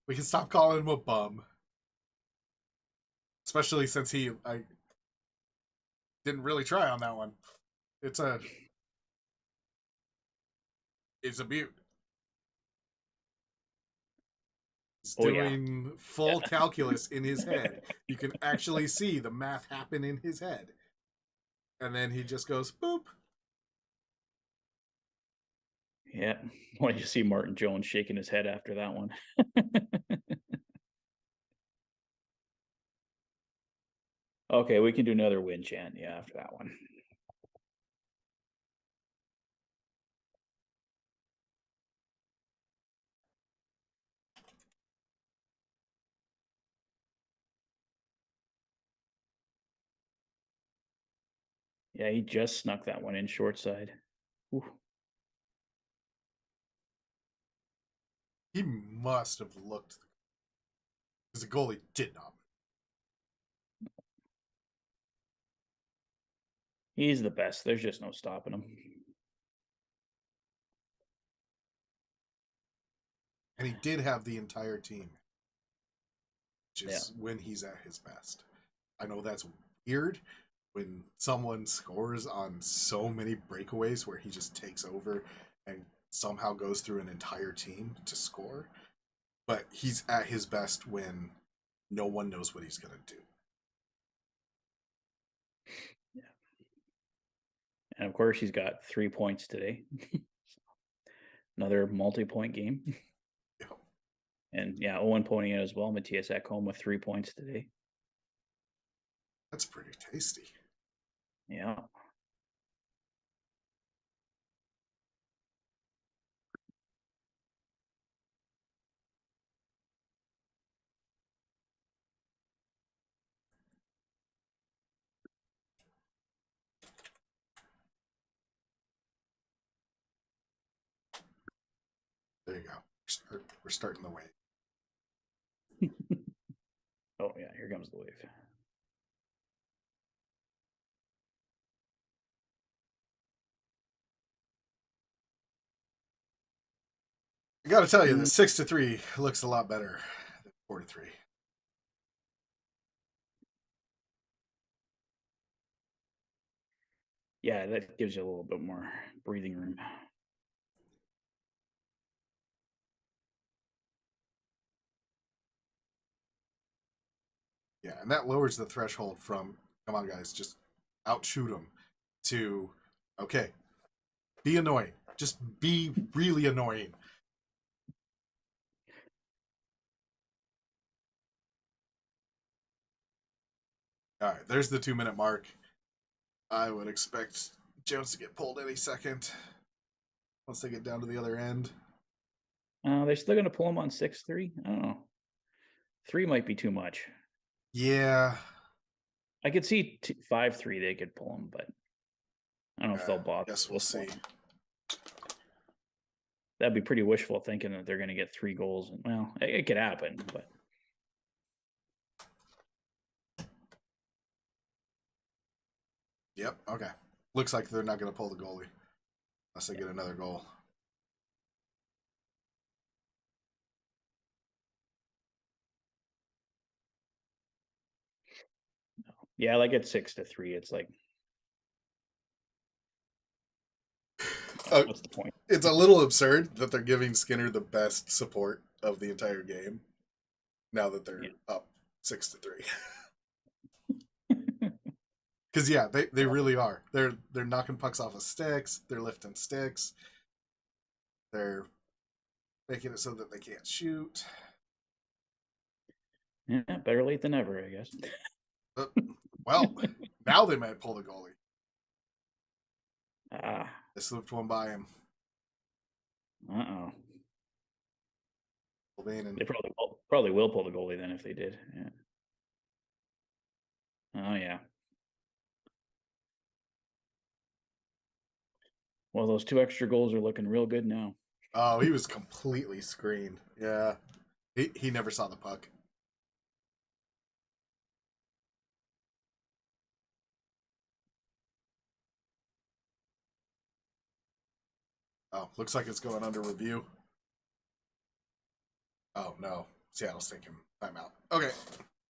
We can stop calling him a bum. Especially since I didn't really try on that one. It's a mute. He's doing full calculus in his head. You can actually see the math happen in his head. And then he just goes, boop. Yeah. Well, you see Martin Jones shaking his head after that one. Okay, we can do another win chant. Yeah, after that one. Yeah, he just snuck that one in short side. Ooh. He must have looked because the goalie did not. He's the best. There's just no stopping him. And he did have the entire team, which Yeah. is when he's at his best. I know that's weird when someone scores on so many breakaways where he just takes over and somehow goes through an entire team to score. But he's at his best when no one knows what he's going to do. Yeah. And of course, he's got 3 points today. Another multi-point game. Yeah. And yeah, Owen pointing it as well. Matthias Ekholm with 3 points today. That's pretty tasty. Yeah. There you go. We're starting the wave. Oh yeah, here comes the wave. I got to tell you that 6-3 looks a lot better than 4-3. Yeah, that gives you a little bit more breathing room. Yeah, and that lowers the threshold from come on guys, just outshoot them to okay, be annoying. Just be really annoying. All right, there's the 2-minute mark. I would expect Jones to get pulled any second once they get down to the other end. They're still going to pull him on 6-3. I don't know. 3 might be too much. Yeah. I could see 5-3 they could pull him, but I don't know if they'll bother. Guess we'll see. That'd be pretty wishful thinking that they're going to get 3 goals. Well, it could happen, but Yep. Okay. Looks like they're not going to pull the goalie unless they get another goal. yeah, like at 6-3, it's like, what's the point? It's a little absurd that they're giving Skinner the best support of the entire game now that they're up 6-3. Because yeah, they really are. They're knocking pucks off of sticks. They're lifting sticks. They're making it so that they can't shoot. Yeah, better late than never, I guess. But, well, now they might pull the goalie. They slipped one by him. Uh-oh. They probably will pull the goalie then if they did. Yeah. Oh yeah. Well, those 2 extra goals are looking real good now. Oh, he was completely screened. Yeah. He never saw the puck. Oh, looks like it's going under review. Oh, no. Seattle's taking timeout. Okay.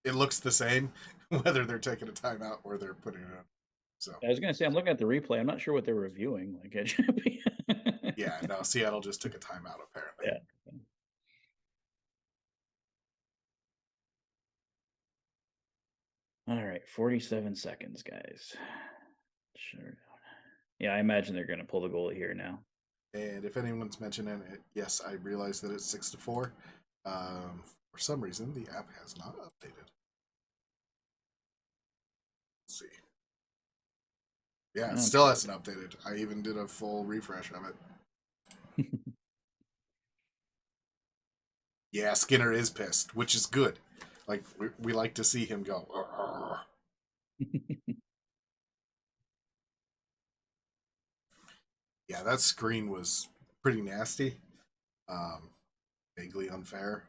It looks the same, whether they're taking a timeout or they're putting it in. So I was going to say, I'm looking at the replay. I'm not sure what they're reviewing. Like, it should be. yeah, no, Seattle just took a timeout, apparently. Yeah. All right, 47 seconds, guys. Sure. Yeah, I imagine they're going to pull the goalie here now. And if anyone's mentioning it, yes, I realize that it's 6-4. For some reason, the app has not updated. Let's see. Yeah, it still hasn't updated. I even did a full refresh of it. Yeah, Skinner is pissed, which is good. Like, we like to see him go. Yeah, that screen was pretty nasty. Vaguely unfair.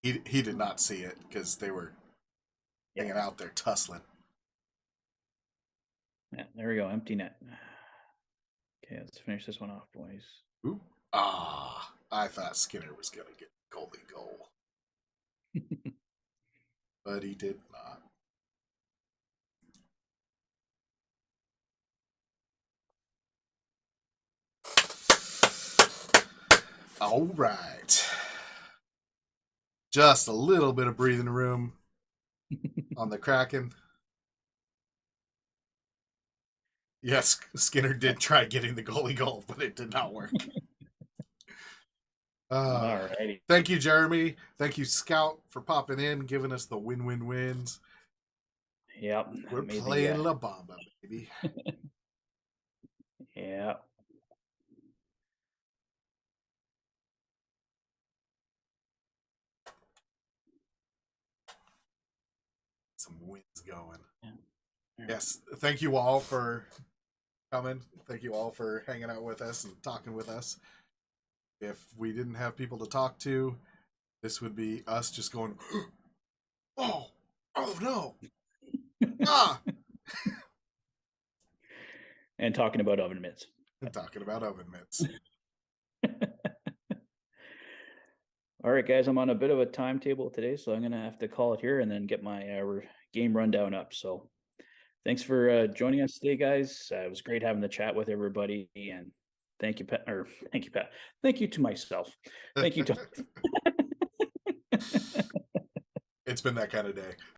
He did not see it because they were hanging out there tussling. Yeah, there we go. Empty net. Okay, let's finish this one off, boys. Ooh. Ah, I thought Skinner was going to get goalie goal, but he did not. All right. Just a little bit of breathing room on the Kraken. Yes, Skinner did try getting the goalie goal, but it did not work. All righty. Thank you, Jeremy. Thank you, Scout, for popping in, giving us the win-win-wins. Yep. We're playing La Bamba, baby. Yeah. Some wins going. Yeah. Yes, thank you all for coming. Thank you all for hanging out with us and talking with us. If we didn't have people to talk to, this would be us just going, oh no. Ah. And talking about oven mitts. And talking about oven mitts. All right, guys, I'm on a bit of a timetable today, so I'm going to have to call it here and then get my game rundown up. So thanks for joining us today, guys. It was great having the chat with everybody. And thank you, Pat. Or thank you, Pat. Thank you to myself. Thank you to. It's been that kind of day.